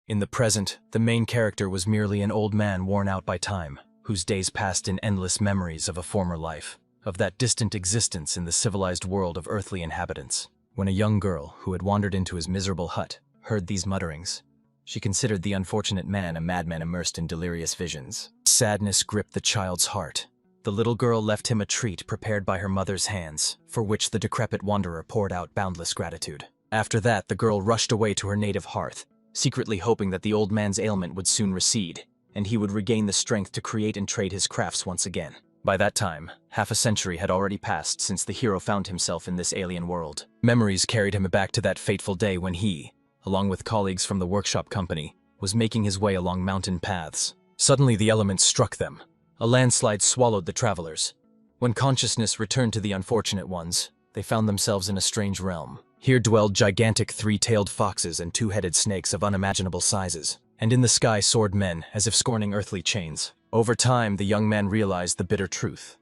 In the present, the main character was merely an old man worn out by time, whose days passed in endless memories of a former life, of that distant existence in the civilized world of earthly inhabitants. When a young girl, who had wandered into his miserable hut, heard these mutterings, she considered the unfortunate man a madman immersed in delirious visions. Sadness gripped the child's heart. The little girl left him a treat prepared by her mother's hands, for which the decrepit wanderer poured out boundless gratitude. After that, the girl rushed away to her native hearth, secretly hoping that the old man's ailment would soon recede, and he would regain the strength to create and trade his crafts once again. By that time, half a century had already passed since the hero found himself in this alien world. Memories carried him back to that fateful day when he, along with colleagues from the workshop company, was making his way along mountain paths. Suddenly the elements struck them. A landslide swallowed the travelers. When consciousness returned to the unfortunate ones, they found themselves in a strange realm. Here dwelled gigantic three-tailed foxes and two-headed snakes of unimaginable sizes, and in the sky soared men, as if scorning earthly chains. Over time, the young man realized the bitter truth.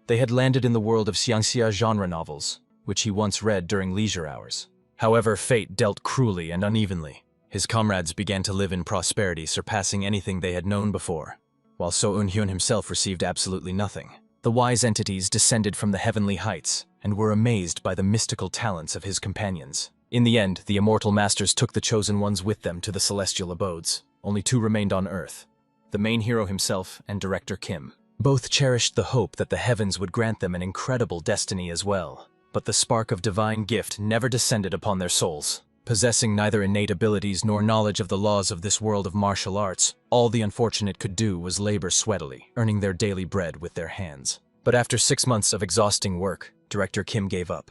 They had landed in the world of xiangxia genre novels, which he once read during leisure hours. However, fate dealt cruelly and unevenly. His comrades began to live in prosperity surpassing anything they had known before, while So Eun-hyun himself received absolutely nothing. The wise entities descended from the heavenly heights and were amazed by the mystical talents of his companions. In the end, the immortal masters took the chosen ones with them to the celestial abodes. Only two remained on Earth, the main hero himself and Director Kim. Both cherished the hope that the heavens would grant them an incredible destiny as well. But the spark of divine gift never descended upon their souls. Possessing neither innate abilities nor knowledge of the laws of this world of martial arts, all the unfortunate could do was labor sweatily, earning their daily bread with their hands. But after 6 months of exhausting work, Director Kim gave up.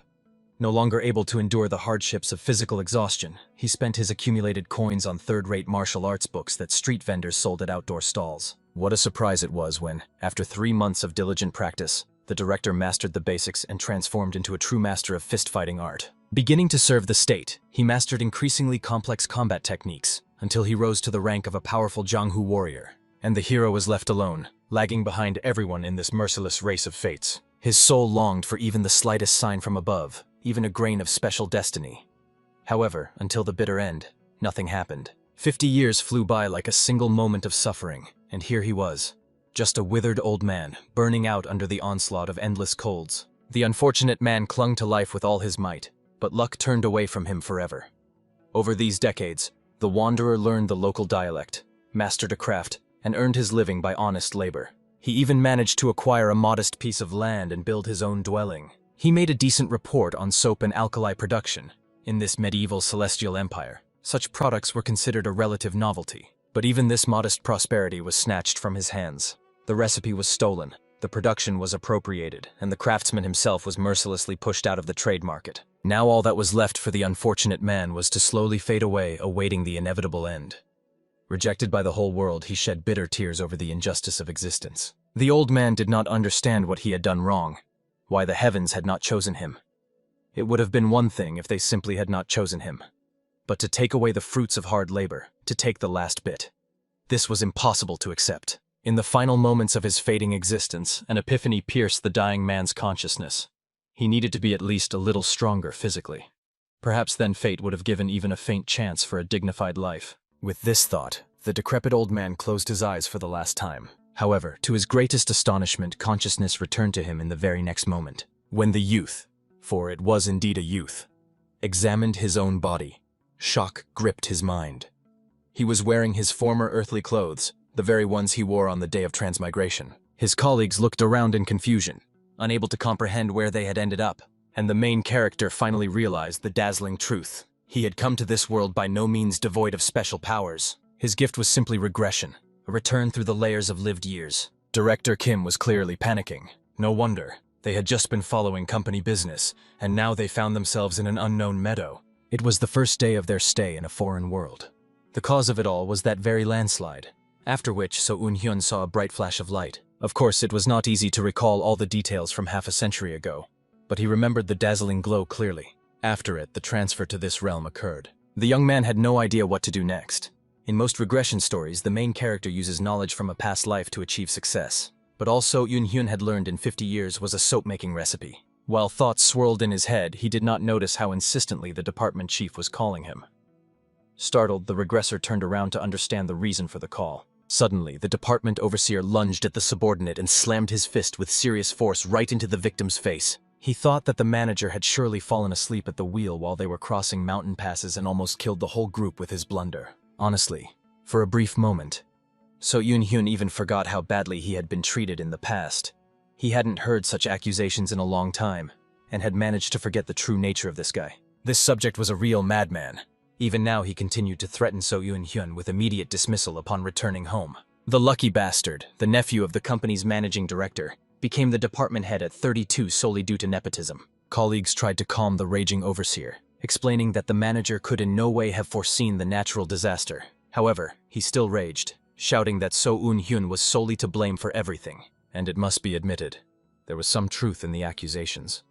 No longer able to endure the hardships of physical exhaustion, he spent his accumulated coins on third-rate martial arts books that street vendors sold at outdoor stalls. What a surprise it was when, after 3 months of diligent practice, the director mastered the basics and transformed into a true master of fist-fighting art. Beginning to serve the state, he mastered increasingly complex combat techniques, until he rose to the rank of a powerful Jianghu warrior. And the hero was left alone, lagging behind everyone in this merciless race of fates. His soul longed for even the slightest sign from above, even a grain of special destiny. However, until the bitter end, nothing happened. 50 years flew by like a single moment of suffering, and here he was, just a withered old man, burning out under the onslaught of endless colds. The unfortunate man clung to life with all his might, but luck turned away from him forever. Over these decades, the wanderer learned the local dialect, mastered a craft, and earned his living by honest labor. He even managed to acquire a modest piece of land and build his own dwelling. He made a decent report on soap and alkali production. In this medieval celestial empire, such products were considered a relative novelty. But even this modest prosperity was snatched from his hands. The recipe was stolen, the production was appropriated, and the craftsman himself was mercilessly pushed out of the trade market. Now all that was left for the unfortunate man was to slowly fade away, awaiting the inevitable end. Rejected by the whole world, he shed bitter tears over the injustice of existence. The old man did not understand what he had done wrong, why the heavens had not chosen him. It would have been one thing if they simply had not chosen him. But to take away the fruits of hard labor, to take the last bit, this was impossible to accept. In the final moments of his fading existence, an epiphany pierced the dying man's consciousness. He needed to be at least a little stronger physically. Perhaps then fate would have given even a faint chance for a dignified life. With this thought, the decrepit old man closed his eyes for the last time. However, to his greatest astonishment, consciousness returned to him in the very next moment. When the youth, for it was indeed a youth, examined his own body, shock gripped his mind. He was wearing his former earthly clothes, the very ones he wore on the day of transmigration. His colleagues looked around in confusion, unable to comprehend where they had ended up, and the main character finally realized the dazzling truth. He had come to this world by no means devoid of special powers. His gift was simply regression, a return through the layers of lived years. Director Kim was clearly panicking. No wonder. They had just been following company business, and now they found themselves in an unknown meadow. It was the first day of their stay in a foreign world. The cause of it all was that very landslide, after which So Eun-hyun saw a bright flash of light. Of course, it was not easy to recall all the details from half a century ago, but he remembered the dazzling glow clearly. After it, the transfer to this realm occurred. The young man had no idea what to do next. In most regression stories, the main character uses knowledge from a past life to achieve success. But all So Eun-hyun had learned in 50 years was a soap-making recipe. While thoughts swirled in his head, he did not notice how insistently the department chief was calling him. Startled, the regressor turned around to understand the reason for the call. Suddenly, the department overseer lunged at the subordinate and slammed his fist with serious force right into the victim's face. He thought that the manager had surely fallen asleep at the wheel while they were crossing mountain passes and almost killed the whole group with his blunder. Honestly, for a brief moment, So Yoon-hyun even forgot how badly he had been treated in the past. He hadn't heard such accusations in a long time, and had managed to forget the true nature of this guy. This subject was a real madman. Even now he continued to threaten So Yoon-hyun with immediate dismissal upon returning home. The lucky bastard, the nephew of the company's managing director, became the department head at 32 solely due to nepotism. Colleagues tried to calm the raging overseer, explaining that the manager could in no way have foreseen the natural disaster. However, he still raged, shouting that So Eun-hyun was solely to blame for everything. And it must be admitted, there was some truth in the accusations.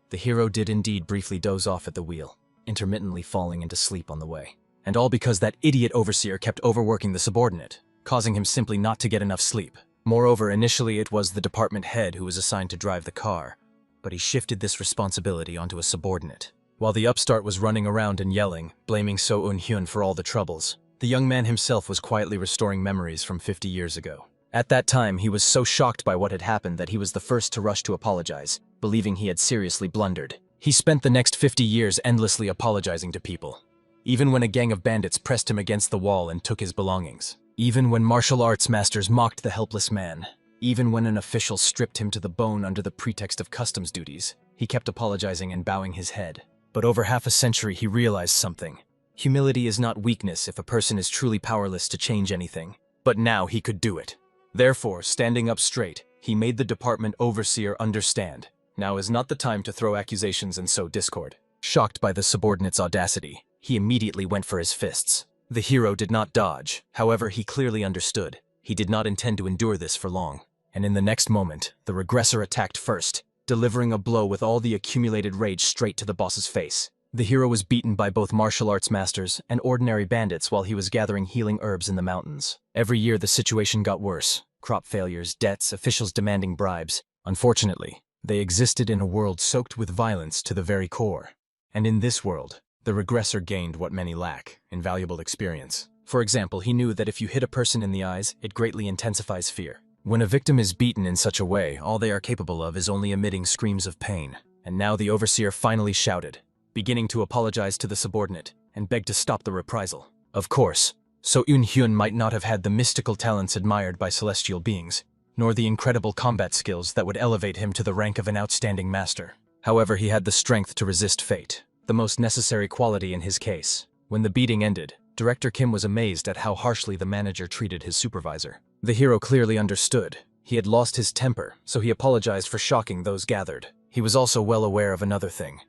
The hero did indeed briefly doze off at the wheel, intermittently falling into sleep on the way. And all because that idiot overseer kept overworking the subordinate, causing him simply not to get enough sleep. Moreover, initially it was the department head who was assigned to drive the car, but he shifted this responsibility onto a subordinate. While the upstart was running around and yelling, blaming So Eun-hyun for all the troubles, the young man himself was quietly restoring memories from 50 years ago. At that time, he was so shocked by what had happened that he was the first to rush to apologize, believing he had seriously blundered. He spent the next 50 years endlessly apologizing to people, even when a gang of bandits pressed him against the wall and took his belongings. Even when martial arts masters mocked the helpless man. Even when an official stripped him to the bone under the pretext of customs duties, he kept apologizing and bowing his head. But over half a century he realized something. Humility is not weakness if a person is truly powerless to change anything. But now he could do it. Therefore, standing up straight, he made the department overseer understand. Now is not the time to throw accusations and sow discord. Shocked by the subordinate's audacity, he immediately went for his fists. The hero did not dodge. However, he clearly understood. He did not intend to endure this for long. And in the next moment, the regressor attacked first, delivering a blow with all the accumulated rage straight to the boss's face. The hero was beaten by both martial arts masters and ordinary bandits while he was gathering healing herbs in the mountains. Every year the situation got worse. Crop failures, debts, officials demanding bribes. Unfortunately, they existed in a world soaked with violence to the very core. And in this world, the regressor gained what many lack, invaluable experience. For example, he knew that if you hit a person in the eyes, it greatly intensifies fear. When a victim is beaten in such a way, all they are capable of is only emitting screams of pain. And now the overseer finally shouted, beginning to apologize to the subordinate, and begged to stop the reprisal. Of course, So Eun-hyun might not have had the mystical talents admired by celestial beings, nor the incredible combat skills that would elevate him to the rank of an outstanding master. However, he had the strength to resist fate, the most necessary quality in his case. When the beating ended, Director Kim was amazed at how harshly the manager treated his supervisor. The hero clearly understood. He had lost his temper, so he apologized for shocking those gathered. He was also well aware of another thing.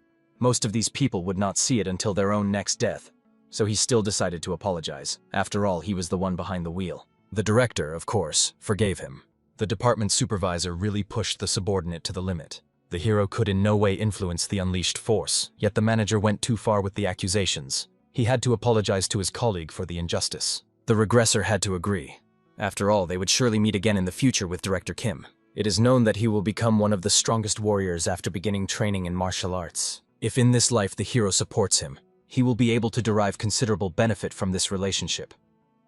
Most of these people would not see it until their own next death, so he still decided to apologize. After all, he was the one behind the wheel. The director, of course, forgave him. The department supervisor really pushed the subordinate to the limit. The hero could in no way influence the unleashed force, yet the manager went too far with the accusations. He had to apologize to his colleague for the injustice. The regressor had to agree. After all, they would surely meet again in the future with Director Kim. It is known that he will become one of the strongest warriors after beginning training in martial arts. If in this life the hero supports him, he will be able to derive considerable benefit from this relationship.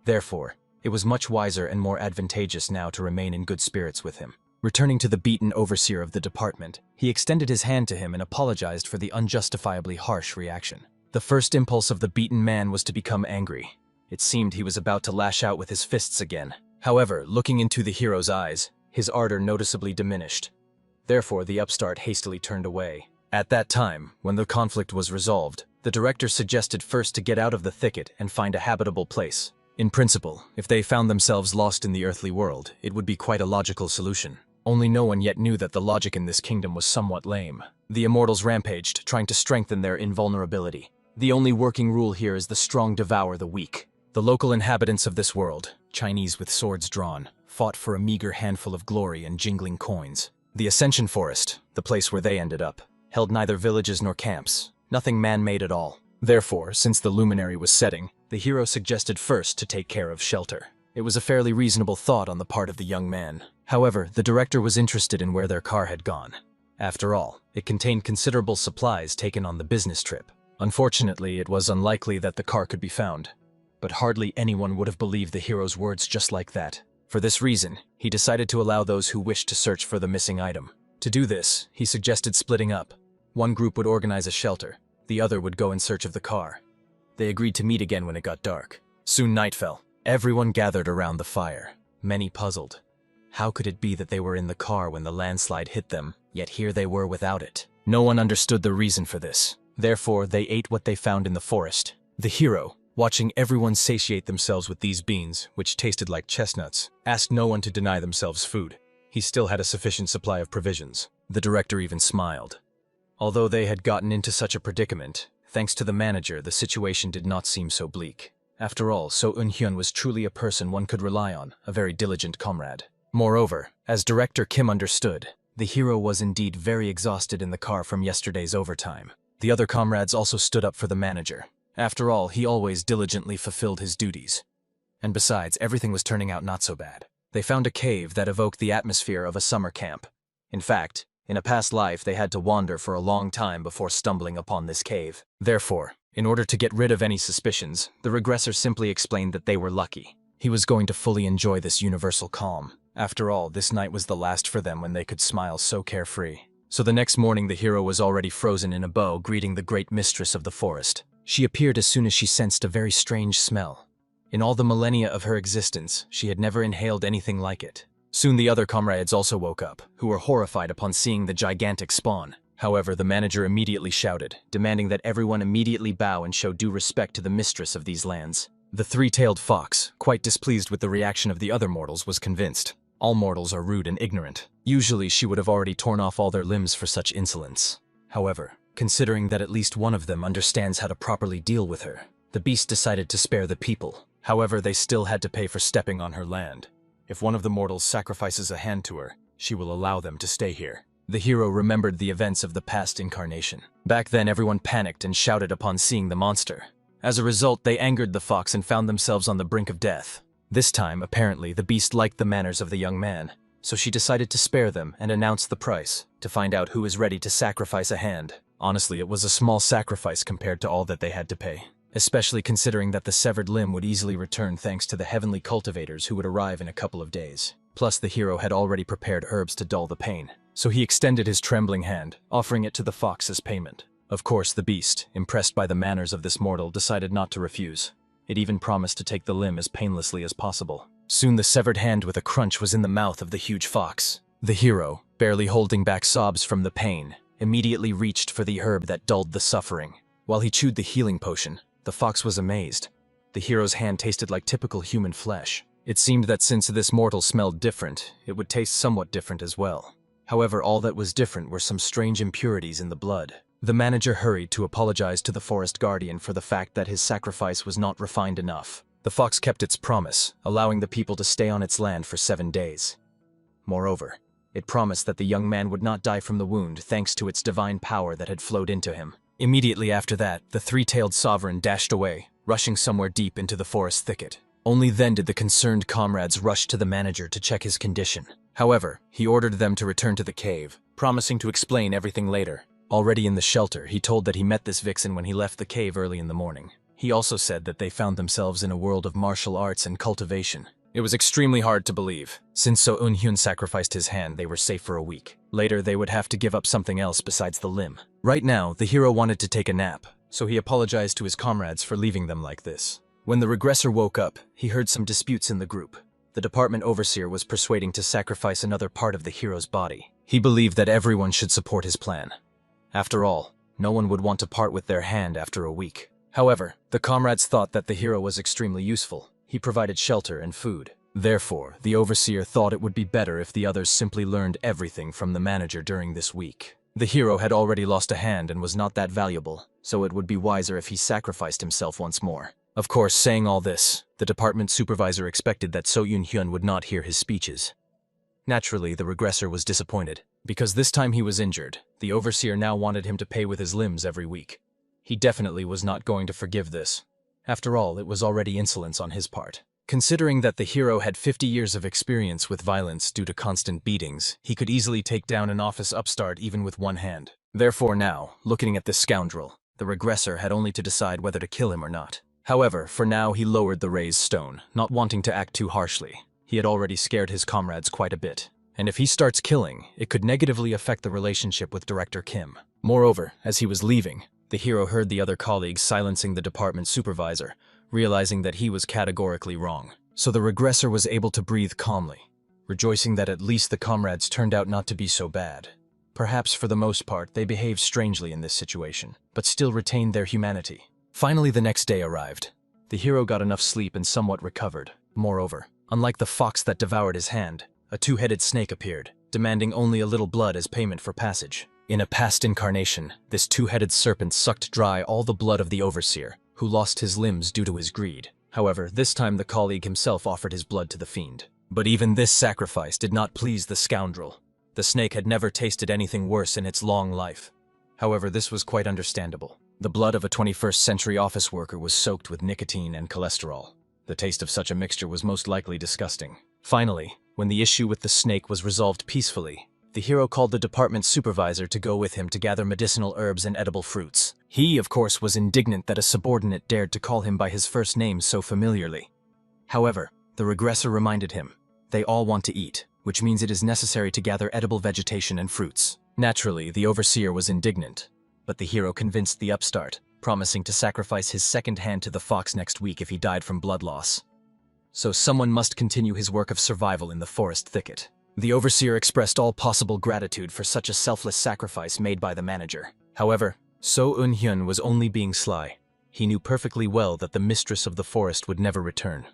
Therefore, it was much wiser and more advantageous now to remain in good spirits with him. Returning to the beaten overseer of the department, he extended his hand to him and apologized for the unjustifiably harsh reaction. The first impulse of the beaten man was to become angry. It seemed he was about to lash out with his fists again. However, looking into the hero's eyes, his ardor noticeably diminished. Therefore, the upstart hastily turned away. At that time, when the conflict was resolved, the director suggested first to get out of the thicket and find a habitable place. In principle, if they found themselves lost in the earthly world, it would be quite a logical solution. Only no one yet knew that the logic in this kingdom was somewhat lame. The immortals rampaged, trying to strengthen their invulnerability. The only working rule here is the strong devour the weak. The local inhabitants of this world, Chinese with swords drawn, fought for a meager handful of glory and jingling coins. The Ascension Forest, the place where they ended up, held neither villages nor camps, nothing man-made at all. Therefore, since the luminary was setting, the hero suggested first to take care of shelter. It was a fairly reasonable thought on the part of the young man. However, the director was interested in where their car had gone. After all, it contained considerable supplies taken on the business trip. Unfortunately, it was unlikely that the car could be found. But hardly anyone would have believed the hero's words just like that. For this reason, he decided to allow those who wished to search for the missing item. To do this, he suggested splitting up. One group would organize a shelter, the other would go in search of the car. They agreed to meet again when it got dark. Soon night fell. Everyone gathered around the fire, many puzzled. How could it be that they were in the car when the landslide hit them, yet here they were without it? No one understood the reason for this. Therefore, they ate what they found in the forest. The hero, watching everyone satiate themselves with these beans, which tasted like chestnuts, asked no one to deny themselves food. He still had a sufficient supply of provisions. The director even smiled. Although they had gotten into such a predicament, thanks to the manager, the situation did not seem so bleak. After all, So Eun-hyun was truly a person one could rely on, a very diligent comrade. Moreover, as Director Kim understood, the hero was indeed very exhausted in the car from yesterday's overtime. The other comrades also stood up for the manager. After all, he always diligently fulfilled his duties. And besides, everything was turning out not so bad. They found a cave that evoked the atmosphere of a summer camp. In fact, in a past life they had to wander for a long time before stumbling upon this cave. Therefore, in order to get rid of any suspicions, the regressor simply explained that they were lucky. He was going to fully enjoy this universal calm. After all, this night was the last for them when they could smile so carefree. So the next morning the hero was already frozen in a bow, greeting the great mistress of the forest. She appeared as soon as she sensed a very strange smell. In all the millennia of her existence, she had never inhaled anything like it. Soon the other comrades also woke up, who were horrified upon seeing the gigantic spawn. However, the manager immediately shouted, demanding that everyone immediately bow and show due respect to the mistress of these lands. The three-tailed fox, quite displeased with the reaction of the other mortals, was convinced. All mortals are rude and ignorant. Usually she would have already torn off all their limbs for such insolence. However, considering that at least one of them understands how to properly deal with her, the beast decided to spare the people. However, they still had to pay for stepping on her land. If one of the mortals sacrifices a hand to her, she will allow them to stay here. The hero remembered the events of the past incarnation. Back then, everyone panicked and shouted upon seeing the monster. As a result, they angered the fox and found themselves on the brink of death. This time, apparently, the beast liked the manners of the young man, so she decided to spare them and announce the price, to find out who is ready to sacrifice a hand. Honestly, it was a small sacrifice compared to all that they had to pay, especially considering that the severed limb would easily return thanks to the heavenly cultivators who would arrive in a couple of days. Plus, the hero had already prepared herbs to dull the pain, so he extended his trembling hand, offering it to the fox as payment. Of course, the beast, impressed by the manners of this mortal, decided not to refuse. It even promised to take the limb as painlessly as possible. Soon the severed hand with a crunch was in the mouth of the huge fox. The hero, barely holding back sobs from the pain, immediately reached for the herb that dulled the suffering. While he chewed the healing potion, the fox was amazed. The hero's hand tasted like typical human flesh. It seemed that since this mortal smelled different, it would taste somewhat different as well. However, all that was different were some strange impurities in the blood. The manager hurried to apologize to the forest guardian for the fact that his sacrifice was not refined enough. The fox kept its promise, allowing the people to stay on its land for 7 days. Moreover, it promised that the young man would not die from the wound thanks to its divine power that had flowed into him. Immediately after that, the three-tailed sovereign dashed away, rushing somewhere deep into the forest thicket. Only then did the concerned comrades rush to the manager to check his condition. However, he ordered them to return to the cave, promising to explain everything later. Already in the shelter, he told that he met this vixen when he left the cave early in the morning. He also said that they found themselves in a world of martial arts and cultivation. It was extremely hard to believe. Since So Eun-hyun sacrificed his hand, they were safe for a week. Later, they would have to give up something else besides the limb. Right now, the hero wanted to take a nap, so he apologized to his comrades for leaving them like this. When the regressor woke up, he heard some disputes in the group. The department overseer was persuading to sacrifice another part of the hero's body. He believed that everyone should support his plan. After all, no one would want to part with their hand after a week. However, the comrades thought that the hero was extremely useful. He provided shelter and food. Therefore, the overseer thought it would be better if the others simply learned everything from the manager during this week. The hero had already lost a hand and was not that valuable, so it would be wiser if he sacrificed himself once more. Of course, saying all this, the department supervisor expected that So Eun-hyun would not hear his speeches. Naturally, the regressor was disappointed. Because this time he was injured, the overseer now wanted him to pay with his limbs every week. He definitely was not going to forgive this. After all, it was already insolence on his part. Considering that the hero had 50 years of experience with violence due to constant beatings, he could easily take down an office upstart even with one hand. Therefore now, looking at this scoundrel, The regressor had only to decide whether to kill him or not. However, for now he lowered the raised stone, not wanting to act too harshly. He had already scared his comrades quite a bit, and if he starts killing, it could negatively affect the relationship with Director Kim. Moreover, as he was leaving, the hero heard the other colleagues silencing the department supervisor, realizing that he was categorically wrong. So the regressor was able to breathe calmly, rejoicing that at least the comrades turned out not to be so bad. Perhaps for the most part they behaved strangely in this situation, but still retained their humanity. Finally the next day arrived. The hero got enough sleep and somewhat recovered. Moreover, unlike the fox that devoured his hand, a two-headed snake appeared, demanding only a little blood as payment for passage. In a past incarnation, this two-headed serpent sucked dry all the blood of the overseer, who lost his limbs due to his greed. However, this time the colleague himself offered his blood to the fiend. But even this sacrifice did not please the scoundrel. The snake had never tasted anything worse in its long life. However, this was quite understandable. The blood of a 21st century office worker was soaked with nicotine and cholesterol. The taste of such a mixture was most likely disgusting. Finally, when the issue with the snake was resolved peacefully, the hero called the department supervisor to go with him to gather medicinal herbs and edible fruits. He, of course, was indignant that a subordinate dared to call him by his first name so familiarly. However, the regressor reminded him, they all want to eat, which means it is necessary to gather edible vegetation and fruits. Naturally, the overseer was indignant, but the hero convinced the upstart, promising to sacrifice his second hand to the fox next week if he died from blood loss. So someone must continue his work of survival in the forest thicket. The overseer expressed all possible gratitude for such a selfless sacrifice made by the manager. However, So Eun-hyun was only being sly. He knew perfectly well that the mistress of the forest would never return,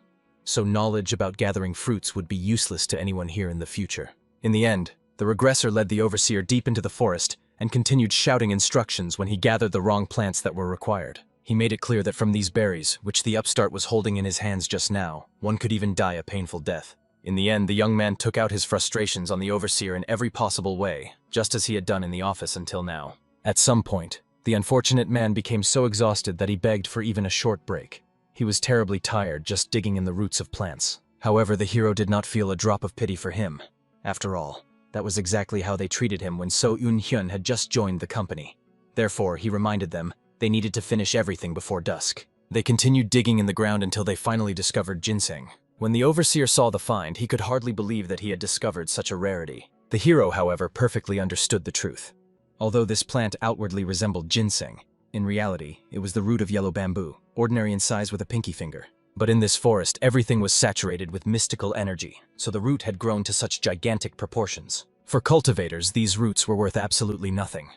so knowledge about gathering fruits would be useless to anyone here in the future. In the end, the regressor led the overseer deep into the forest and continued shouting instructions when he gathered the wrong plants that were required. He made it clear that from these berries, which the upstart was holding in his hands just now, one could even die a painful death. In the end, the young man took out his frustrations on the overseer in every possible way, just as he had done in the office until now. At some point, the unfortunate man became so exhausted that he begged for even a short break. He was terribly tired just digging in the roots of plants. However, the hero did not feel a drop of pity for him. After all, that was exactly how they treated him when So Eun-hyun had just joined the company. Therefore, he reminded them they needed to finish everything before dusk. They continued digging in the ground until they finally discovered ginseng. When the overseer saw the find, he could hardly believe that he had discovered such a rarity. The hero, however, perfectly understood the truth. Although this plant outwardly resembled ginseng, in reality, it was the root of yellow bamboo, ordinary in size with a pinky finger. But in this forest, everything was saturated with mystical energy, so the root had grown to such gigantic proportions. For cultivators, these roots were worth absolutely nothing.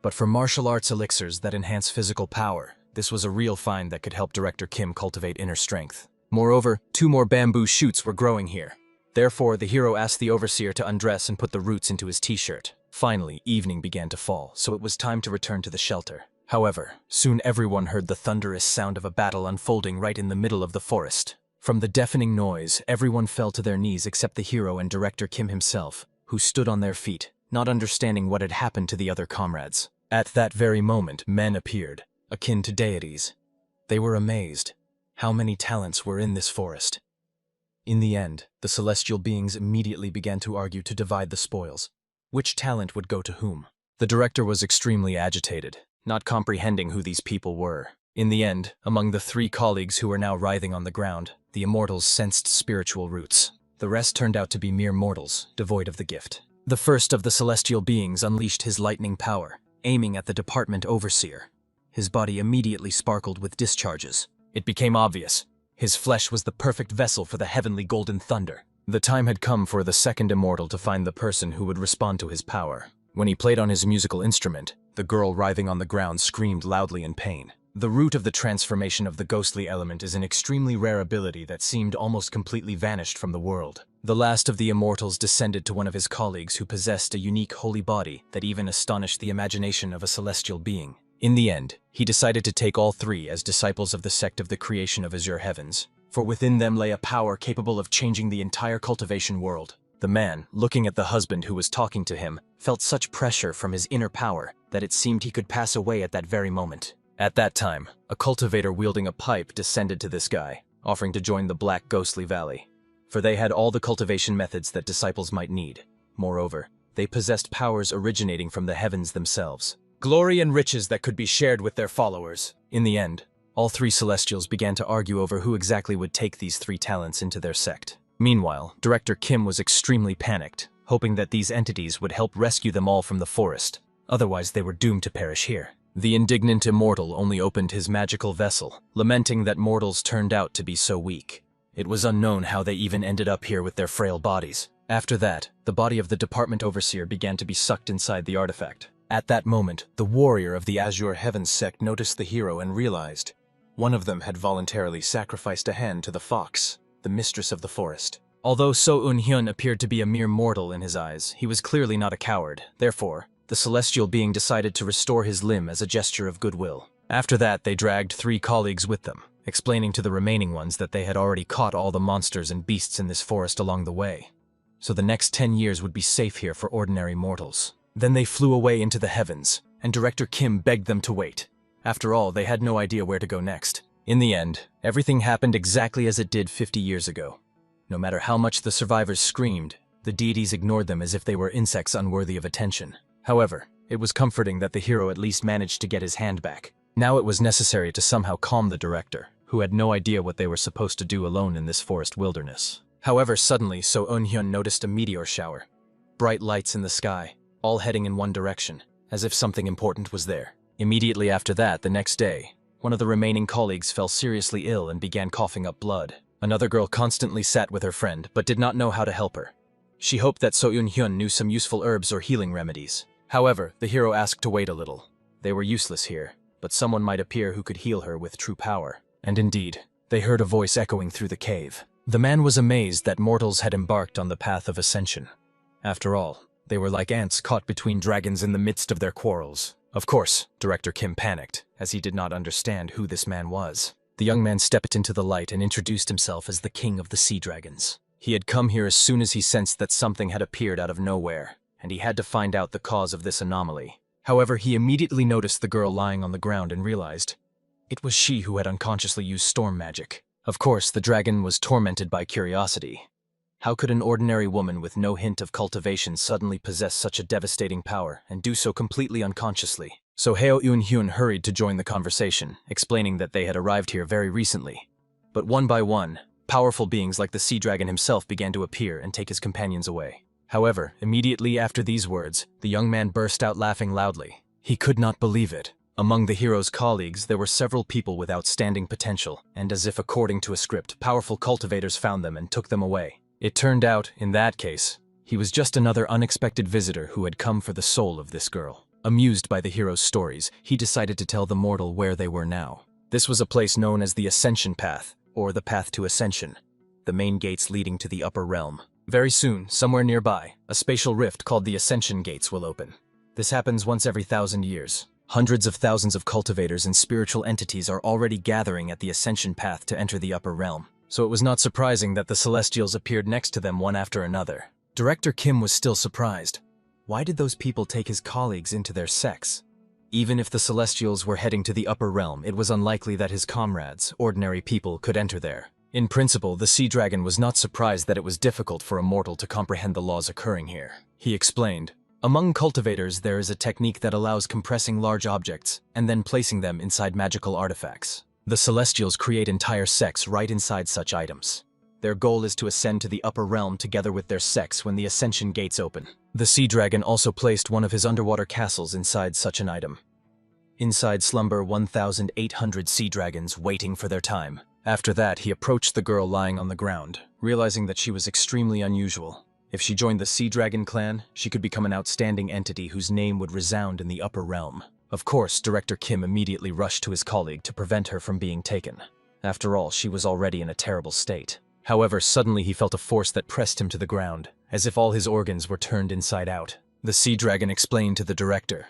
But for martial arts elixirs that enhance physical power, this was a real find that could help Director Kim cultivate inner strength. Moreover, 2 more bamboo shoots were growing here. Therefore, the hero asked the overseer to undress and put the roots into his t-shirt. Finally, evening began to fall, so it was time to return to the shelter. However, soon everyone heard the thunderous sound of a battle unfolding right in the middle of the forest. From the deafening noise, everyone fell to their knees except the hero and Director Kim himself, who stood on their feet, not understanding what had happened to the other comrades. At that very moment, men appeared, akin to deities. They were amazed. How many talents were in this forest? In the end, the celestial beings immediately began to argue to divide the spoils. Which talent would go to whom? The director was extremely agitated, not comprehending who these people were. In the end, among the 3 colleagues who were now writhing on the ground, the immortals sensed spiritual roots. The rest turned out to be mere mortals, devoid of the gift. The first of the celestial beings unleashed his lightning power, aiming at the department overseer. His body immediately sparkled with discharges. It became obvious. His flesh was the perfect vessel for the heavenly golden thunder. The time had come for the second immortal to find the person who would respond to his power. When he played on his musical instrument, the girl writhing on the ground screamed loudly in pain. The root of the transformation of the ghostly element is an extremely rare ability that seemed almost completely vanished from the world. The last of the immortals descended to one of his colleagues who possessed a unique holy body that even astonished the imagination of a celestial being. In the end, he decided to take all 3 as disciples of the sect of the creation of Azure Heavens, for within them lay a power capable of changing the entire cultivation world. The man, looking at the husband who was talking to him, felt such pressure from his inner power that it seemed he could pass away at that very moment. At that time, a cultivator wielding a pipe descended to this guy, offering to join the Black Ghostly Valley, for they had all the cultivation methods that disciples might need. Moreover, they possessed powers originating from the heavens themselves. glory and riches that could be shared with their followers. In the end, all three Celestials began to argue over who exactly would take these three talents into their sect. Meanwhile, Director Kim was extremely panicked, hoping that these entities would help rescue them all from the forest. Otherwise, they were doomed to perish here. The indignant immortal only opened his magical vessel, lamenting that mortals turned out to be so weak. It was unknown how they even ended up here with their frail bodies. After that, the body of the department overseer began to be sucked inside the artifact. At that moment, the warrior of the Azure Heavens sect noticed the hero and realized one of them had voluntarily sacrificed a hand to the fox, the mistress of the forest. Although So Un-hyun appeared to be a mere mortal in his eyes, he was clearly not a coward. Therefore, the celestial being decided to restore his limb as a gesture of goodwill. After that, they dragged three colleagues with them, explaining to the remaining ones that they had already caught all the monsters and beasts in this forest along the way. So the next 10 years would be safe here for ordinary mortals. Then they flew away into the heavens, and Director Kim begged them to wait. After all, they had no idea where to go next. In the end, everything happened exactly as it did 50 years ago. No matter how much the survivors screamed, the deities ignored them as if they were insects unworthy of attention. However, it was comforting that the hero at least managed to get his hand back. Now it was necessary to somehow calm the director, who had no idea what they were supposed to do alone in this forest wilderness. However, suddenly So Un-hyun noticed a meteor shower. Bright lights in the sky, all heading in one direction, as if something important was there. Immediately after that, the next day, one of the remaining colleagues fell seriously ill and began coughing up blood. Another girl constantly sat with her friend, but did not know how to help her. She hoped that So Un-hyun knew some useful herbs or healing remedies. However, the hero asked to wait a little. They were useless here, but someone might appear who could heal her with true power. And indeed, they heard a voice echoing through the cave. The man was amazed that mortals had embarked on the path of ascension. After all, they were like ants caught between dragons in the midst of their quarrels. Of course, Director Kim panicked, as he did not understand who this man was. The young man stepped into the light and introduced himself as the king of the sea dragons. He had come here as soon as he sensed that something had appeared out of nowhere, and he had to find out the cause of this anomaly. However, he immediately noticed the girl lying on the ground and realized it was she who had unconsciously used storm magic. Of course, the dragon was tormented by curiosity. How could an ordinary woman with no hint of cultivation suddenly possess such a devastating power and do so completely unconsciously? So Heo Un-hyun hurried to join the conversation, explaining that they had arrived here very recently. But one by one, powerful beings like the sea dragon himself began to appear and take his companions away. However, immediately after these words, the young man burst out laughing loudly. He could not believe it. Among the hero's colleagues, there were several people with outstanding potential, and as if according to a script, powerful cultivators found them and took them away. It turned out, in that case, he was just another unexpected visitor who had come for the soul of this girl. Amused by the hero's stories, he decided to tell the mortal where they were now. This was a place known as the Ascension Path, or the Path to Ascension, the main gates leading to the upper realm. Very soon, somewhere nearby, a spatial rift called the Ascension Gates will open. This happens once every 1,000 years. Hundreds of thousands of cultivators and spiritual entities are already gathering at the Ascension Path to enter the upper realm, so it was not surprising that the Celestials appeared next to them one after another. Director Kim was still surprised. Why did those people take his colleagues into their sects? Even if the Celestials were heading to the upper realm, it was unlikely that his comrades, ordinary people, could enter there. In principle, the sea dragon was not surprised that it was difficult for a mortal to comprehend the laws occurring here. He explained, among cultivators there is a technique that allows compressing large objects and then placing them inside magical artifacts. The Celestials create entire sects right inside such items. Their goal is to ascend to the upper realm together with their sects when the Ascension Gates open. The sea dragon also placed one of his underwater castles inside such an item. Inside slumber 1,800 sea dragons waiting for their time. After that, he approached the girl lying on the ground, realizing that she was extremely unusual. If she joined the Sea Dragon clan, she could become an outstanding entity whose name would resound in the upper realm. Of course, Director Kim immediately rushed to his colleague to prevent her from being taken. After all, she was already in a terrible state. However, suddenly he felt a force that pressed him to the ground, as if all his organs were turned inside out. The Sea Dragon explained to the director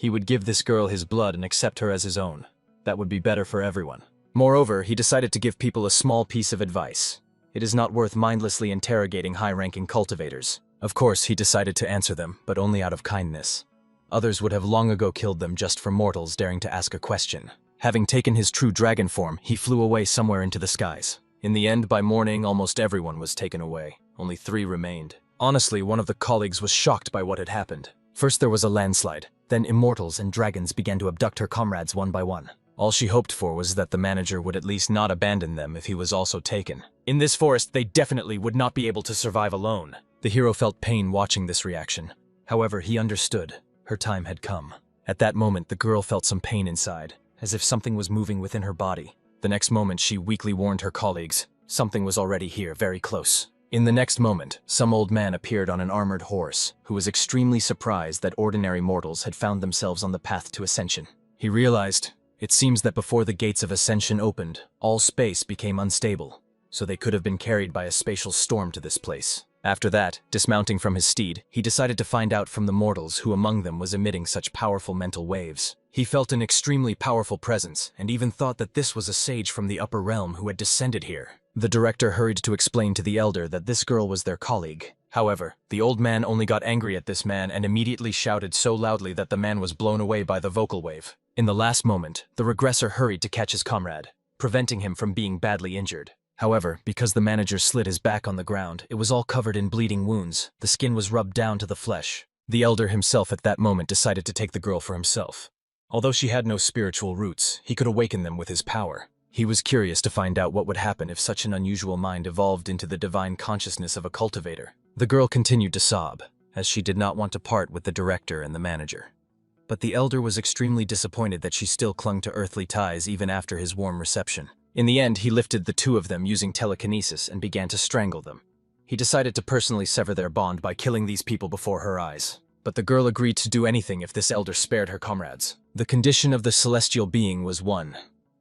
he would give this girl his blood and accept her as his own. That would be better for everyone. Moreover, he decided to give people a small piece of advice. It is not worth mindlessly interrogating high-ranking cultivators. Of course, he decided to answer them, but only out of kindness. Others would have long ago killed them just for mortals daring to ask a question. Having taken his true dragon form, he flew away somewhere into the skies. In the end, by morning, almost everyone was taken away. Only 3 remained. Honestly, one of the colleagues was shocked by what had happened. First there was a landslide, Then immortals and dragons began to abduct her comrades one by one. All she hoped for was that the manager would at least not abandon them if he was also taken. In this forest, they definitely would not be able to survive alone. The hero felt pain watching this reaction. However, he understood. Her time had come. At that moment, the girl felt some pain inside, as if something was moving within her body. The next moment, she weakly warned her colleagues. Something was already here, very close. In the next moment, some old man appeared on an armored horse, who was extremely surprised that ordinary mortals had found themselves on the path to ascension. He realized, it seems that before the gates of ascension opened, all space became unstable, so they could have been carried by a spatial storm to this place. After that, dismounting from his steed, he decided to find out from the mortals who among them was emitting such powerful mental waves. He felt an extremely powerful presence, and even thought that this was a sage from the upper realm who had descended here. The director hurried to explain to the elder that this girl was their colleague. However, the old man only got angry at this man and immediately shouted so loudly that the man was blown away by the vocal wave. In the last moment, the regressor hurried to catch his comrade, preventing him from being badly injured. However, because the manager slid his back on the ground, it was all covered in bleeding wounds. The skin was rubbed down to the flesh. The elder himself at that moment decided to take the girl for himself. Although she had no spiritual roots, he could awaken them with his power. He was curious to find out what would happen if such an unusual mind evolved into the divine consciousness of a cultivator. The girl continued to sob, as she did not want to part with the director and the manager. But the elder was extremely disappointed that she still clung to earthly ties even after his warm reception. In the end, he lifted the two of them using telekinesis and began to strangle them. He decided to personally sever their bond by killing these people before her eyes. But the girl agreed to do anything if this elder spared her comrades. The condition of the celestial being was one.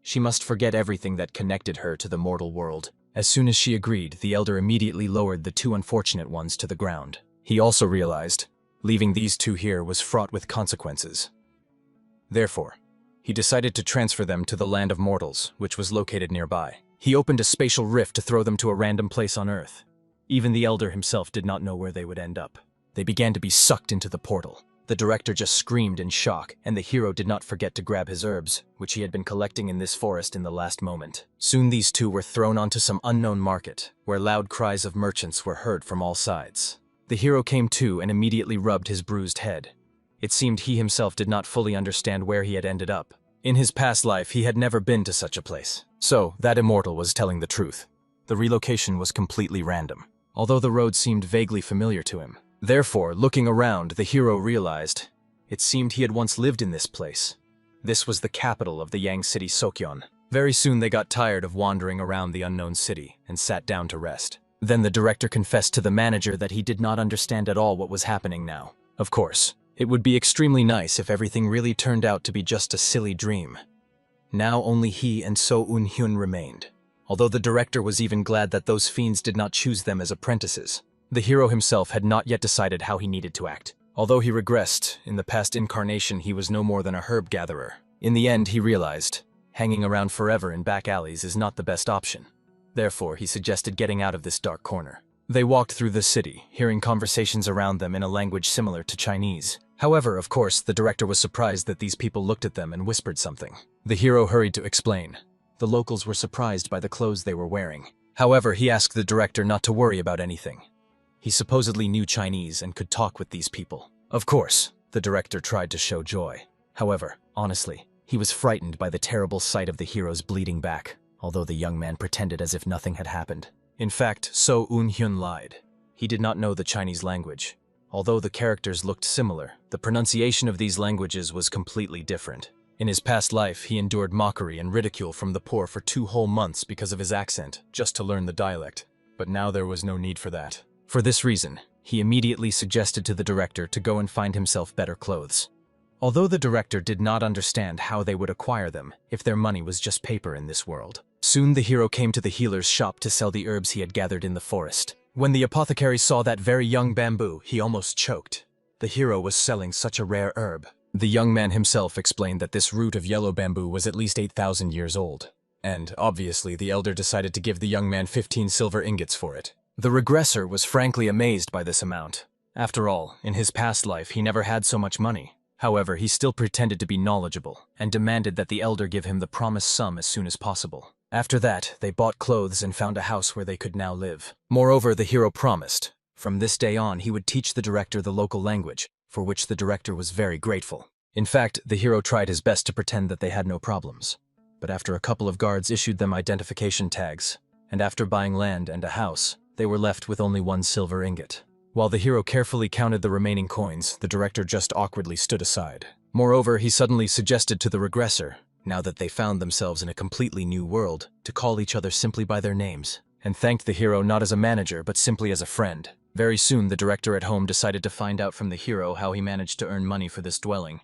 She must forget everything that connected her to the mortal world. As soon as she agreed, the elder immediately lowered the two unfortunate ones to the ground. He also realized, leaving these two here was fraught with consequences. Therefore, he decided to transfer them to the land of mortals, which was located nearby. He opened a spatial rift to throw them to a random place on Earth. Even the elder himself did not know where they would end up. They began to be sucked into the portal. The director just screamed in shock, and the hero did not forget to grab his herbs, which he had been collecting in this forest in the last moment. Soon these two were thrown onto some unknown market, where loud cries of merchants were heard from all sides. The hero came to and immediately rubbed his bruised head. It seemed he himself did not fully understand where he had ended up. In his past life, he had never been to such a place. So, that immortal was telling the truth. The relocation was completely random, although the road seemed vaguely familiar to him. Therefore, looking around, the hero realized it seemed he had once lived in this place. This was the capital of the Yang City Sokyon. Very soon they got tired of wandering around the unknown city and sat down to rest. Then the director confessed to the manager that he did not understand at all what was happening now. Of course, it would be extremely nice if everything really turned out to be just a silly dream. Now only he and So Un-hyun remained, although the director was even glad that those fiends did not choose them as apprentices. The hero himself had not yet decided how he needed to act. Although he regressed, in the past incarnation he was no more than a herb gatherer. In the end, he realized, hanging around forever in back alleys is not the best option. Therefore, he suggested getting out of this dark corner. They walked through the city, hearing conversations around them in a language similar to Chinese. However, of course, the director was surprised that these people looked at them and whispered something. The hero hurried to explain. The locals were surprised by the clothes they were wearing. However, he asked the director not to worry about anything. He supposedly knew Chinese and could talk with these people. Of course, the director tried to show joy. However, honestly, he was frightened by the terrible sight of the hero's bleeding back, although the young man pretended as if nothing had happened. In fact, So Un-hyun lied. He did not know the Chinese language. Although the characters looked similar, the pronunciation of these languages was completely different. In his past life, he endured mockery and ridicule from the poor for 2 whole months because of his accent, just to learn the dialect. But now there was no need for that. For this reason, he immediately suggested to the director to go and find himself better clothes. Although the director did not understand how they would acquire them if their money was just paper in this world. Soon the hero came to the healer's shop to sell the herbs he had gathered in the forest. When the apothecary saw that very young bamboo, he almost choked. The hero was selling such a rare herb. The young man himself explained that this root of yellow bamboo was at least 8,000 years old. And, obviously, the elder decided to give the young man 15 silver ingots for it. The regressor was frankly amazed by this amount. After all, in his past life, he never had so much money. However, he still pretended to be knowledgeable, and demanded that the elder give him the promised sum as soon as possible. After that, they bought clothes and found a house where they could now live. Moreover, the hero promised, from this day on he would teach the director the local language, for which the director was very grateful. In fact, the hero tried his best to pretend that they had no problems. But after a couple of guards issued them identification tags, and after buying land and a house, they were left with only 1 silver ingot. While the hero carefully counted the remaining coins, the director just awkwardly stood aside. Moreover, he suddenly suggested to the regressor, now that they found themselves in a completely new world, to call each other simply by their names, and thanked the hero not as a manager but simply as a friend. Very soon, the director at home decided to find out from the hero how he managed to earn money for this dwelling.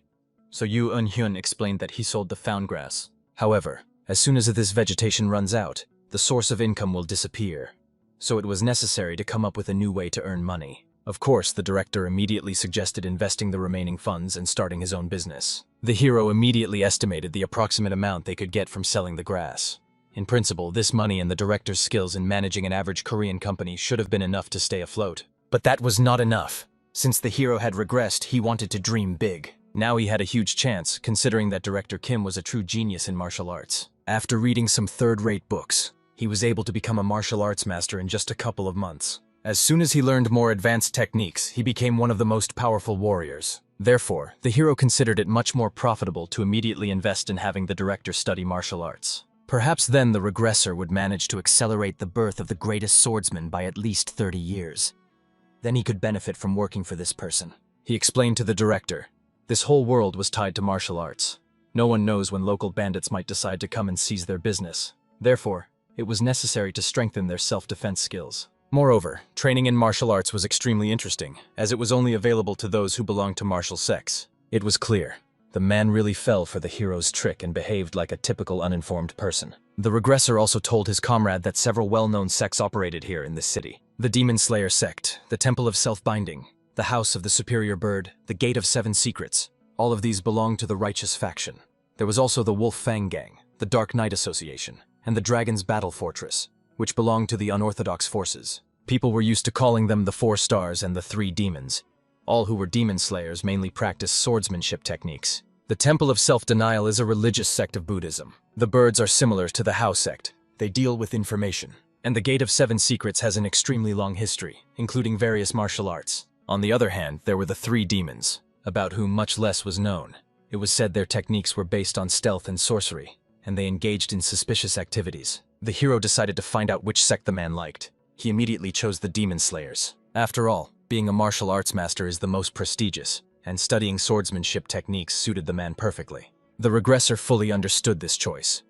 So Yoo Eun-hyun explained that he sold the found grass. However, as soon as this vegetation runs out, the source of income will disappear. So it was necessary to come up with a new way to earn money. Of course, the director immediately suggested investing the remaining funds and starting his own business. The hero immediately estimated the approximate amount they could get from selling the grass. In principle, this money and the director's skills in managing an average Korean company should have been enough to stay afloat. But that was not enough. Since the hero had regressed, he wanted to dream big. Now he had a huge chance, considering that Director Kim was a true genius in martial arts. After reading some third-rate books, he was able to become a martial arts master in just a couple of months. As soon as he learned more advanced techniques, he became one of the most powerful warriors. Therefore, the hero considered it much more profitable to immediately invest in having the director study martial arts. Perhaps then the regressor would manage to accelerate the birth of the greatest swordsman by at least 30 years. Then he could benefit from working for this person. He explained to the director, this whole world was tied to martial arts. No one knows when local bandits might decide to come and seize their business. Therefore, it was necessary to strengthen their self-defense skills. Moreover, training in martial arts was extremely interesting, as it was only available to those who belonged to martial sects. It was clear. The man really fell for the hero's trick and behaved like a typical uninformed person. The regressor also told his comrade that several well-known sects operated here in this city. The Demon Slayer sect, the Temple of Self-Binding, the House of the Superior Bird, the Gate of Seven Secrets. All of these belonged to the Righteous faction. There was also the Wolf Fang Gang, the Dark Knight Association, and the Dragon's Battle Fortress, which belonged to the unorthodox forces. People were used to calling them the 4 Stars and the 3 Demons. All who were demon slayers mainly practiced swordsmanship techniques. The Temple of Self-Denial is a religious sect of Buddhism. The birds are similar to the Hao sect. They deal with information. And the Gate of Seven Secrets has an extremely long history, including various martial arts. On the other hand, there were the 3 demons, about whom much less was known. It was said their techniques were based on stealth and sorcery, and they engaged in suspicious activities. The hero decided to find out which sect the man liked. He immediately chose the Demon Slayers. After all, being a martial arts master is the most prestigious, and studying swordsmanship techniques suited the man perfectly. The regressor fully understood this choice.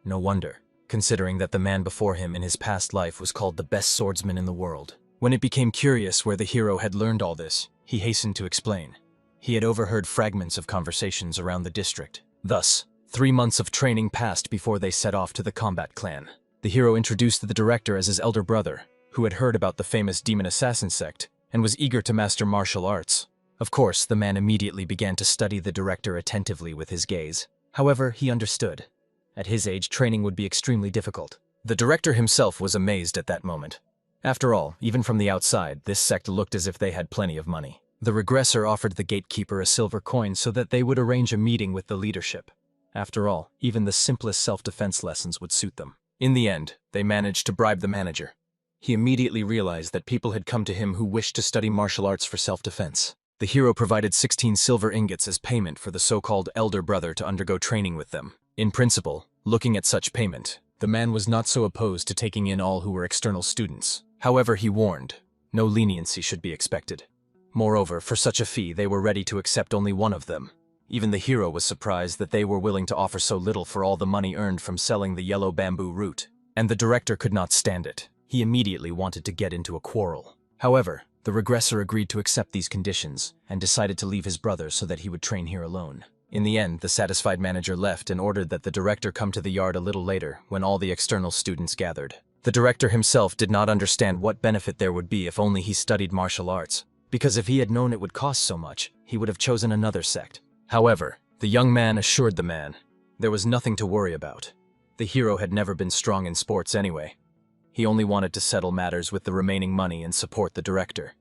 No wonder, considering that the man before him in his past life was called the best swordsman in the world. When it became curious where the hero had learned all this, he hastened to explain. He had overheard fragments of conversations around the district. Thus, 3 months of training passed before they set off to the combat clan. The hero introduced the director as his elder brother, who had heard about the famous demon assassin sect and was eager to master martial arts. Of course, the man immediately began to study the director attentively with his gaze. However, he understood. At his age, training would be extremely difficult. The director himself was amazed at that moment. After all, even from the outside, this sect looked as if they had plenty of money. The regressor offered the gatekeeper a silver coin so that they would arrange a meeting with the leadership. After all, even the simplest self-defense lessons would suit them. In the end, they managed to bribe the manager. He immediately realized that people had come to him who wished to study martial arts for self-defense. The hero provided 16 silver ingots as payment for the so-called elder brother to undergo training with them. In principle, looking at such payment, the man was not so opposed to taking in all who were external students. However, he warned, no leniency should be expected. Moreover, for such a fee, they were ready to accept only one of them. Even the hero was surprised that they were willing to offer so little for all the money earned from selling the yellow bamboo root. And the director could not stand it. He immediately wanted to get into a quarrel. However, the regressor agreed to accept these conditions and decided to leave his brother so that he would train here alone. In the end, the satisfied manager left and ordered that the director come to the yard a little later when all the external students gathered. The director himself did not understand what benefit there would be if only he studied martial arts, because if he had known it would cost so much, he would have chosen another sect. However, the young man assured the man there was nothing to worry about. The hero had never been strong in sports anyway. He only wanted to settle matters with the remaining money and support the director.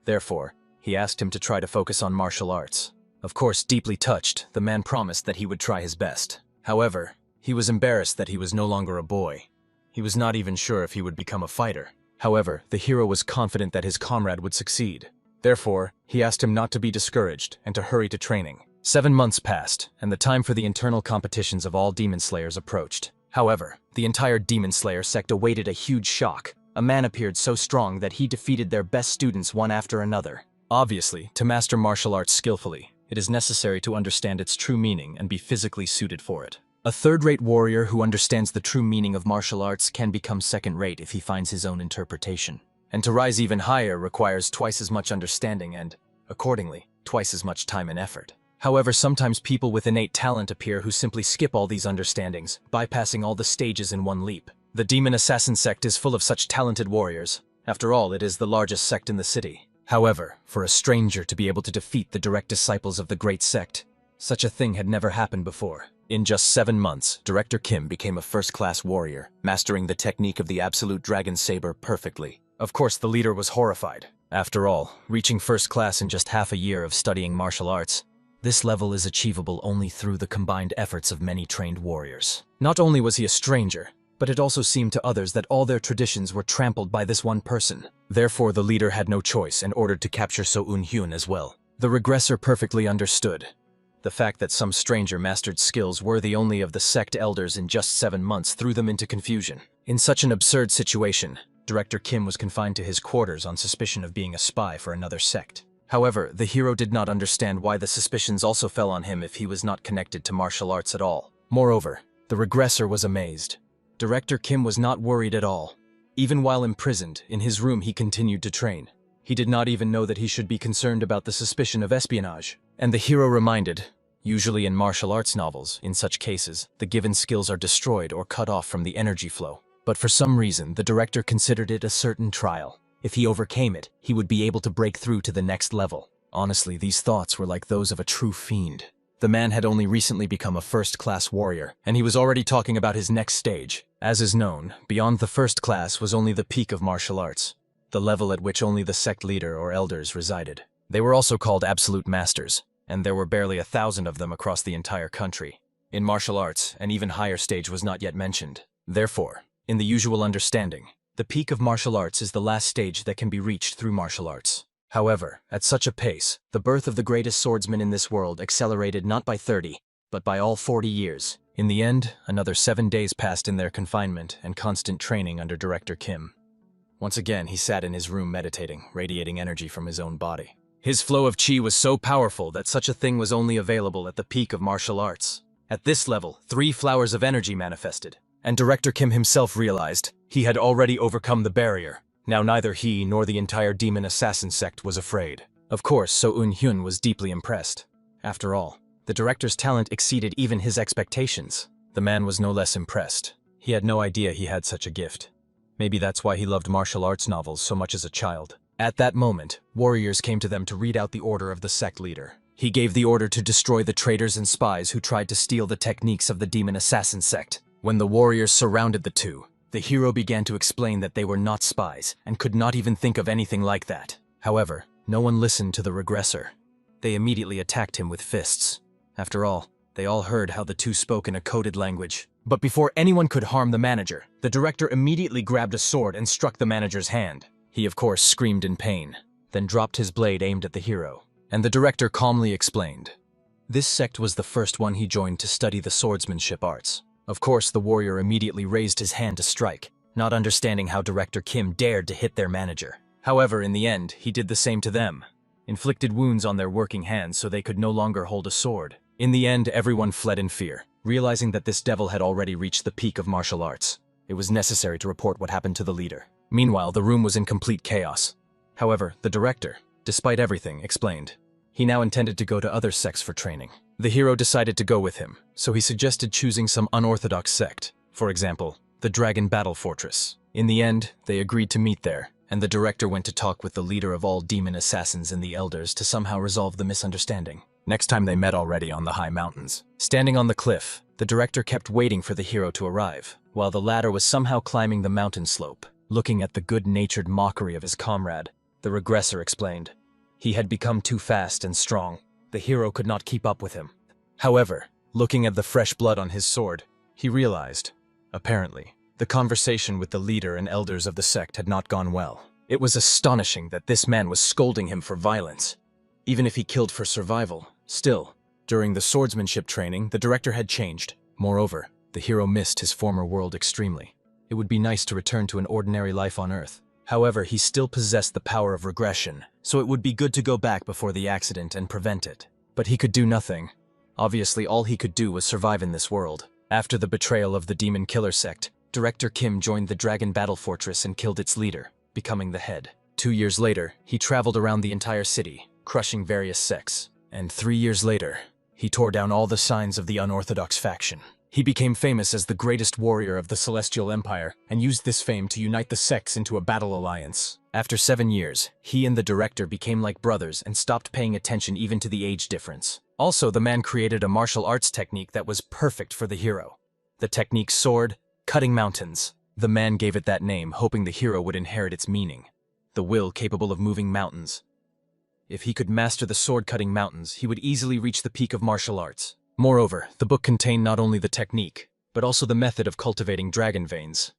Therefore, he asked him to try to focus on martial arts. Of course, deeply touched, the man promised that he would try his best. However, he was embarrassed that he was no longer a boy. He was not even sure if he would become a fighter. However, the hero was confident that his comrade would succeed. Therefore, he asked him not to be discouraged and to hurry to training. 7 months passed, and the time for the internal competitions of all Demon Slayers approached. However, the entire Demon Slayer sect awaited a huge shock. A man appeared so strong that he defeated their best students one after another. Obviously, to master martial arts skillfully, it is necessary to understand its true meaning and be physically suited for it. A third-rate warrior who understands the true meaning of martial arts can become second-rate if he finds his own interpretation. And to rise even higher requires twice as much understanding and, accordingly, twice as much time and effort. However, sometimes people with innate talent appear who simply skip all these understandings, bypassing all the stages in one leap. The Demon Assassin sect is full of such talented warriors. After all, it is the largest sect in the city. However, for a stranger to be able to defeat the direct disciples of the great sect, such a thing had never happened before. In just 7 months, Director Kim became a first-class warrior, mastering the technique of the Absolute Dragon Saber perfectly. Of course, the leader was horrified. After all, reaching first class in just half a year of studying martial arts, this level is achievable only through the combined efforts of many trained warriors. Not only was he a stranger, but it also seemed to others that all their traditions were trampled by this one person. Therefore, the leader had no choice and ordered to capture So Eun-hyun as well. The regressor perfectly understood the fact that some stranger mastered skills worthy only of the sect elders in just 7 months threw them into confusion. In such an absurd situation, Director Kim was confined to his quarters on suspicion of being a spy for another sect. However, the hero did not understand why the suspicions also fell on him if he was not connected to martial arts at all. Moreover, the regressor was amazed. Director Kim was not worried at all. Even while imprisoned, in his room he continued to train. He did not even know that he should be concerned about the suspicion of espionage. And the hero reminded, usually in martial arts novels, in such cases, the given skills are destroyed or cut off from the energy flow. But for some reason, the director considered it a certain trial. If he overcame it, he would be able to break through to the next level. Honestly, these thoughts were like those of a true fiend. The man had only recently become a first-class warrior, and he was already talking about his next stage. As is known, beyond the first class was only the peak of martial arts, the level at which only the sect leader or elders resided. They were also called absolute masters, and there were barely 1,000 of them across the entire country. In martial arts, an even higher stage was not yet mentioned. Therefore, in the usual understanding, the peak of martial arts is the last stage that can be reached through martial arts. However, at such a pace, the birth of the greatest swordsman in this world accelerated not by 30, but by all 40 years. In the end, another 7 days passed in their confinement and constant training under Director Kim. Once again, he sat in his room meditating, radiating energy from his own body. His flow of chi was so powerful that such a thing was only available at the peak of martial arts. At this level, 3 flowers of energy manifested, and Director Kim himself realized he had already overcome the barrier. Now neither he nor the entire Demon Assassin sect was afraid. Of course, So Eun-hyun was deeply impressed. After all, the director's talent exceeded even his expectations. The man was no less impressed. He had no idea he had such a gift. Maybe that's why he loved martial arts novels so much as a child. At that moment, warriors came to them to read out the order of the sect leader. He gave the order to destroy the traitors and spies who tried to steal the techniques of the Demon Assassin sect. When the warriors surrounded the two, the hero began to explain that they were not spies and could not even think of anything like that. However, no one listened to the regressor. They immediately attacked him with fists. After all, they all heard how the two spoke in a coded language. But before anyone could harm the manager, the director immediately grabbed a sword and struck the manager's hand. He of course screamed in pain, then dropped his blade aimed at the hero. And the director calmly explained. This sect was the first one he joined to study the swordsmanship arts. Of course, the warrior immediately raised his hand to strike, not understanding how Director Kim dared to hit their manager. However, in the end, he did the same to them, inflicted wounds on their working hands so they could no longer hold a sword. In the end, everyone fled in fear, realizing that this devil had already reached the peak of martial arts. It was necessary to report what happened to the leader. Meanwhile, the room was in complete chaos. However, the director, despite everything, explained. He now intended to go to other sects for training. The hero decided to go with him, so he suggested choosing some unorthodox sect, for example, the Dragon Battle Fortress. In the end, they agreed to meet there, and the director went to talk with the leader of all demon assassins and the elders to somehow resolve the misunderstanding. Next time they met already on the high mountains. Standing on the cliff, the director kept waiting for the hero to arrive, while the latter was somehow climbing the mountain slope. Looking at the good-natured mockery of his comrade, the regressor explained. He had become too fast and strong. The hero could not keep up with him. However, looking at the fresh blood on his sword, he realized, apparently, the conversation with the leader and elders of the sect had not gone well. It was astonishing that this man was scolding him for violence. Even if he killed for survival, still, During the swordsmanship training, the director had changed. Moreover, the hero missed his former world extremely. It would be nice to return to an ordinary life on Earth. However, he still possessed the power of regression, so it would be good to go back before the accident and prevent it. But he could do nothing. Obviously, all he could do was survive in this world. After the betrayal of the Demon Killer sect, Director Kim joined the Dragon Battle Fortress and killed its leader, becoming the head. 2 years later, he traveled around the entire city, crushing various sects. And 3 years later, he tore down all the signs of the unorthodox faction. He became famous as the greatest warrior of the Celestial Empire and used this fame to unite the sects into a battle alliance. After 7 years, he and the director became like brothers and stopped paying attention even to the age difference. Also, the man created a martial arts technique that was perfect for the hero. The technique sword, cutting mountains. The man gave it that name, hoping the hero would inherit its meaning. The will capable of moving mountains. If he could master the sword-cutting mountains, he would easily reach the peak of martial arts. Moreover, the book contained not only the technique, but also the method of cultivating dragon veins.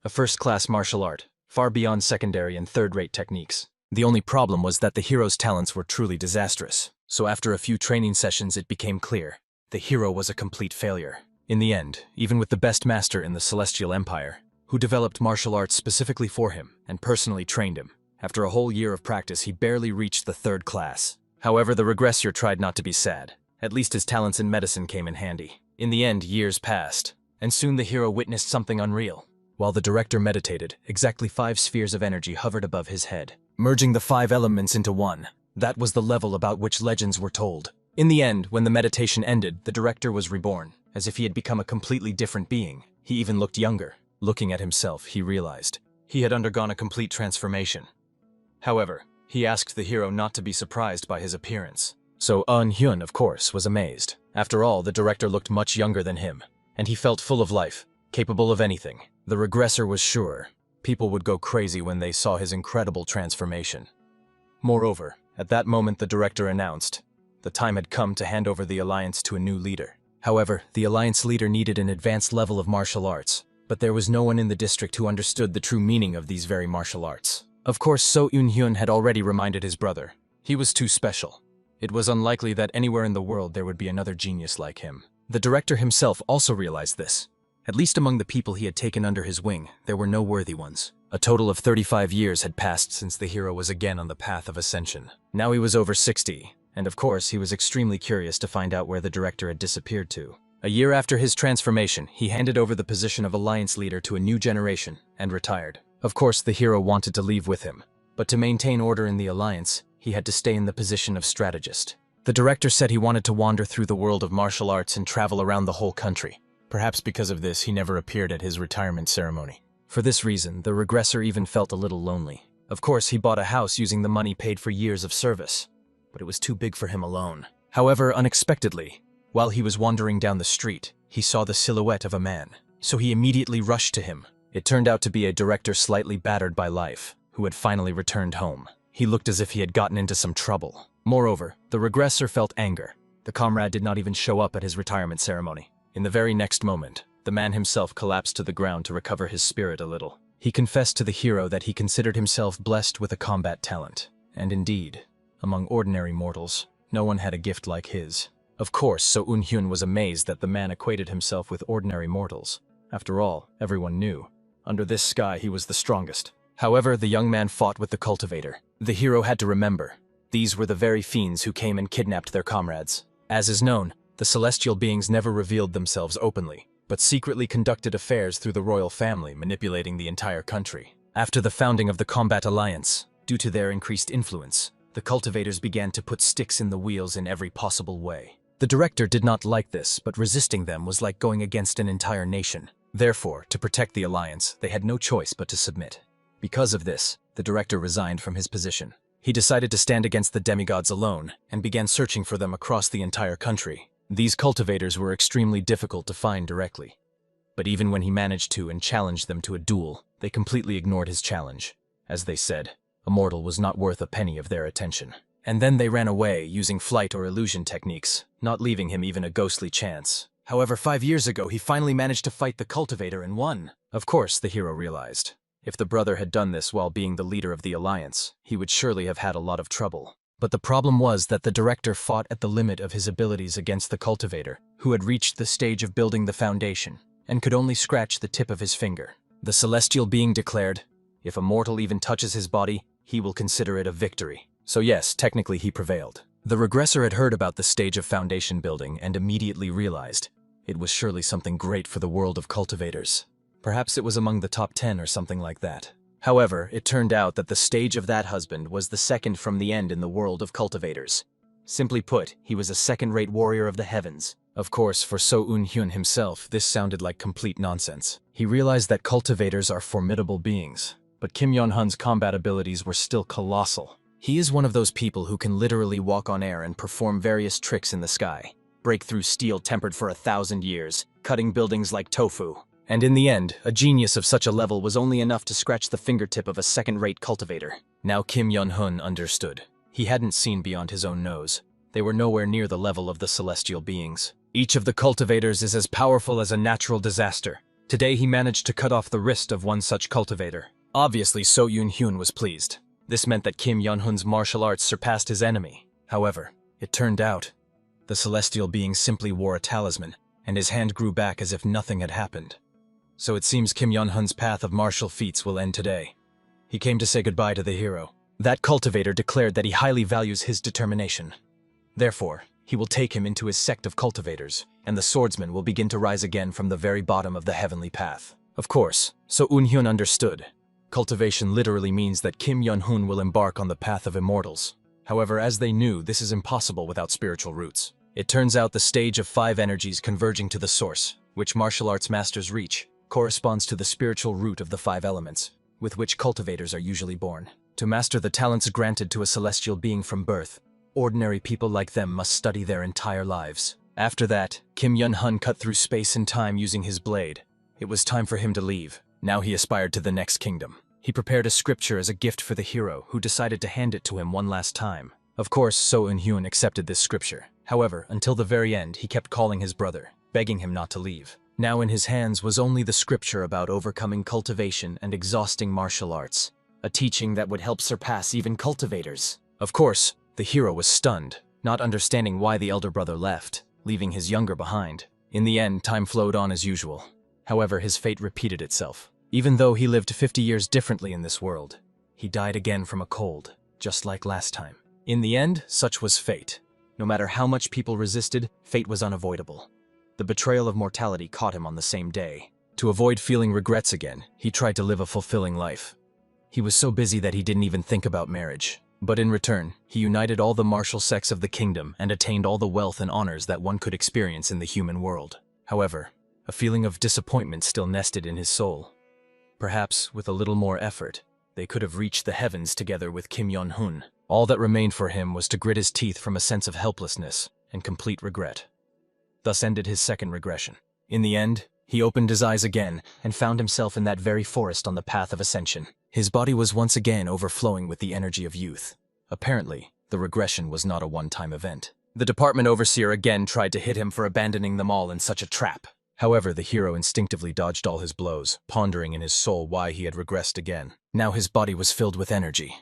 A first-class martial art, far beyond secondary and third-rate techniques. The only problem was that the hero's talents were truly disastrous. So after a few training sessions it became clear. The hero was a complete failure. In the end, even with the best master in the Celestial Empire, who developed martial arts specifically for him and personally trained him, after a whole year of practice he barely reached the 3rd class. However, the regressor tried not to be sad. At least his talents in medicine came in handy. In the end, years passed, and soon the hero witnessed something unreal. While the director meditated, exactly 5 spheres of energy hovered above his head, merging the 5 elements into one. That was the level about which legends were told. In the end, when the meditation ended, the director was reborn, as if he had become a completely different being. He even looked younger. Looking at himself, he realized he had undergone a complete transformation. However, he asked the hero not to be surprised by his appearance. So Hyun, of course, was amazed. After all, the director looked much younger than him, and he felt full of life, capable of anything. The regressor was sure people would go crazy when they saw his incredible transformation. Moreover, at that moment the director announced the time had come to hand over the alliance to a new leader. However, the alliance leader needed an advanced level of martial arts, but there was no one in the district who understood the true meaning of these very martial arts. Of course, So Eun-hyun had already reminded his brother. He was too special. It was unlikely that anywhere in the world there would be another genius like him. The director himself also realized this. At least among the people he had taken under his wing, there were no worthy ones. A total of 35 years had passed since the hero was again on the path of ascension. Now he was over 60, and of course he was extremely curious to find out where the director had disappeared to. A year after his transformation, he handed over the position of alliance leader to a new generation and retired. Of course, the hero wanted to leave with him, but to maintain order in the alliance, he had to stay in the position of strategist. The director said he wanted to wander through the world of martial arts and travel around the whole country. Perhaps because of this, he never appeared at his retirement ceremony. For this reason, the regressor even felt a little lonely. Of course, he bought a house using the money paid for years of service, but it was too big for him alone. However, unexpectedly, while he was wandering down the street, he saw the silhouette of a man. So he immediately rushed to him. It turned out to be a director slightly battered by life, who had finally returned home. He looked as if he had gotten into some trouble. Moreover, the regressor felt anger. The comrade did not even show up at his retirement ceremony. In the very next moment, the man himself collapsed to the ground to recover his spirit a little. He confessed to the hero that he considered himself blessed with a combat talent. And indeed, among ordinary mortals, no one had a gift like his. Of course, So Eun-hyun was amazed that the man equated himself with ordinary mortals. After all, everyone knew. Under this sky, he was the strongest. However, the young man fought with the cultivator. The hero had to remember, these were the very fiends who came and kidnapped their comrades. As is known, the celestial beings never revealed themselves openly, but secretly conducted affairs through the royal family, manipulating the entire country. After the founding of the Combat Alliance, due to their increased influence, the cultivators began to put sticks in the wheels in every possible way. The director did not like this, but resisting them was like going against an entire nation. Therefore, to protect the alliance, they had no choice but to submit. Because of this, the director resigned from his position. He decided to stand against the demigods alone, and began searching for them across the entire country. These cultivators were extremely difficult to find directly. But even when he managed to and challenged them to a duel, they completely ignored his challenge. As they said, a mortal was not worth a penny of their attention. And then they ran away using flight or illusion techniques, not leaving him even a ghostly chance. However, 5 years ago, he finally managed to fight the cultivator and won. Of course, the hero realized. If the brother had done this while being the leader of the alliance, he would surely have had a lot of trouble. But the problem was that the director fought at the limit of his abilities against the cultivator, who had reached the stage of building the foundation, and could only scratch the tip of his finger. The celestial being declared, if a mortal even touches his body, he will consider it a victory. So yes, technically he prevailed. The regressor had heard about the stage of foundation building and immediately realized it was surely something great for the world of cultivators. Perhaps it was among the top 10 or something like that. However, it turned out that the stage of that husband was the second from the end in the world of cultivators. Simply put, he was a second-rate warrior of the heavens. Of course, for So Eun-hyun himself, this sounded like complete nonsense. He realized that cultivators are formidable beings, but Kim Yeon-hun's combat abilities were still colossal. He is one of those people who can literally walk on air and perform various tricks in the sky, break through steel tempered for 1,000 years, cutting buildings like tofu. And in the end, a genius of such a level was only enough to scratch the fingertip of a second-rate cultivator. Now Kim Yeon-hun understood. He hadn't seen beyond his own nose. They were nowhere near the level of the celestial beings. Each of the cultivators is as powerful as a natural disaster. Today he managed to cut off the wrist of one such cultivator. Obviously, So Eun-hyun was pleased. This meant that Kim Yeon-hun's martial arts surpassed his enemy. However, it turned out the celestial being simply wore a talisman, and his hand grew back as if nothing had happened. So it seems Kim Yeon-hun's path of martial feats will end today. He came to say goodbye to the hero. That cultivator declared that he highly values his determination. Therefore, he will take him into his sect of cultivators, and the swordsman will begin to rise again from the very bottom of the heavenly path. Of course, So Eun-hyun understood. Cultivation literally means that Kim Yeon-hun will embark on the path of immortals. However, as they knew, this is impossible without spiritual roots. It turns out the stage of 5 energies converging to the source, which martial arts masters reach, corresponds to the spiritual root of the 5 elements, with which cultivators are usually born. To master the talents granted to a celestial being from birth, ordinary people like them must study their entire lives. After that, Kim Yeon-hun cut through space and time using his blade. It was time for him to leave. Now he aspired to the next kingdom. He prepared a scripture as a gift for the hero, who decided to hand it to him one last time. Of course, So Eun-hyun accepted this scripture. However, until the very end, he kept calling his brother, begging him not to leave. Now in his hands was only the scripture about overcoming cultivation and exhausting martial arts, a teaching that would help surpass even cultivators. Of course, the hero was stunned, not understanding why the elder brother left, leaving his younger behind. In the end, time flowed on as usual. However, his fate repeated itself. Even though he lived 50 years differently in this world, he died again from a cold, just like last time. In the end, such was fate. No matter how much people resisted, fate was unavoidable. The betrayal of mortality caught him on the same day. To avoid feeling regrets again, he tried to live a fulfilling life. He was so busy that he didn't even think about marriage. But in return, he united all the martial sects of the kingdom and attained all the wealth and honors that one could experience in the human world. However, a feeling of disappointment still nested in his soul. Perhaps, with a little more effort, they could have reached the heavens together with Kim Yeon-hun. All that remained for him was to grit his teeth from a sense of helplessness and complete regret. Thus ended his second regression. In the end, he opened his eyes again and found himself in that very forest on the path of ascension. His body was once again overflowing with the energy of youth. Apparently, the regression was not a one-time event. The department overseer again tried to hit him for abandoning them all in such a trap. However, the hero instinctively dodged all his blows, pondering in his soul why he had regressed again. Now his body was filled with energy.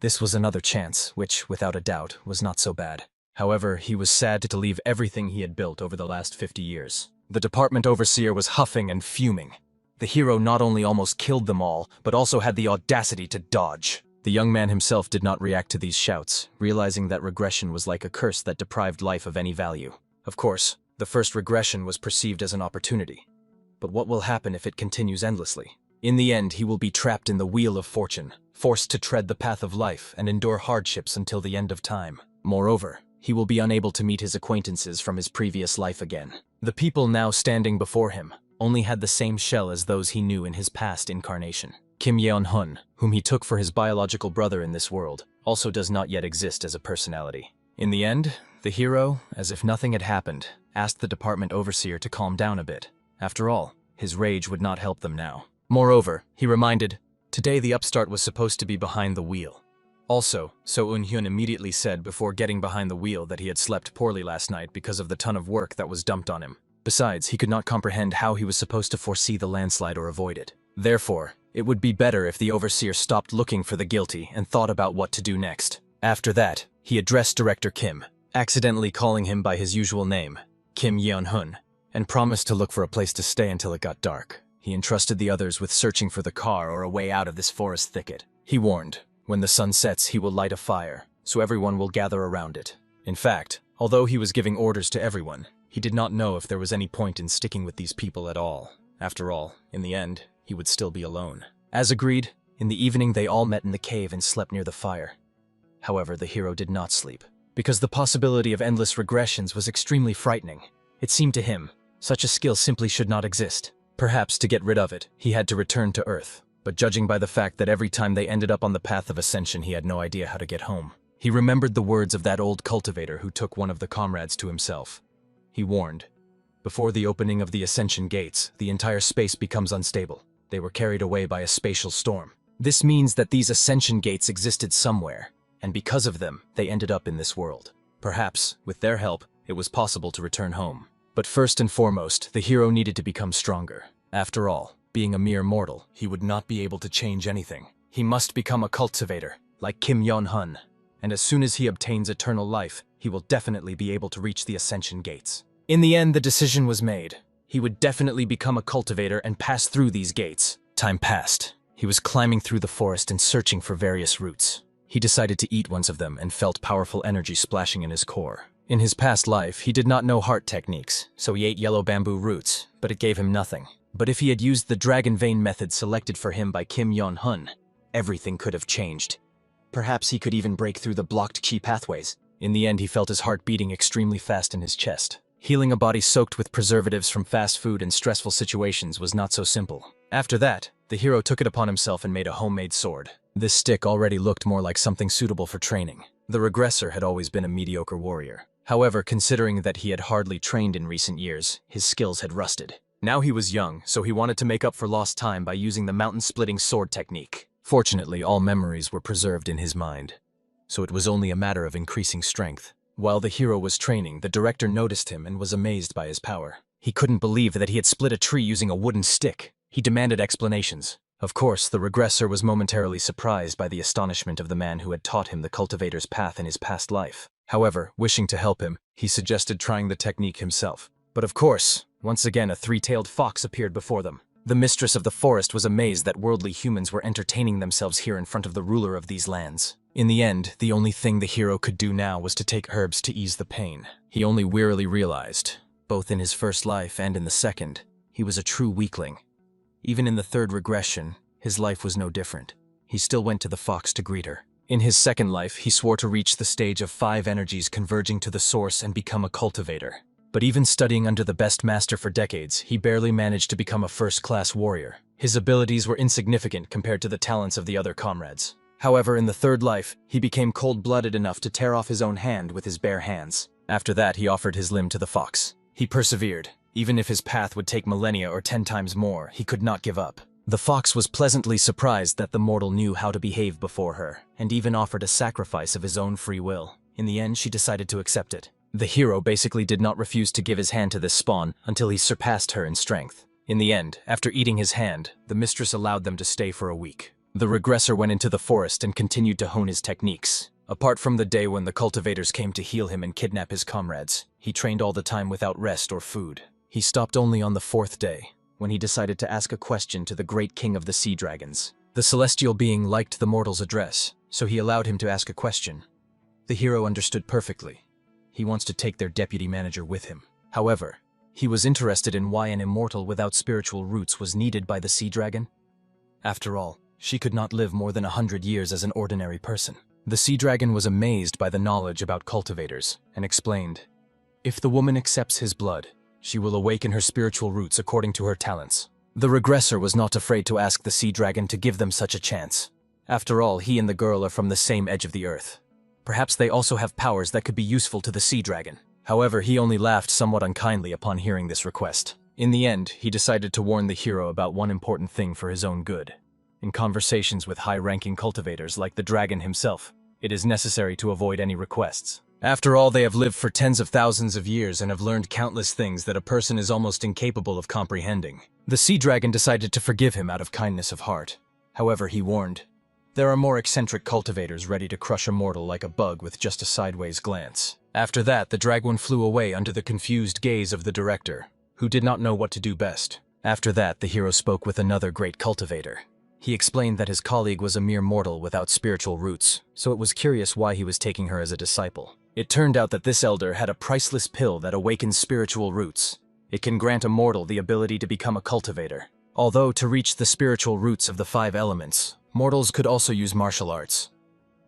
This was another chance, which, without a doubt, was not so bad. However, he was sad to leave everything he had built over the last 50 years. The department overseer was huffing and fuming. The hero not only almost killed them all, but also had the audacity to dodge. The young man himself did not react to these shouts, realizing that regression was like a curse that deprived life of any value. Of course, the first regression was perceived as an opportunity. But what will happen if it continues endlessly? In the end, he will be trapped in the wheel of fortune, forced to tread the path of life and endure hardships until the end of time. Moreover, he will be unable to meet his acquaintances from his previous life again. The people now standing before him only had the same shell as those he knew in his past incarnation. Kim Yeon-hun, whom he took for his biological brother in this world, also does not yet exist as a personality. In the end, the hero, as if nothing had happened, asked the department overseer to calm down a bit. After all, his rage would not help them now. Moreover, he reminded, today the upstart was supposed to be behind the wheel. Also, So Eun-hyun immediately said before getting behind the wheel that he had slept poorly last night because of the ton of work that was dumped on him. Besides, he could not comprehend how he was supposed to foresee the landslide or avoid it. Therefore, it would be better if the overseer stopped looking for the guilty and thought about what to do next. After that, He addressed Director Kim, accidentally calling him by his usual name, Kim Yeon-hun, and promised to look for a place to stay until it got dark. He entrusted the others with searching for the car or a way out of this forest thicket. He warned, when the sun sets, he will light a fire, so everyone will gather around it. In fact, although he was giving orders to everyone, he did not know if there was any point in sticking with these people at all. After all, in the end, he would still be alone. As agreed, in the evening they all met in the cave and slept near the fire. However, the hero did not sleep, because the possibility of endless regressions was extremely frightening. It seemed to him, such a skill simply should not exist. Perhaps to get rid of it, he had to return to Earth. But judging by the fact that every time they ended up on the path of ascension, he had no idea how to get home. He remembered the words of that old cultivator who took one of the comrades to himself. He warned, before the opening of the ascension gates, the entire space becomes unstable. They were carried away by a spatial storm. This means that these ascension gates existed somewhere, and because of them, they ended up in this world. Perhaps, with their help, it was possible to return home. But first and foremost, the hero needed to become stronger. After all, being a mere mortal, he would not be able to change anything. He must become a cultivator, like Kim Yeon-hun. And as soon as he obtains eternal life, he will definitely be able to reach the ascension gates. In the end, the decision was made. He would definitely become a cultivator and pass through these gates. Time passed. He was climbing through the forest and searching for various roots. He decided to eat one of them and felt powerful energy splashing in his core. In his past life, he did not know heart techniques, so he ate yellow bamboo roots, but it gave him nothing. But if he had used the dragon vein method selected for him by Kim Yeon-hun, everything could have changed. Perhaps he could even break through the blocked chi pathways. In the end, he felt his heart beating extremely fast in his chest. Healing a body soaked with preservatives from fast food and stressful situations was not so simple. After that, the hero took it upon himself and made a homemade sword. This stick already looked more like something suitable for training. The regressor had always been a mediocre warrior. However, considering that he had hardly trained in recent years, his skills had rusted. Now he was young, so he wanted to make up for lost time by using the mountain-splitting sword technique. Fortunately, all memories were preserved in his mind, so it was only a matter of increasing strength. While the hero was training, the director noticed him and was amazed by his power. He couldn't believe that he had split a tree using a wooden stick. He demanded explanations. Of course, the regressor was momentarily surprised by the astonishment of the man who had taught him the cultivator's path in his past life. However, wishing to help him, he suggested trying the technique himself. But of course, once again a three-tailed fox appeared before them. The mistress of the forest was amazed that worldly humans were entertaining themselves here in front of the ruler of these lands. In the end, the only thing the hero could do now was to take herbs to ease the pain. He only wearily realized, both in his first life and in the second, he was a true weakling. Even in the third regression, his life was no different. He still went to the fox to greet her. In his second life, he swore to reach the stage of 5 energies converging to the source and become a cultivator. But even studying under the best master for decades, he barely managed to become a first-class warrior. His abilities were insignificant compared to the talents of the other comrades. However, in the third life, he became cold-blooded enough to tear off his own hand with his bare hands. After that, he offered his limb to the fox. He persevered. Even if his path would take millennia or 10 times more, he could not give up. The fox was pleasantly surprised that the mortal knew how to behave before her, and even offered a sacrifice of his own free will. In the end, she decided to accept it. The hero basically did not refuse to give his hand to this spawn until he surpassed her in strength. In the end, after eating his hand, the mistress allowed them to stay for a week. The regressor went into the forest and continued to hone his techniques. Apart from the day when the cultivators came to heal him and kidnap his comrades, he trained all the time without rest or food. He stopped only on the 4th day, when he decided to ask a question to the great king of the sea dragons. The celestial being liked the mortal's address, so he allowed him to ask a question. The hero understood perfectly. He wants to take their deputy manager with him. However, he was interested in why an immortal without spiritual roots was needed by the sea dragon. After all, she could not live more than 100 years as an ordinary person. The sea dragon was amazed by the knowledge about cultivators, and explained, "If the woman accepts his blood, she will awaken her spiritual roots according to her talents." The regressor was not afraid to ask the sea dragon to give them such a chance. After all, he and the girl are from the same edge of the earth. Perhaps they also have powers that could be useful to the sea dragon. However, he only laughed somewhat unkindly upon hearing this request. In the end, he decided to warn the hero about one important thing for his own good. In conversations with high-ranking cultivators like the dragon himself, it is necessary to avoid any requests. After all, they have lived for tens of thousands of years and have learned countless things that a person is almost incapable of comprehending. The sea dragon decided to forgive him out of kindness of heart. However, he warned, There are more eccentric cultivators ready to crush a mortal like a bug with just a sideways glance. After that, the dragon flew away under the confused gaze of the director, who did not know what to do best. After that, the hero spoke with another great cultivator. He explained that his colleague was a mere mortal without spiritual roots, so it was curious why he was taking her as a disciple. It turned out that this elder had a priceless pill that awakens spiritual roots. It can grant a mortal the ability to become a cultivator. Although to reach the spiritual roots of the 5 elements, mortals could also use martial arts.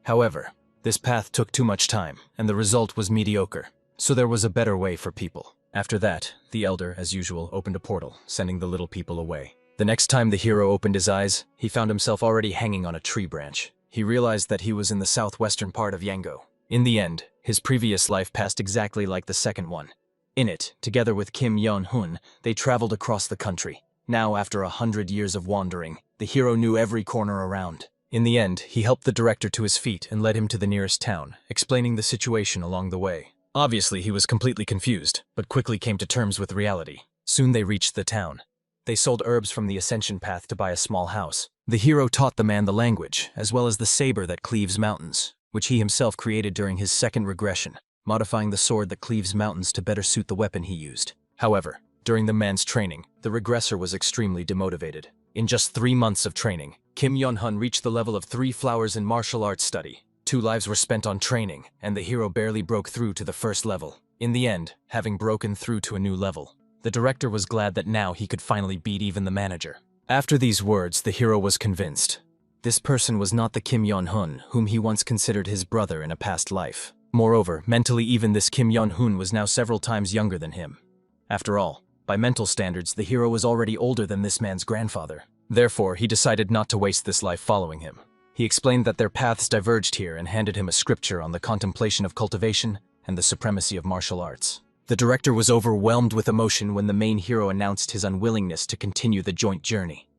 However, this path took too much time, and the result was mediocre, so there was a better way for people. After that, the elder, as usual, opened a portal, sending the little people away. The next time the hero opened his eyes, he found himself already hanging on a tree branch. He realized that he was in the southwestern part of Yango. In the end, his previous life passed exactly like the second one. In it, together with Kim Yeon-hun, they traveled across the country. Now, after 100 years of wandering, the hero knew every corner around. In the end, he helped the director to his feet and led him to the nearest town, explaining the situation along the way. Obviously, he was completely confused, but quickly came to terms with reality. Soon they reached the town. They sold herbs from the ascension path to buy a small house. The hero taught the man the language, as well as the saber that cleaves mountains, which he himself created during his second regression, modifying the sword that cleaves mountains to better suit the weapon he used. However, during the man's training, the regressor was extremely demotivated. In just 3 months of training, Kim Yeon-hun reached the level of 3 flowers in martial arts study. 2 lives were spent on training, and the hero barely broke through to the first level. In the end, having broken through to a new level, the director was glad that now he could finally beat even the manager. After these words, the hero was convinced. This person was not the Kim Yeon-hun, whom he once considered his brother in a past life. Moreover, mentally even this Kim Yeon-hun was now several times younger than him. After all, by mental standards, the hero was already older than this man's grandfather. Therefore, he decided not to waste this life following him. He explained that their paths diverged here and handed him a scripture on the contemplation of cultivation and the supremacy of martial arts. The director was overwhelmed with emotion when the main hero announced his unwillingness to continue the joint journey.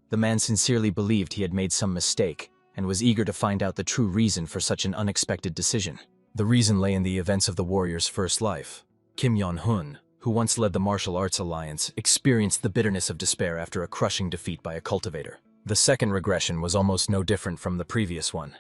The man sincerely believed he had made some mistake and was eager to find out the true reason for such an unexpected decision. The reason lay in the events of the warrior's first life. Kim Yeon-hun, who once led the Martial Arts Alliance, experienced the bitterness of despair after a crushing defeat by a cultivator. The second regression was almost no different from the previous one.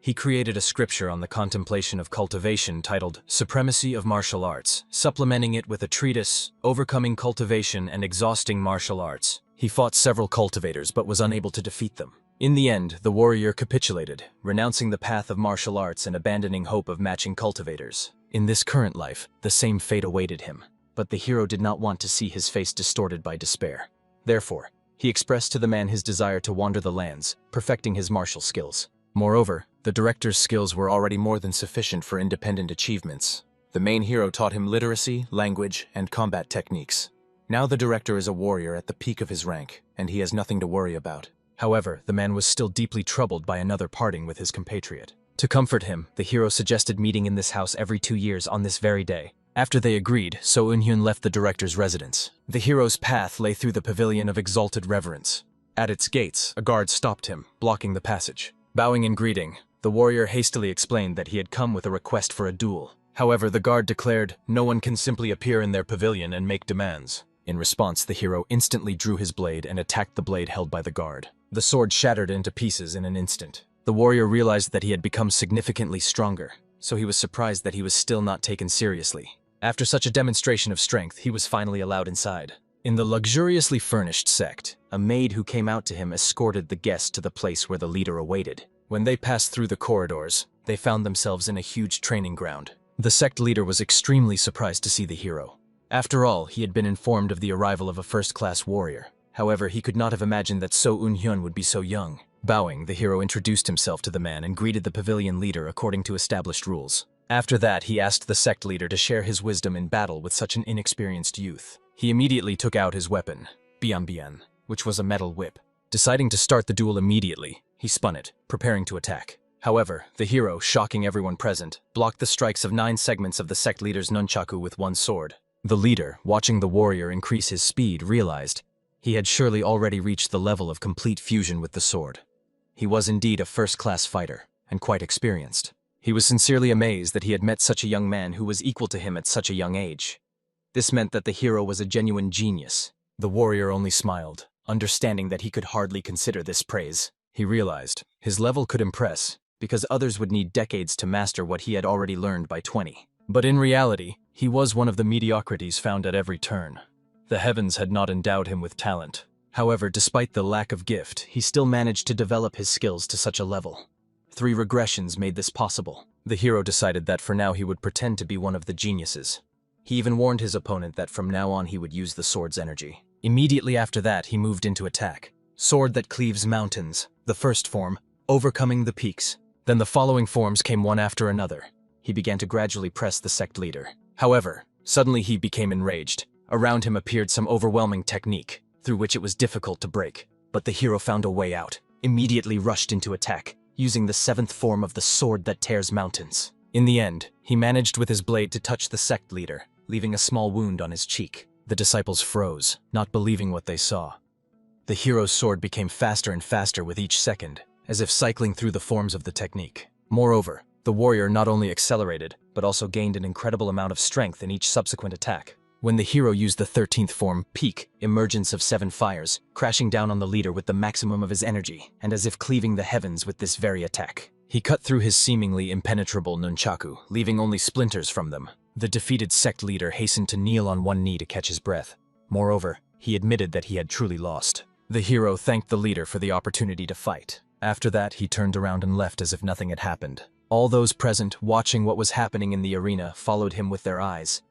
He created a scripture on the contemplation of cultivation titled Supremacy of Martial Arts, supplementing it with a treatise, Overcoming Cultivation and Exhausting Martial Arts. He fought several cultivators but was unable to defeat them. In the end, the warrior capitulated, renouncing the path of martial arts and abandoning hope of matching cultivators. In this current life, the same fate awaited him, but the hero did not want to see his face distorted by despair. Therefore, he expressed to the man his desire to wander the lands, perfecting his martial skills. Moreover, the director's skills were already more than sufficient for independent achievements. The main hero taught him literacy, language, and combat techniques. Now the director is a warrior at the peak of his rank, and he has nothing to worry about. However, the man was still deeply troubled by another parting with his compatriot. To comfort him, the hero suggested meeting in this house every 2 years on this very day. After they agreed, So Eun-hyun left the director's residence. The hero's path lay through the pavilion of exalted reverence. At its gates, a guard stopped him, blocking the passage. Bowing in greeting, the warrior hastily explained that he had come with a request for a duel. However, the guard declared, no one can simply appear in their pavilion and make demands. In response, the hero instantly drew his blade and attacked the blade held by the guard. The sword shattered into pieces in an instant. The warrior realized that he had become significantly stronger, so he was surprised that he was still not taken seriously. After such a demonstration of strength, he was finally allowed inside. In the luxuriously furnished sect, a maid who came out to him escorted the guests to the place where the leader awaited. When they passed through the corridors, they found themselves in a huge training ground. The sect leader was extremely surprised to see the hero. After all, he had been informed of the arrival of a first-class warrior. However, he could not have imagined that So Eun-hyun would be so young. Bowing, the hero introduced himself to the man and greeted the pavilion leader according to established rules. After that, he asked the sect leader to share his wisdom in battle with such an inexperienced youth. He immediately took out his weapon, Bian, which was a metal whip. Deciding to start the duel immediately, he spun it, preparing to attack. However, the hero, shocking everyone present, blocked the strikes of 9 segments of the sect leader's nunchaku with one sword. The leader, watching the warrior increase his speed, realized he had surely already reached the level of complete fusion with the sword. He was indeed a first-class fighter, and quite experienced. He was sincerely amazed that he had met such a young man who was equal to him at such a young age. This meant that the hero was a genuine genius. The warrior only smiled, understanding that he could hardly consider this praise. He realized his level could impress, because others would need decades to master what he had already learned by 20. But in reality, he was one of the mediocrities found at every turn. The heavens had not endowed him with talent. However, despite the lack of gift, he still managed to develop his skills to such a level. 3 regressions made this possible. The hero decided that for now he would pretend to be one of the geniuses. He even warned his opponent that from now on he would use the sword's energy. Immediately after that, he moved into attack. Sword that cleaves mountains. The first form, overcoming the peaks. Then the following forms came one after another. He began to gradually press the sect leader. However, suddenly he became enraged. Around him appeared some overwhelming technique, through which it was difficult to break. But the hero found a way out, immediately rushed into attack, using the 7th form of the sword that tears mountains. In the end, he managed with his blade to touch the sect leader, leaving a small wound on his cheek. The disciples froze, not believing what they saw. The hero's sword became faster and faster with each second, as if cycling through the forms of the technique. Moreover, the warrior not only accelerated, but also gained an incredible amount of strength in each subsequent attack. When the hero used the 13th form, Peak, Emergence of 7 Fires, crashing down on the leader with the maximum of his energy, and as if cleaving the heavens with this very attack. He cut through his seemingly impenetrable nunchaku, leaving only splinters from them. The defeated sect leader hastened to kneel on one knee to catch his breath. Moreover, he admitted that he had truly lost. The hero thanked the leader for the opportunity to fight. After that, he turned around and left as if nothing had happened. All those present, watching what was happening in the arena, followed him with their eyes.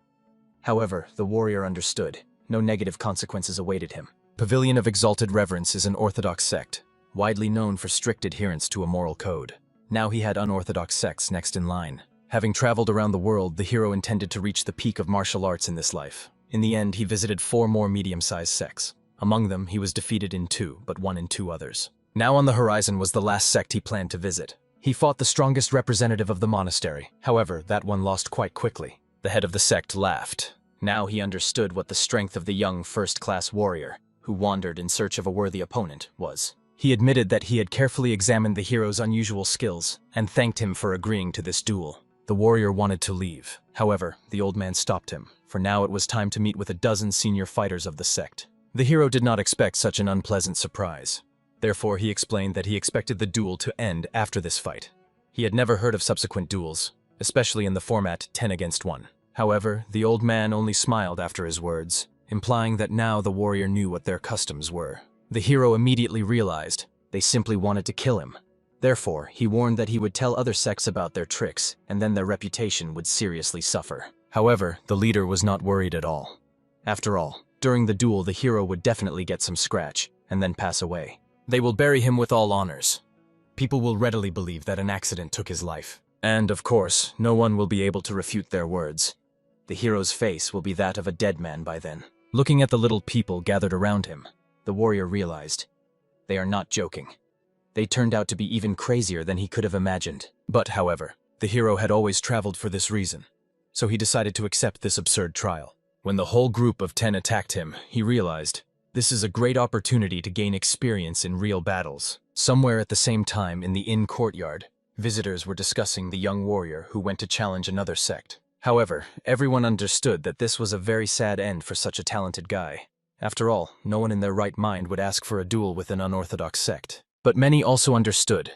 However, the warrior understood. No negative consequences awaited him. Pavilion of Exalted Reverence is an orthodox sect, widely known for strict adherence to a moral code. Now he had unorthodox sects next in line. Having traveled around the world, the hero intended to reach the peak of martial arts in this life. In the end, he visited 4 more medium-sized sects. Among them, he was defeated in 2, but won in 2 others. Now on the horizon was the last sect he planned to visit. He fought the strongest representative of the monastery. However, that one lost quite quickly. The head of the sect laughed. Now he understood what the strength of the young first-class warrior, who wandered in search of a worthy opponent, was. He admitted that he had carefully examined the hero's unusual skills, and thanked him for agreeing to this duel. The warrior wanted to leave. However, the old man stopped him, for now it was time to meet with a dozen senior fighters of the sect. The hero did not expect such an unpleasant surprise. Therefore, he explained that he expected the duel to end after this fight. He had never heard of subsequent duels, especially in the format 10 against 1. However, the old man only smiled after his words, implying that now the warrior knew what their customs were. The hero immediately realized they simply wanted to kill him. Therefore, he warned that he would tell other sects about their tricks, and then their reputation would seriously suffer. However, the leader was not worried at all. After all, during the duel the hero would definitely get some scratch, and then pass away. They will bury him with all honors. People will readily believe that an accident took his life. And, of course, no one will be able to refute their words. The hero's face will be that of a dead man by then. Looking at the little people gathered around him, the warrior realized they are not joking. They turned out to be even crazier than he could have imagined. But, however, the hero had always traveled for this reason, so he decided to accept this absurd trial. When the whole group of 10 attacked him, he realized this is a great opportunity to gain experience in real battles. Somewhere at the same time in the inn courtyard, visitors were discussing the young warrior who went to challenge another sect. However, everyone understood that this was a very sad end for such a talented guy. After all, no one in their right mind would ask for a duel with an unorthodox sect. But many also understood.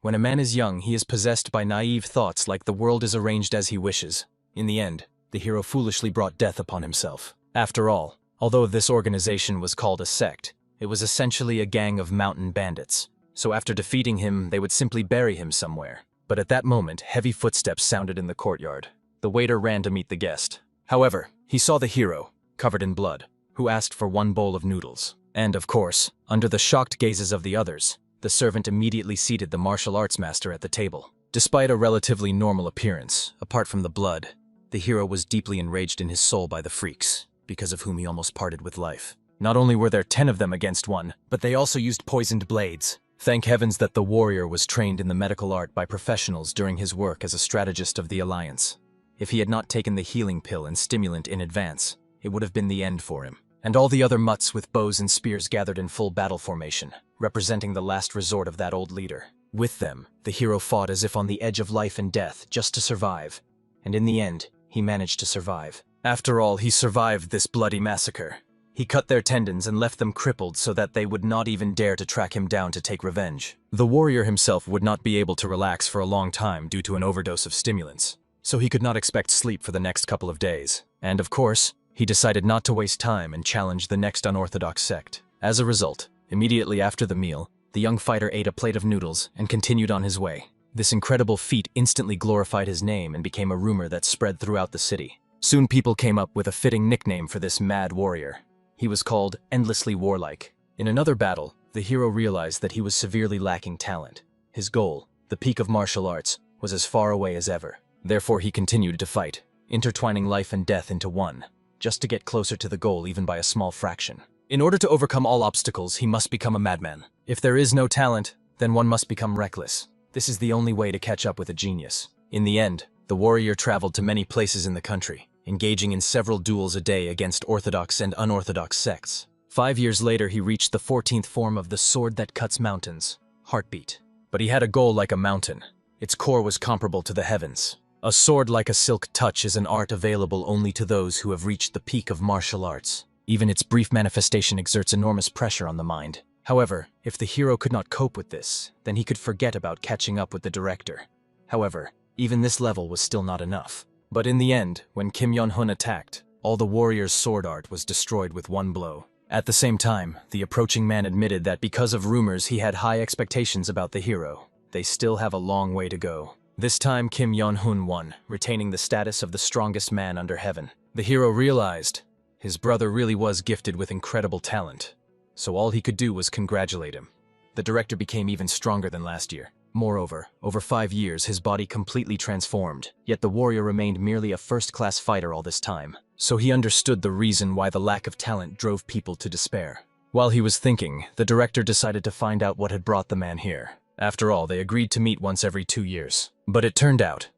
When a man is young, he is possessed by naive thoughts like the world is arranged as he wishes. In the end, the hero foolishly brought death upon himself. After all, although this organization was called a sect, it was essentially a gang of mountain bandits. So after defeating him, they would simply bury him somewhere. But at that moment, heavy footsteps sounded in the courtyard. The waiter ran to meet the guest. However, he saw the hero, covered in blood, who asked for 1 bowl of noodles. And, of course, under the shocked gazes of the others, the servant immediately seated the martial arts master at the table. Despite a relatively normal appearance, apart from the blood, the hero was deeply enraged in his soul by the freaks, because of whom he almost parted with life. Not only were there 10 of them against 1, but they also used poisoned blades. Thank heavens that the warrior was trained in the medical art by professionals during his work as a strategist of the Alliance. If he had not taken the healing pill and stimulant in advance, it would have been the end for him. And all the other mutts with bows and spears gathered in full battle formation, representing the last resort of that old leader. With them, the hero fought as if on the edge of life and death just to survive. And in the end, he managed to survive. After all, he survived this bloody massacre. He cut their tendons and left them crippled so that they would not even dare to track him down to take revenge. The warrior himself would not be able to relax for a long time due to an overdose of stimulants, so he could not expect sleep for the next couple of days. And of course, he decided not to waste time and challenge the next unorthodox sect. As a result, immediately after the meal, the young fighter ate a plate of noodles and continued on his way. This incredible feat instantly glorified his name and became a rumor that spread throughout the city. Soon people came up with a fitting nickname for this mad warrior. He was called Endlessly Warlike. In another battle, the hero realized that he was severely lacking talent. His goal, the peak of martial arts, was as far away as ever. Therefore he continued to fight, intertwining life and death into one, just to get closer to the goal even by a small fraction. In order to overcome all obstacles, he must become a madman. If there is no talent, then one must become reckless. This is the only way to catch up with a genius. In the end, the warrior traveled to many places in the country, engaging in several duels a day against orthodox and unorthodox sects. 5 years later, he reached the 14th form of the sword that cuts mountains, Heartbeat. But he had a goal like a mountain. Its core was comparable to the heavens. A sword like a silk touch is an art available only to those who have reached the peak of martial arts. Even its brief manifestation exerts enormous pressure on the mind. However, if the hero could not cope with this, then he could forget about catching up with the director. However, even this level was still not enough. But in the end, when Kim Yon-hun attacked, all the warrior's sword art was destroyed with one blow. At the same time, the approaching man admitted that because of rumors he had high expectations about the hero. They still have a long way to go. This time Kim Yon-hun won, retaining the status of the strongest man under heaven. The hero realized his brother really was gifted with incredible talent, so all he could do was congratulate him. The director became even stronger than last year. Moreover, over 5 years his body completely transformed, yet the warrior remained merely a first-class fighter all this time. So he understood the reason why the lack of talent drove people to despair. While he was thinking, the director decided to find out what had brought the man here. After all, they agreed to meet once every 2 years. But it turned out,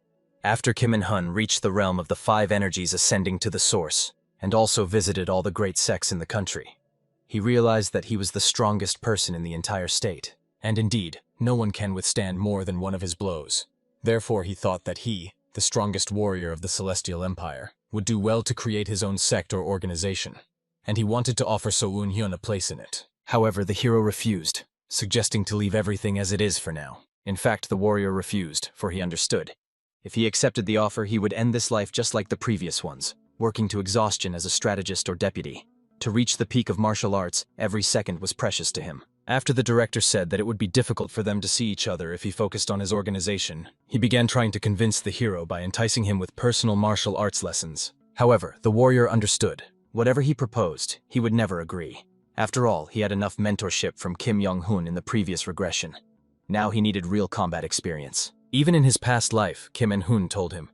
after Kim In-hun reached the realm of the 5 energies ascending to the source, and also visited all the great sects in the country, he realized that he was the strongest person in the entire state. And indeed, no one can withstand more than one of his blows. Therefore he thought that he, the strongest warrior of the Celestial Empire, would do well to create his own sect or organization, and he wanted to offer So Eun-hyun a place in it. However, the hero refused, suggesting to leave everything as it is for now. In fact, the warrior refused, for he understood. If he accepted the offer, he would end this life just like the previous ones, working to exhaustion as a strategist or deputy. To reach the peak of martial arts, every second was precious to him. After the director said that it would be difficult for them to see each other if he focused on his organization, he began trying to convince the hero by enticing him with personal martial arts lessons. However, the warrior understood. Whatever he proposed, he would never agree. After all, he had enough mentorship from Kim Yong-hun in the previous regression. Now he needed real combat experience. Even in his past life, Kim In-hun told him,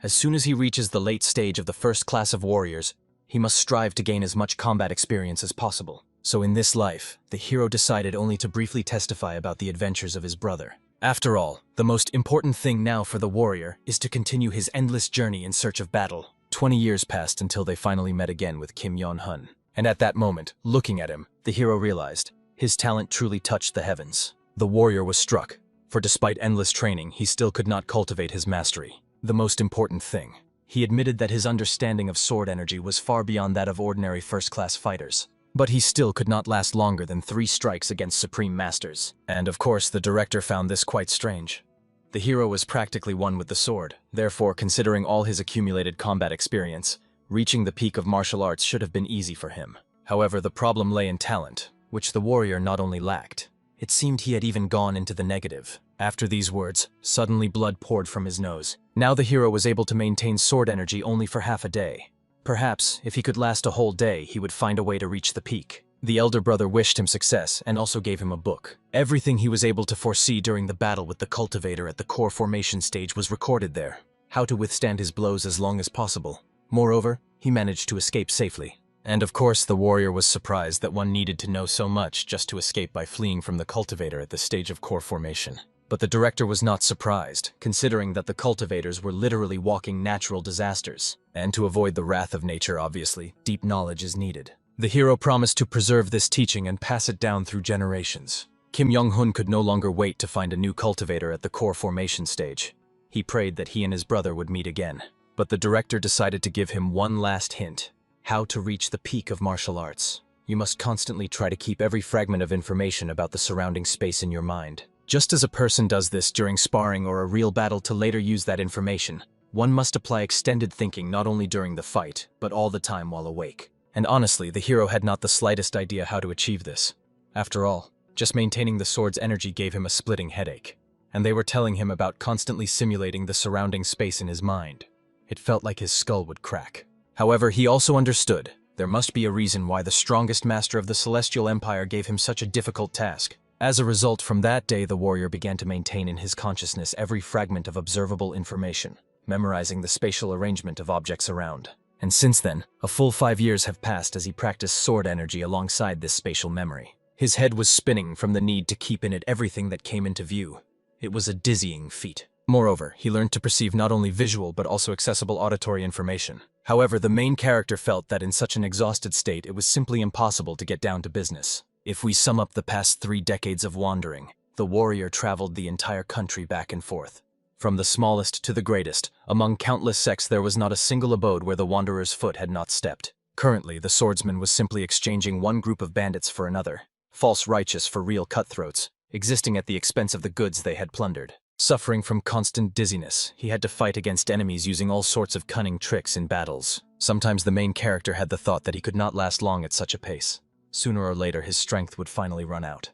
as soon as he reaches the late stage of the first class of warriors, he must strive to gain as much combat experience as possible. So in this life, the hero decided only to briefly testify about the adventures of his brother. After all, the most important thing now for the warrior is to continue his endless journey in search of battle. 20 years passed until they finally met again with Kim Yon-hun. And at that moment, looking at him, the hero realized his talent truly touched the heavens. The warrior was struck, for despite endless training, he still could not cultivate his mastery. The most important thing, he admitted that his understanding of sword energy was far beyond that of ordinary first-class fighters. But he still could not last longer than 3 strikes against supreme masters. And of course, the director found this quite strange. The hero was practically one with the sword. Therefore, considering all his accumulated combat experience, reaching the peak of martial arts should have been easy for him. However, the problem lay in talent, which the warrior not only lacked. It seemed he had even gone into the negative. After these words, suddenly blood poured from his nose. Now the hero was able to maintain sword energy only for half a day. Perhaps, if he could last a whole day, he would find a way to reach the peak. The elder brother wished him success and also gave him a book. Everything he was able to foresee during the battle with the cultivator at the core formation stage was recorded there. How to withstand his blows as long as possible. Moreover, he managed to escape safely. And of course, the warrior was surprised that one needed to know so much just to escape by fleeing from the cultivator at the stage of core formation. But the director was not surprised, considering that the cultivators were literally walking natural disasters. And to avoid the wrath of nature, obviously, deep knowledge is needed. The hero promised to preserve this teaching and pass it down through generations. Kim Yong-hun could no longer wait to find a new cultivator at the core formation stage. He prayed that he and his brother would meet again. But the director decided to give him one last hint. How to reach the peak of martial arts. You must constantly try to keep every fragment of information about the surrounding space in your mind. Just as a person does this during sparring or a real battle to later use that information, one must apply extended thinking not only during the fight, but all the time while awake. And honestly, the hero had not the slightest idea how to achieve this. After all, just maintaining the sword's energy gave him a splitting headache. And they were telling him about constantly simulating the surrounding space in his mind. It felt like his skull would crack. However, he also understood there must be a reason why the strongest master of the Celestial Empire gave him such a difficult task. As a result, from that day, the warrior began to maintain in his consciousness every fragment of observable information, memorizing the spatial arrangement of objects around. And since then, a full 5 years have passed as he practiced sword energy alongside this spatial memory. His head was spinning from the need to keep in it everything that came into view. It was a dizzying feat. Moreover, he learned to perceive not only visual but also accessible auditory information. However, the main character felt that in such an exhausted state it was simply impossible to get down to business. If we sum up the past 3 decades of wandering, the warrior traveled the entire country back and forth. From the smallest to the greatest, among countless sects there was not a single abode where the wanderer's foot had not stepped. Currently, the swordsman was simply exchanging one group of bandits for another, false righteous for real cutthroats, existing at the expense of the goods they had plundered. Suffering from constant dizziness, he had to fight against enemies using all sorts of cunning tricks in battles. Sometimes the main character had the thought that he could not last long at such a pace. Sooner or later, his strength would finally run out.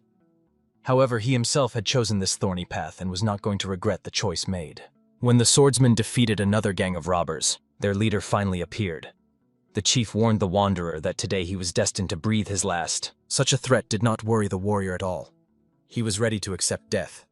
However, he himself had chosen this thorny path and was not going to regret the choice made. When the swordsman defeated another gang of robbers, their leader finally appeared. The chief warned the wanderer that today he was destined to breathe his last. Such a threat did not worry the warrior at all. He was ready to accept death.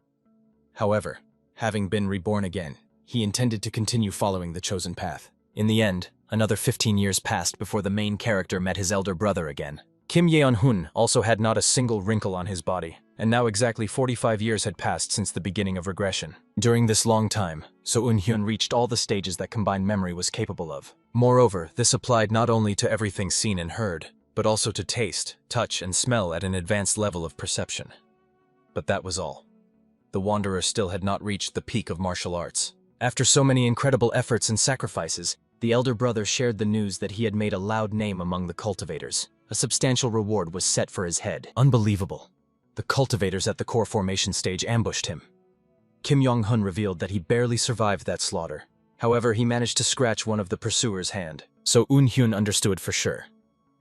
However, having been reborn again, he intended to continue following the chosen path. In the end, another 15 years passed before the main character met his elder brother again. Kim Yeon-hun also had not a single wrinkle on his body, and now exactly 45 years had passed since the beginning of regression. During this long time, So Eun-hyun reached all the stages that combined memory was capable of. Moreover, this applied not only to everything seen and heard, but also to taste, touch, and smell at an advanced level of perception. But that was all. The wanderer still had not reached the peak of martial arts. After so many incredible efforts and sacrifices, the elder brother shared the news that he had made a loud name among the cultivators. A substantial reward was set for his head. Unbelievable. The cultivators at the core formation stage ambushed him. Kim Yong-hun revealed that he barely survived that slaughter. However, he managed to scratch one of the pursuer's hand. So Eun-hyun understood for sure.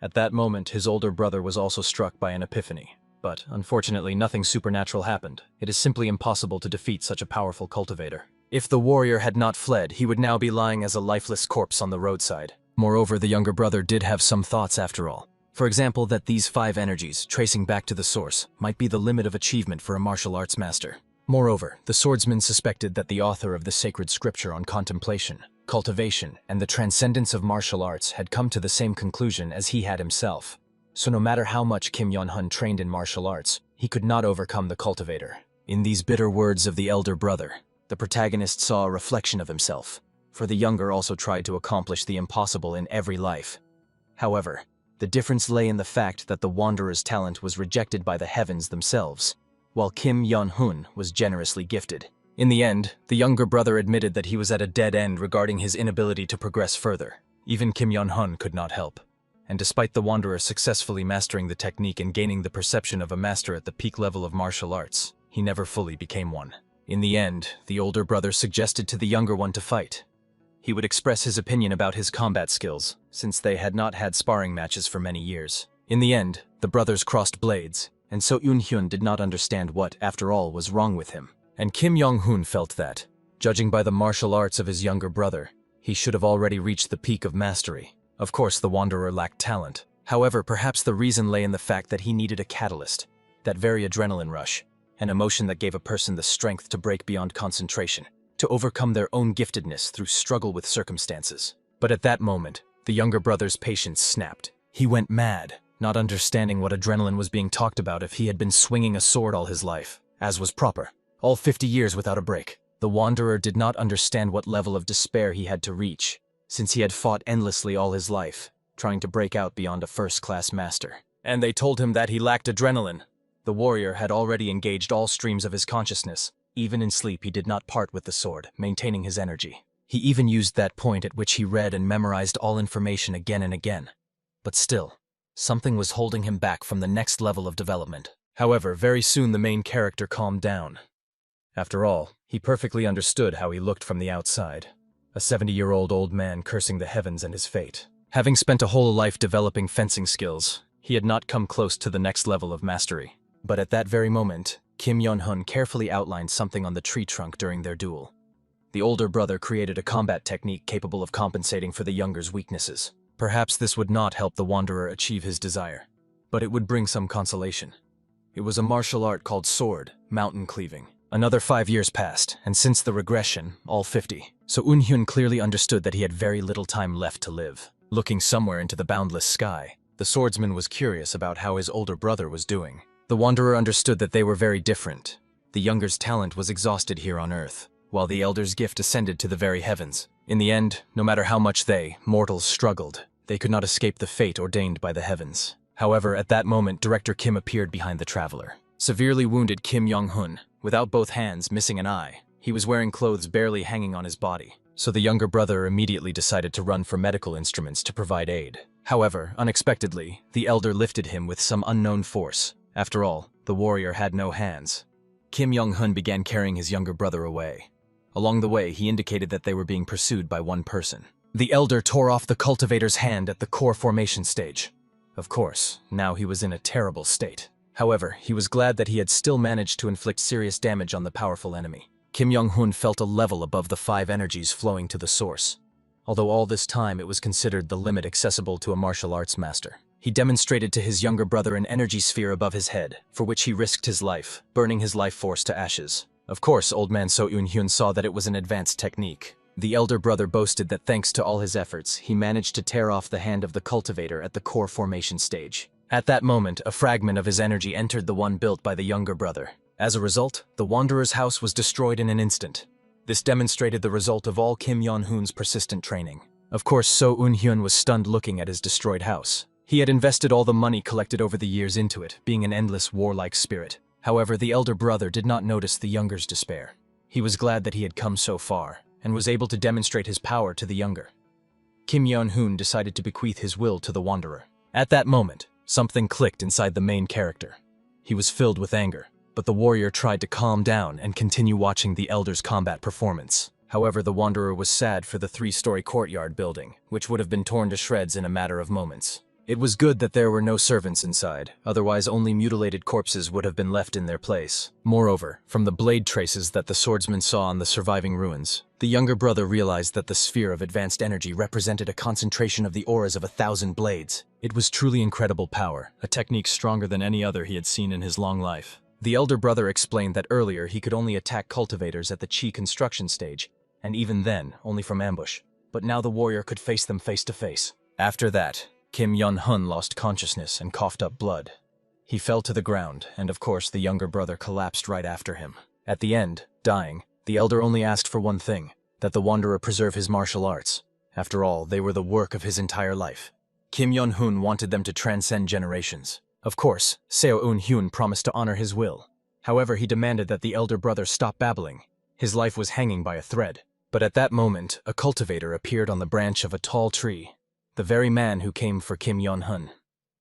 At that moment, his older brother was also struck by an epiphany. But, unfortunately, nothing supernatural happened. It is simply impossible to defeat such a powerful cultivator. If the warrior had not fled, he would now be lying as a lifeless corpse on the roadside. Moreover, the younger brother did have some thoughts after all. For example, that these 5 energies, tracing back to the source, might be the limit of achievement for a martial arts master. Moreover, the swordsman suspected that the author of the sacred scripture on contemplation, cultivation, and the transcendence of martial arts had come to the same conclusion as he had himself. So no matter how much Kim Yeon-hun trained in martial arts, he could not overcome the cultivator. In these bitter words of the elder brother, the protagonist saw a reflection of himself, for the younger also tried to accomplish the impossible in every life. However, the difference lay in the fact that the wanderer's talent was rejected by the heavens themselves, while Kim Yeon-hun was generously gifted. In the end, the younger brother admitted that he was at a dead end regarding his inability to progress further. Even Kim Yeon-hun could not help. And despite the wanderer successfully mastering the technique and gaining the perception of a master at the peak level of martial arts, he never fully became one. In the end, the older brother suggested to the younger one to fight. He would express his opinion about his combat skills, since they had not had sparring matches for many years. In the end, the brothers crossed blades, and So Eun-hyun did not understand what, after all, was wrong with him. And Kim Yong-hun felt that, judging by the martial arts of his younger brother, he should have already reached the peak of mastery. Of course, the wanderer lacked talent. However, perhaps the reason lay in the fact that he needed a catalyst, that very adrenaline rush, an emotion that gave a person the strength to break beyond concentration, to overcome their own giftedness through struggle with circumstances. But at that moment, the younger brother's patience snapped. He went mad, not understanding what adrenaline was being talked about if he had been swinging a sword all his life, as was proper, all 50 years without a break. The wanderer did not understand what level of despair he had to reach, since he had fought endlessly all his life, trying to break out beyond a first-class master. And they told him that he lacked adrenaline. The warrior had already engaged all streams of his consciousness. Even in sleep, he did not part with the sword, maintaining his energy. He even used that point at which he read and memorized all information again and again. But still, something was holding him back from the next level of development. However, very soon the main character calmed down. After all, he perfectly understood how he looked from the outside. A 70-year-old old man cursing the heavens and his fate. Having spent a whole life developing fencing skills, he had not come close to the next level of mastery. But at that very moment, Kim Yeon-hun carefully outlined something on the tree trunk during their duel. The older brother created a combat technique capable of compensating for the younger's weaknesses. Perhaps this would not help the wanderer achieve his desire, but it would bring some consolation. It was a martial art called sword, mountain cleaving. Another 5 years passed, and since the regression, all 50. So Eun-hyun clearly understood that he had very little time left to live. Looking somewhere into the boundless sky, the swordsman was curious about how his older brother was doing. The wanderer understood that they were very different. The younger's talent was exhausted here on earth, while the elder's gift ascended to the very heavens. In the end, no matter how much they, mortals, struggled, they could not escape the fate ordained by the heavens. However, at that moment, Director Kim appeared behind the traveler. Severely wounded Kim Yong-hun, without both hands, missing an eye. He was wearing clothes barely hanging on his body, so the younger brother immediately decided to run for medical instruments to provide aid. However, unexpectedly, the elder lifted him with some unknown force. After all, the warrior had no hands. Kim Yong-hun began carrying his younger brother away. Along the way, he indicated that they were being pursued by one person. The elder tore off the cultivator's hand at the core formation stage. Of course, now he was in a terrible state. However, he was glad that he had still managed to inflict serious damage on the powerful enemy. Kim Yong-hun felt a level above the 5 energies flowing to the source. Although all this time it was considered the limit accessible to a martial arts master. He demonstrated to his younger brother an energy sphere above his head, for which he risked his life, burning his life force to ashes. Of course, old man So Eun-hyun saw that it was an advanced technique. The elder brother boasted that thanks to all his efforts, he managed to tear off the hand of the cultivator at the core formation stage. At that moment, a fragment of his energy entered the one built by the younger brother. As a result, the wanderer's house was destroyed in an instant. This demonstrated the result of all Kim Yeon-hun's persistent training. Of course, So Eun-hyun was stunned looking at his destroyed house. He had invested all the money collected over the years into it, being an endless warlike spirit. However, the elder brother did not notice the younger's despair. He was glad that he had come so far, and was able to demonstrate his power to the younger. Kim Yeon-hun decided to bequeath his will to the wanderer. At that moment, something clicked inside the main character. He was filled with anger, but the warrior tried to calm down and continue watching the elder's combat performance. However, the wanderer was sad for the 3-story courtyard building, which would have been torn to shreds in a matter of moments. It was good that there were no servants inside, otherwise only mutilated corpses would have been left in their place. Moreover, from the blade traces that the swordsman saw on the surviving ruins, the younger brother realized that the sphere of advanced energy represented a concentration of the auras of 1,000 blades. It was truly incredible power, a technique stronger than any other he had seen in his long life. The elder brother explained that earlier he could only attack cultivators at the chi construction stage, and even then, only from ambush. But now the warrior could face them face to face. After that, Kim Yeon-hun lost consciousness and coughed up blood. He fell to the ground, and of course the younger brother collapsed right after him. At the end, dying, the elder only asked for one thing, that the wanderer preserve his martial arts. After all, they were the work of his entire life. Kim Yeon-hun wanted them to transcend generations. Of course, Seo Eun-hyun promised to honor his will. However, he demanded that the elder brother stop babbling. His life was hanging by a thread. But at that moment, a cultivator appeared on the branch of a tall tree. The very man who came for Kim Yeon-hun.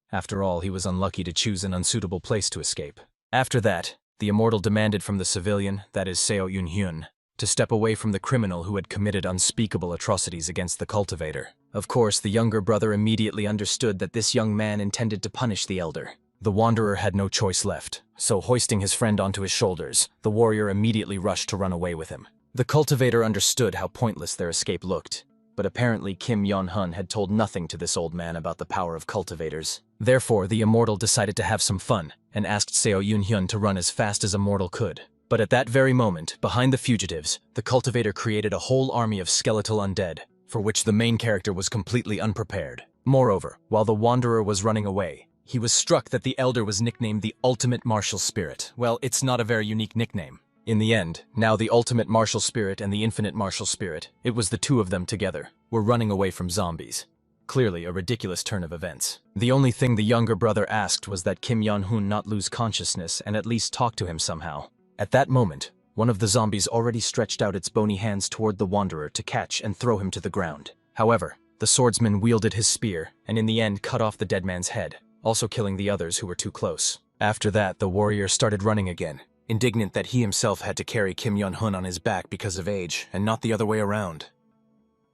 After all, he was unlucky to choose an unsuitable place to escape. After that, the immortal demanded from the civilian, that is Seo Eun-hyun, to step away from the criminal who had committed unspeakable atrocities against the cultivator. Of course, the younger brother immediately understood that this young man intended to punish the elder. The wanderer had no choice left, so hoisting his friend onto his shoulders, the warrior immediately rushed to run away with him. The cultivator understood how pointless their escape looked. But apparently Kim Yeon-hun had told nothing to this old man about the power of cultivators. Therefore, the immortal decided to have some fun, and asked Seo Eun-hyun to run as fast as a mortal could. But at that very moment, behind the fugitives, the cultivator created a whole army of skeletal undead, for which the main character was completely unprepared. Moreover, while the wanderer was running away, he was struck that the elder was nicknamed the Ultimate Martial Spirit. Well, it's not a very unique nickname. In the end, now the Ultimate Martial Spirit and the Infinite Martial Spirit, it was the two of them together, were running away from zombies. Clearly a ridiculous turn of events. The only thing the younger brother asked was that Kim Yeon-hun not lose consciousness and at least talk to him somehow. At that moment, one of the zombies already stretched out its bony hands toward the wanderer to catch and throw him to the ground. However, The swordsman wielded his spear, and in the end cut off the dead man's head, also killing the others who were too close. After that, the warrior started running again, indignant that he himself had to carry Kim Yon-hun on his back because of age, and not the other way around.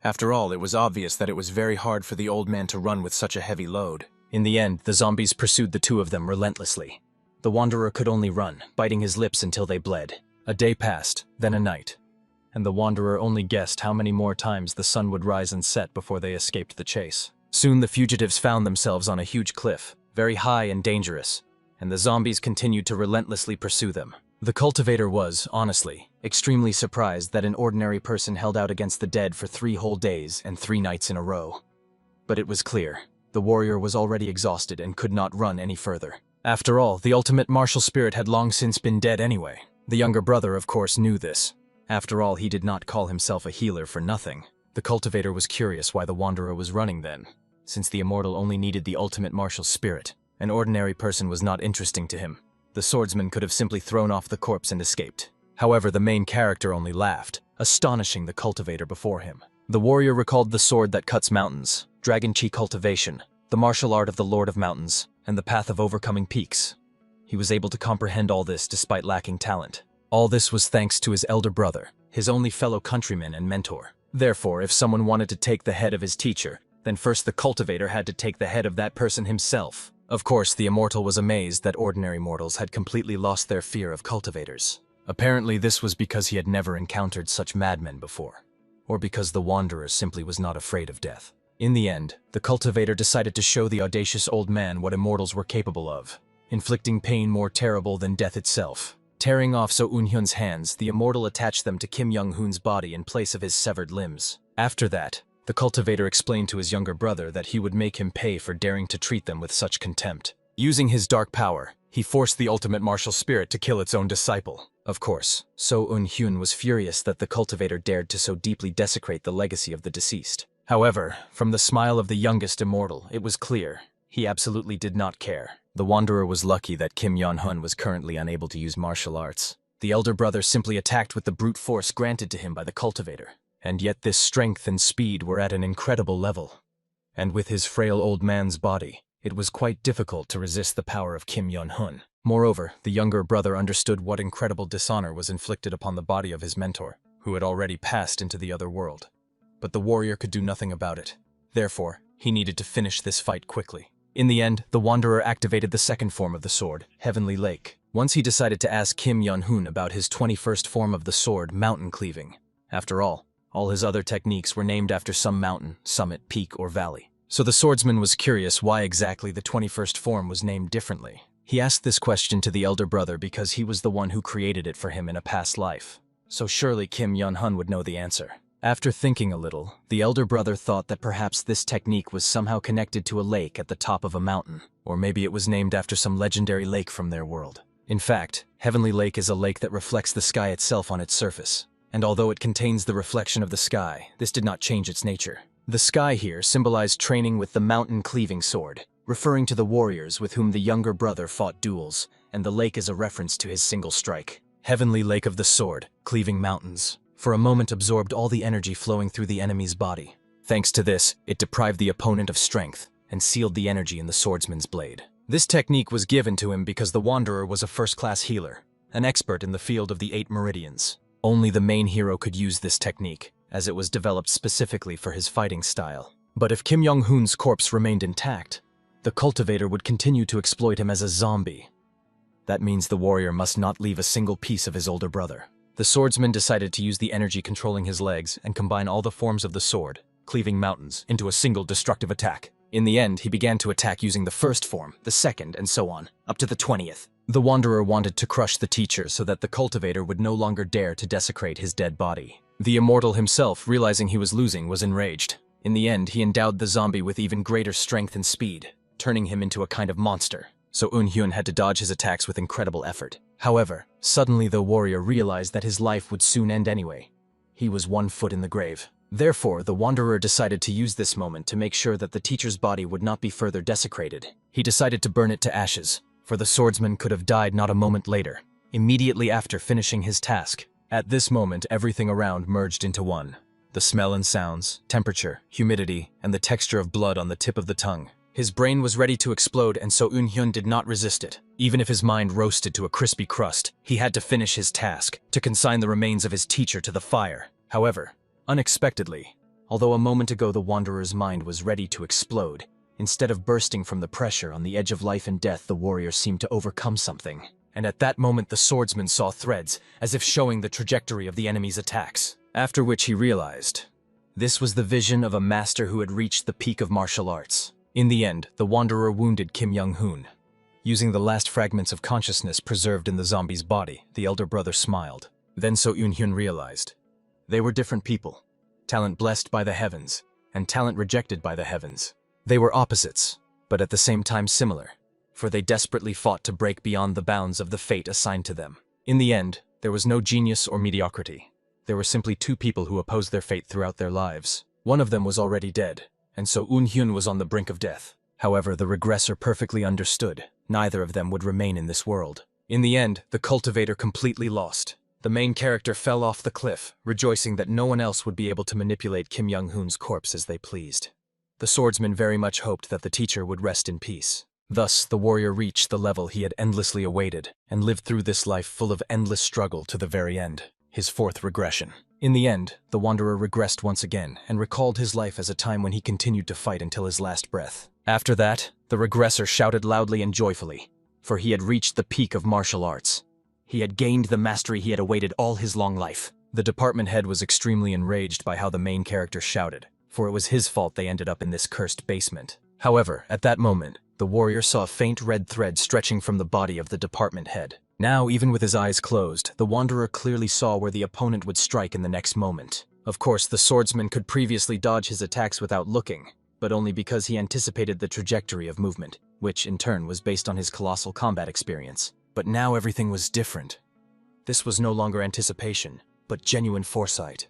After all, it was obvious that it was very hard for the old man to run with such a heavy load. In the end, the zombies pursued the two of them relentlessly. The wanderer could only run, biting his lips until they bled. A day passed, then a night, and the wanderer only guessed how many more times the sun would rise and set before they escaped the chase. Soon the fugitives found themselves on a huge cliff, very high and dangerous, and the zombies continued to relentlessly pursue them. The cultivator was, honestly, extremely surprised that an ordinary person held out against the dead for 3 whole days and 3 nights in a row. But it was clear, the warrior was already exhausted and could not run any further. After all, the ultimate martial spirit had long since been dead anyway. The younger brother, of course, knew this. After all, he did not call himself a healer for nothing. The cultivator was curious why the wanderer was running then, since the immortal only needed the ultimate martial spirit. An ordinary person was not interesting to him. The swordsman could have simply thrown off the corpse and escaped. However, the main character only laughed, astonishing the cultivator before him. The warrior recalled the sword that cuts mountains, Dragon Chi cultivation, the martial art of the Lord of Mountains, and the path of overcoming peaks. He was able to comprehend all this despite lacking talent. All this was thanks to his elder brother, his only fellow countryman and mentor. Therefore, if someone wanted to take the head of his teacher, then first the cultivator had to take the head of that person himself. Of course, the immortal was amazed that ordinary mortals had completely lost their fear of cultivators. Apparently, this was because he had never encountered such madmen before, or because the wanderer simply was not afraid of death. In the end, the cultivator decided to show the audacious old man what immortals were capable of, inflicting pain more terrible than death itself. Tearing off So Eun-hyun's hands, the immortal attached them to Kim Young-hoon's body in place of his severed limbs. After that, the cultivator explained to his younger brother that he would make him pay for daring to treat them with such contempt. Using his dark power, he forced the ultimate martial spirit to kill its own disciple. Of course, So Eun-hyun was furious that the cultivator dared to so deeply desecrate the legacy of the deceased. However, from the smile of the youngest immortal, it was clear he absolutely did not care. The wanderer was lucky that Kim Yon-hun was currently unable to use martial arts. The elder brother simply attacked with the brute force granted to him by the cultivator. And yet this strength and speed were at an incredible level. And with his frail old man's body, it was quite difficult to resist the power of Kim Yon-hun. Moreover, the younger brother understood what incredible dishonor was inflicted upon the body of his mentor, who had already passed into the other world. But the warrior could do nothing about it. Therefore, he needed to finish this fight quickly. In the end, the wanderer activated the second form of the sword, Heavenly Lake. Once he decided to ask Kim Yon-hun about his 21st form of the sword, Mountain Cleaving. After all his other techniques were named after some mountain, summit, peak, or valley. So the swordsman was curious why exactly the 21st form was named differently. He asked this question to the elder brother because he was the one who created it for him in a past life. So surely Kim Yon-hun would know the answer. After thinking a little, the elder brother thought that perhaps this technique was somehow connected to a lake at the top of a mountain, or maybe it was named after some legendary lake from their world. In fact, Heavenly Lake is a lake that reflects the sky itself on its surface. And although it contains the reflection of the sky, this did not change its nature. The sky here symbolized training with the mountain cleaving sword, referring to the warriors with whom the younger brother fought duels, and the lake is a reference to his single strike. Heavenly Lake of the sword, cleaving mountains, for a moment absorbed all the energy flowing through the enemy's body. Thanks to this, it deprived the opponent of strength, and sealed the energy in the swordsman's blade. This technique was given to him because the wanderer was a first-class healer, an expert in the field of the 8 meridians. Only the main hero could use this technique, as it was developed specifically for his fighting style. But if Kim Young-hoon's corpse remained intact, the cultivator would continue to exploit him as a zombie. That means the warrior must not leave a single piece of his older brother. The swordsman decided to use the energy controlling his legs and combine all the forms of the sword, cleaving mountains, into a single destructive attack. In the end, he began to attack using the first form, the second, and so on, up to the 20th. The wanderer wanted to crush the teacher so that the cultivator would no longer dare to desecrate his dead body. The immortal himself, realizing he was losing, was enraged. In the end, he endowed the zombie with even greater strength and speed, turning him into a kind of monster. So Eun-hyun had to dodge his attacks with incredible effort. However, suddenly the warrior realized that his life would soon end anyway. He was 1 foot in the grave. Therefore, the wanderer decided to use this moment to make sure that the teacher's body would not be further desecrated. He decided to burn it to ashes, for the swordsman could have died not a moment later, immediately after finishing his task. At this moment, everything around merged into one. The smell and sounds, temperature, humidity, and the texture of blood on the tip of the tongue. His brain was ready to explode, and So Eun-hyun did not resist it. Even if his mind roasted to a crispy crust, he had to finish his task, to consign the remains of his teacher to the fire. However, unexpectedly, although a moment ago the Wanderer's mind was ready to explode, instead of bursting from the pressure on the edge of life and death, the warrior seemed to overcome something. And at that moment the swordsman saw threads, as if showing the trajectory of the enemy's attacks. After which he realized, this was the vision of a master who had reached the peak of martial arts. In the end, the Wanderer wounded Kim Young-hoon. Using the last fragments of consciousness preserved in the zombie's body, the elder brother smiled. Then So Eun-hyun realized. They were different people. Talent blessed by the heavens, and talent rejected by the heavens. They were opposites, but at the same time similar, for they desperately fought to break beyond the bounds of the fate assigned to them. In the end, there was no genius or mediocrity. There were simply two people who opposed their fate throughout their lives. One of them was already dead, and So Eun-hyun was on the brink of death. However, the regressor perfectly understood. Neither of them would remain in this world. In the end, the cultivator completely lost. The main character fell off the cliff, rejoicing that no one else would be able to manipulate Kim Young-hoon's corpse as they pleased. The swordsman very much hoped that the teacher would rest in peace. Thus, the warrior reached the level he had endlessly awaited, and lived through this life full of endless struggle to the very end. His fourth regression. In the end, the Wanderer regressed once again, and recalled his life as a time when he continued to fight until his last breath. After that, the regressor shouted loudly and joyfully, for he had reached the peak of martial arts. He had gained the mastery he had awaited all his long life. The department head was extremely enraged by how the main character shouted, for it was his fault they ended up in this cursed basement. However, at that moment, the warrior saw a faint red thread stretching from the body of the department head. Now, even with his eyes closed, the Wanderer clearly saw where the opponent would strike in the next moment. Of course, the swordsman could previously dodge his attacks without looking, but only because he anticipated the trajectory of movement, which, in turn, was based on his colossal combat experience. But now everything was different. This was no longer anticipation, but genuine foresight.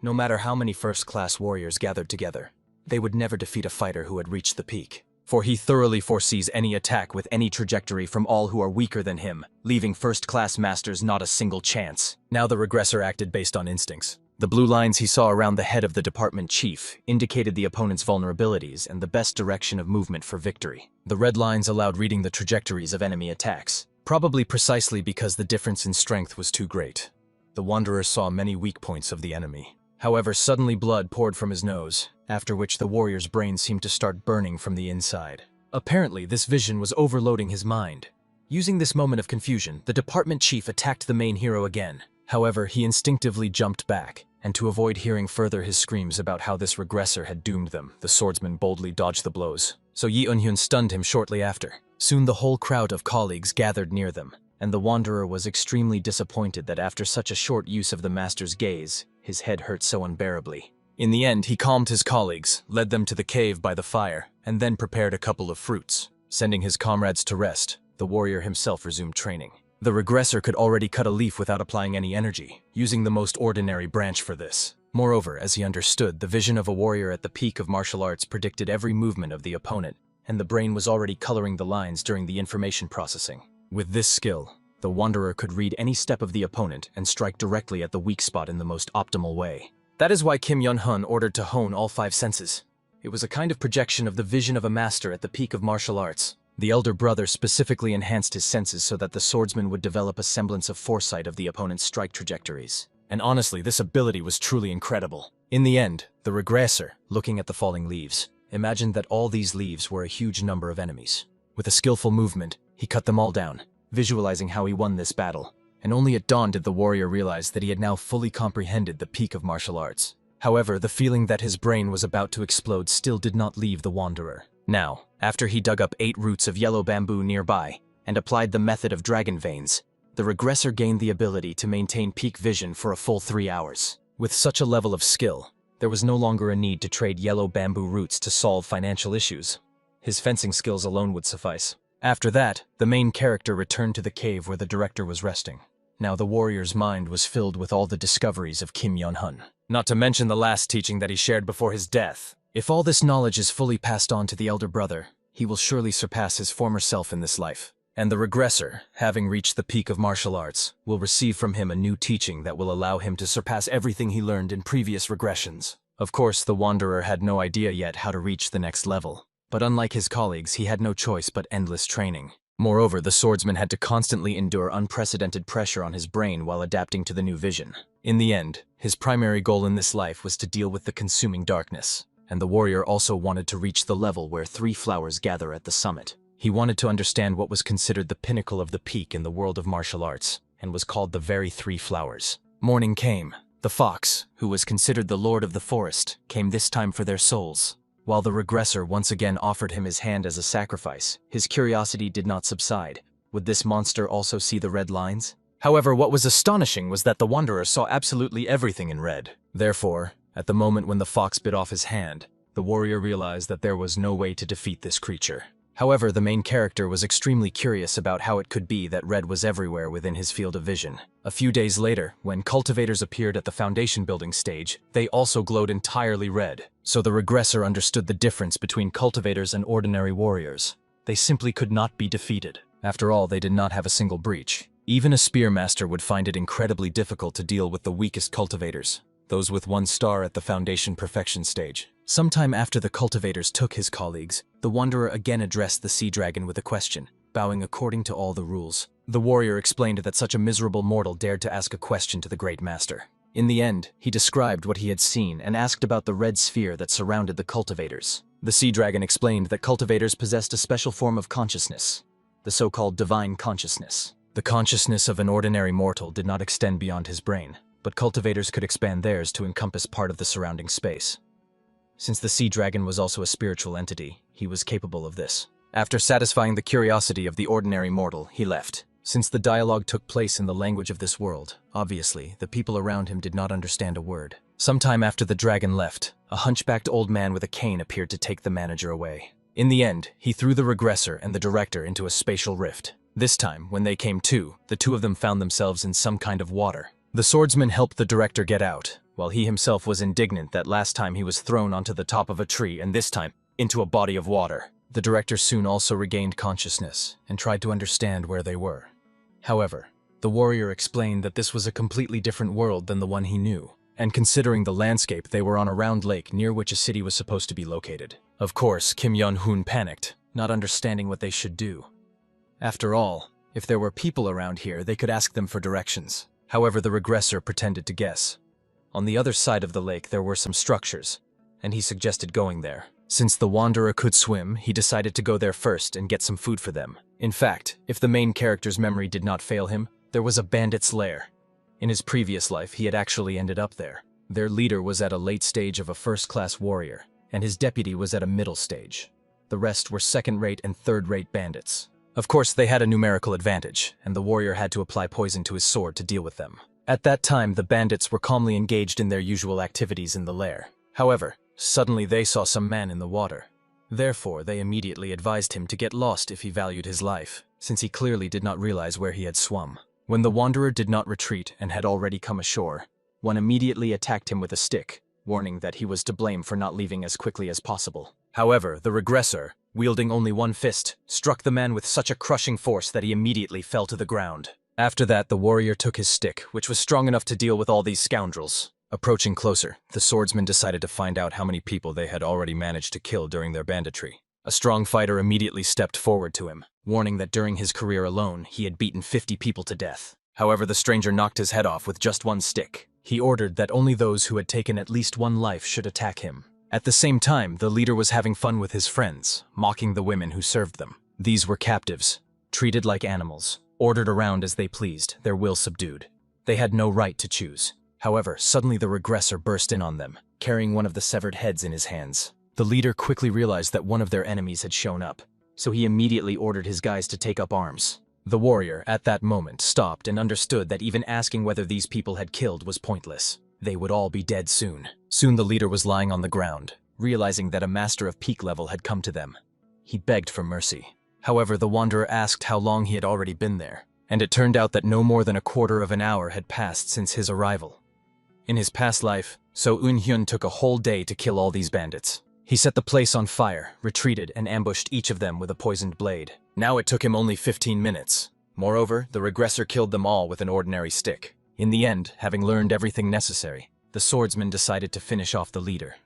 No matter how many first-class warriors gathered together, they would never defeat a fighter who had reached the peak. For he thoroughly foresees any attack with any trajectory from all who are weaker than him, leaving first-class masters not a single chance. Now the regressor acted based on instincts. The blue lines he saw around the head of the department chief indicated the opponent's vulnerabilities and the best direction of movement for victory. The red lines allowed reading the trajectories of enemy attacks, probably precisely because the difference in strength was too great. The Wanderer saw many weak points of the enemy. However, suddenly blood poured from his nose, after which the warrior's brain seemed to start burning from the inside. Apparently, this vision was overloading his mind. Using this moment of confusion, the department chief attacked the main hero again. However, he instinctively jumped back, and to avoid hearing further his screams about how this regressor had doomed them, the swordsman boldly dodged the blows. So Yi Eun-hyun stunned him shortly after. Soon the whole crowd of colleagues gathered near them, and the Wanderer was extremely disappointed that after such a short use of the master's gaze, his head hurt so unbearably. In the end, he calmed his colleagues, led them to the cave by the fire, and then prepared a couple of fruits. Sending his comrades to rest, the warrior himself resumed training. The regressor could already cut a leaf without applying any energy, using the most ordinary branch for this. Moreover, as he understood, the vision of a warrior at the peak of martial arts predicted every movement of the opponent, and the brain was already coloring the lines during the information processing. With this skill, the Wanderer could read any step of the opponent and strike directly at the weak spot in the most optimal way. That is why Kim Young-hyun ordered to hone all 5 senses. It was a kind of projection of the vision of a master at the peak of martial arts. The elder brother specifically enhanced his senses so that the swordsman would develop a semblance of foresight of the opponent's strike trajectories. And honestly, this ability was truly incredible. In the end, the regressor, looking at the falling leaves, imagined that all these leaves were a huge number of enemies. With a skillful movement, he cut them all down, visualizing how he won this battle. And only at dawn did the warrior realize that he had now fully comprehended the peak of martial arts. However, the feeling that his brain was about to explode still did not leave the Wanderer. Now, after he dug up 8 roots of yellow bamboo nearby and applied the method of dragon veins, the regressor gained the ability to maintain peak vision for a full 3 hours. With such a level of skill, there was no longer a need to trade yellow bamboo roots to solve financial issues. His fencing skills alone would suffice. After that, the main character returned to the cave where the director was resting. Now the warrior's mind was filled with all the discoveries of Kim Young-hyun. Not to mention the last teaching that he shared before his death. If all this knowledge is fully passed on to the elder brother, he will surely surpass his former self in this life. And the regressor, having reached the peak of martial arts, will receive from him a new teaching that will allow him to surpass everything he learned in previous regressions. Of course, the Wanderer had no idea yet how to reach the next level. But unlike his colleagues, he had no choice but endless training. Moreover, the swordsman had to constantly endure unprecedented pressure on his brain while adapting to the new vision. In the end, his primary goal in this life was to deal with the consuming darkness, and the warrior also wanted to reach the level where 3 flowers gather at the summit. He wanted to understand what was considered the pinnacle of the peak in the world of martial arts, and was called the very 3 flowers. Morning came. The fox, who was considered the lord of the forest, came this time for their souls. While the regressor once again offered him his hand as a sacrifice, his curiosity did not subside. Would this monster also see the red lines? However, what was astonishing was that the Wanderer saw absolutely everything in red. Therefore, at the moment when the fox bit off his hand, the warrior realized that there was no way to defeat this creature. However, the main character was extremely curious about how it could be that red was everywhere within his field of vision. A few days later, when cultivators appeared at the foundation building stage, they also glowed entirely red. So the regressor understood the difference between cultivators and ordinary warriors. They simply could not be defeated. After all, they did not have a single breach. Even a spearmaster would find it incredibly difficult to deal with the weakest cultivators, those with 1 star at the foundation perfection stage. Sometime after the cultivators took his colleagues, the Wanderer again addressed the sea dragon with a question, bowing according to all the rules. The warrior explained that such a miserable mortal dared to ask a question to the great master. In the end, he described what he had seen and asked about the red sphere that surrounded the cultivators. The sea dragon explained that cultivators possessed a special form of consciousness, the so-called divine consciousness. The consciousness of an ordinary mortal did not extend beyond his brain, but cultivators could expand theirs to encompass part of the surrounding space. Since the sea dragon was also a spiritual entity, he was capable of this. After satisfying the curiosity of the ordinary mortal, he left. Since the dialogue took place in the language of this world, obviously, the people around him did not understand a word. Sometime after the dragon left, a hunchbacked old man with a cane appeared to take the manager away. In the end, he threw the regressor and the director into a spatial rift. This time, when they came to, the 2 of them found themselves in some kind of water. The swordsman helped the director get out, while he himself was indignant that last time he was thrown onto the top of a tree and this time into a body of water. The director soon also regained consciousness and tried to understand where they were. However, the warrior explained that this was a completely different world than the one he knew, and considering the landscape, they were on a round lake near which a city was supposed to be located. Of course, Kim Yun-hoon panicked, not understanding what they should do. After all, if there were people around here, they could ask them for directions. However, the regressor pretended to guess. On the other side of the lake there were some structures, and he suggested going there. Since the Wanderer could swim, he decided to go there first and get some food for them. In fact, if the main character's memory did not fail him, there was a bandit's lair. In his previous life, he had actually ended up there. Their leader was at a late stage of a first-class warrior, and his deputy was at a middle stage. The rest were second-rate and third-rate bandits. Of course, they had a numerical advantage, and the warrior had to apply poison to his sword to deal with them. At that time, the bandits were calmly engaged in their usual activities in the lair. However, suddenly they saw some man in the water. Therefore, they immediately advised him to get lost if he valued his life, since he clearly did not realize where he had swum. When the Wanderer did not retreat and had already come ashore, one immediately attacked him with a stick, warning that he was to blame for not leaving as quickly as possible. However, the regressor, wielding only 1 fist, struck the man with such a crushing force that he immediately fell to the ground. After that, the warrior took his stick, which was strong enough to deal with all these scoundrels. Approaching closer, the swordsman decided to find out how many people they had already managed to kill during their banditry. A strong fighter immediately stepped forward to him, warning that during his career alone, he had beaten 50 people to death. However, the stranger knocked his head off with just 1 stick. He ordered that only those who had taken at least 1 life should attack him. At the same time, the leader was having fun with his friends, mocking the women who served them. These were captives, treated like animals, ordered around as they pleased, their will subdued. They had no right to choose. However, suddenly the regressor burst in on them, carrying one of the severed heads in his hands. The leader quickly realized that one of their enemies had shown up, so he immediately ordered his guys to take up arms. The warrior, at that moment, stopped and understood that even asking whether these people had killed was pointless. They would all be dead soon. Soon the leader was lying on the ground, realizing that a master of peak level had come to them. He begged for mercy. However, the wanderer asked how long he had already been there, and it turned out that no more than a quarter of an hour had passed since his arrival. In his past life, So Eun-hyun took a whole day to kill all these bandits. He set the place on fire, retreated, and ambushed each of them with a poisoned blade. Now it took him only 15 minutes. Moreover, the regressor killed them all with an ordinary stick. In the end, having learned everything necessary, the swordsman decided to finish off the leader.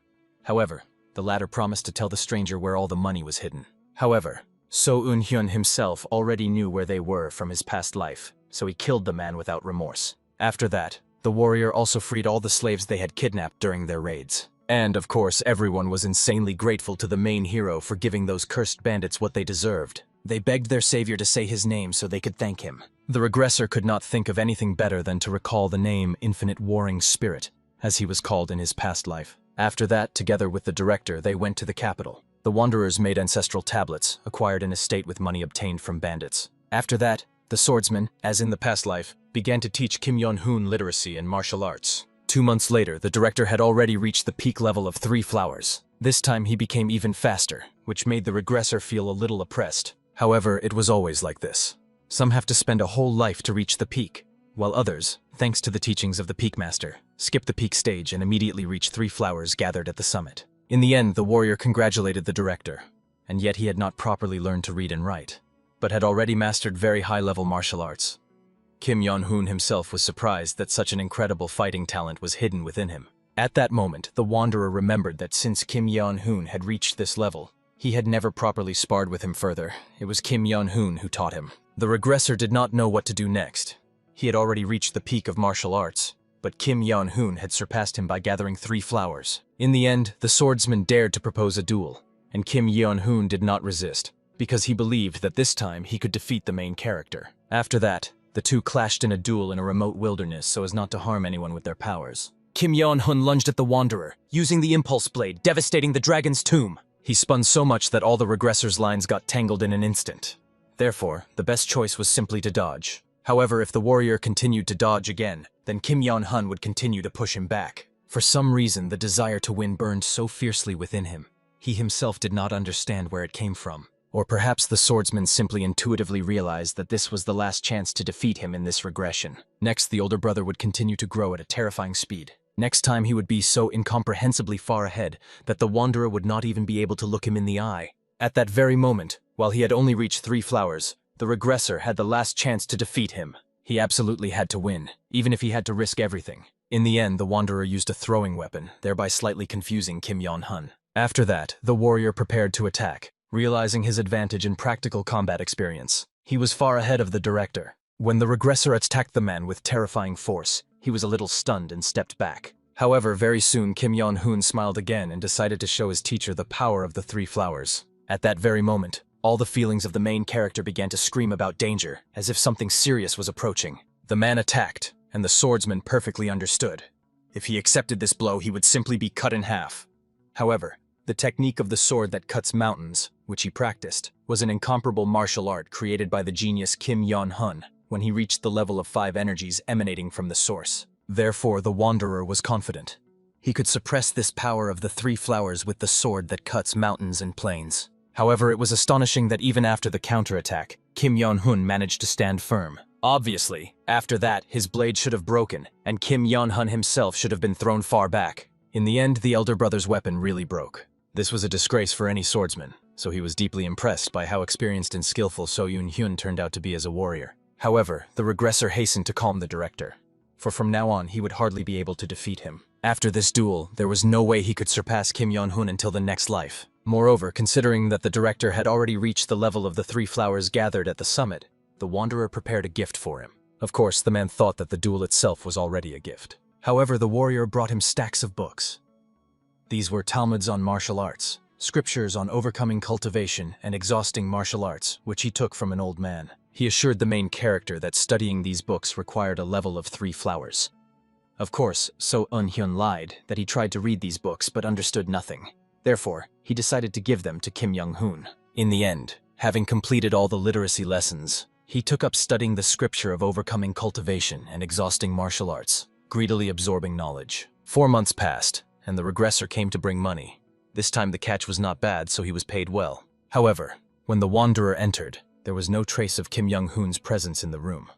However, the latter promised to tell the stranger where all the money was hidden. However, So Eun-hyun himself already knew where they were from his past life, so he killed the man without remorse. After that, the warrior also freed all the slaves they had kidnapped during their raids. And, of course, everyone was insanely grateful to the main hero for giving those cursed bandits what they deserved. They begged their savior to say his name so they could thank him. The regressor could not think of anything better than to recall the name Infinite Warring Spirit, as he was called in his past life. After that, together with the director, they went to the capital. The wanderers made ancestral tablets, acquired an estate with money obtained from bandits. After that, the swordsman, as in the past life, began to teach Kim Yeon-hoon literacy and martial arts. 2 months later, the director had already reached the peak level of 3 flowers. This time he became even faster, which made the regressor feel a little oppressed. However, it was always like this. Some have to spend a whole life to reach the peak, while others, thanks to the teachings of the peak master, skip the peak stage and immediately reach 3 flowers gathered at the summit. In the end, the warrior congratulated the director, and yet he had not properly learned to read and write, but had already mastered very high-level martial arts. Kim Yeon-hoon himself was surprised that such an incredible fighting talent was hidden within him. At that moment, the wanderer remembered that since Kim Yeon-hoon had reached this level, he had never properly sparred with him further. It was Kim Yeon-hoon who taught him. The regressor did not know what to do next. He had already reached the peak of martial arts, but Kim Yeon-hoon had surpassed him by gathering 3 flowers. In the end, the swordsman dared to propose a duel, and Kim Yeon-hoon did not resist, because he believed that this time he could defeat the main character. After that, the two clashed in a duel in a remote wilderness so as not to harm anyone with their powers. Kim Yeon-hoon lunged at the wanderer, using the impulse blade, devastating the dragon's tomb. He spun so much that all the regressor's lines got tangled in an instant. Therefore, the best choice was simply to dodge. However, if the warrior continued to dodge again, then Kim Yeon-hoon would continue to push him back. For some reason, the desire to win burned so fiercely within him. He himself did not understand where it came from. Or perhaps the swordsman simply intuitively realized that this was the last chance to defeat him in this regression. Next, the older brother would continue to grow at a terrifying speed. Next time, he would be so incomprehensibly far ahead that the wanderer would not even be able to look him in the eye. At that very moment, while he had only reached 3 flowers, the regressor had the last chance to defeat him. He absolutely had to win, even if he had to risk everything. In the end, the wanderer used a throwing weapon, thereby slightly confusing Kim Yeon-hoon. After that, the warrior prepared to attack, realizing his advantage in practical combat experience. He was far ahead of the director. When the regressor attacked the man with terrifying force, he was a little stunned and stepped back. However, very soon Kim Yeon-hoon smiled again and decided to show his teacher the power of the 3 flowers. At that very moment, all the feelings of the main character began to scream about danger, as if something serious was approaching. The man attacked, and the swordsman perfectly understood. If he accepted this blow, he would simply be cut in half. However, the technique of the sword that cuts mountains, which he practiced, was an incomparable martial art created by the genius Kim Yeon-hoon when he reached the level of 5 energies emanating from the source. Therefore, the wanderer was confident. He could suppress this power of the 3 flowers with the sword that cuts mountains and plains. However, it was astonishing that even after the counterattack, Kim Yeon-hoon managed to stand firm. Obviously, after that, his blade should have broken, and Kim Yeon-hoon himself should have been thrown far back. In the end, the elder brother's weapon really broke. This was a disgrace for any swordsman, so he was deeply impressed by how experienced and skillful So Eun-hyun turned out to be as a warrior. However, the regressor hastened to calm the director, for from now on he would hardly be able to defeat him. After this duel, there was no way he could surpass Kim Yeon-hoon until the next life. Moreover, considering that the director had already reached the level of the 3 flowers gathered at the summit, the wanderer prepared a gift for him. Of course, the man thought that the duel itself was already a gift. However, the warrior brought him stacks of books. These were Talmuds on martial arts, scriptures on overcoming cultivation and exhausting martial arts, which he took from an old man. He assured the main character that studying these books required a level of 3 flowers. Of course, So Eun-hyun lied that he tried to read these books but understood nothing. Therefore, he decided to give them to Kim Yeon-hoon. In the end, having completed all the literacy lessons, he took up studying the scripture of overcoming cultivation and exhausting martial arts, greedily absorbing knowledge. 4 months passed, and the regressor came to bring money. This time the catch was not bad, so he was paid well. However, when the wanderer entered, there was no trace of Kim Yeon-hoon's presence in the room.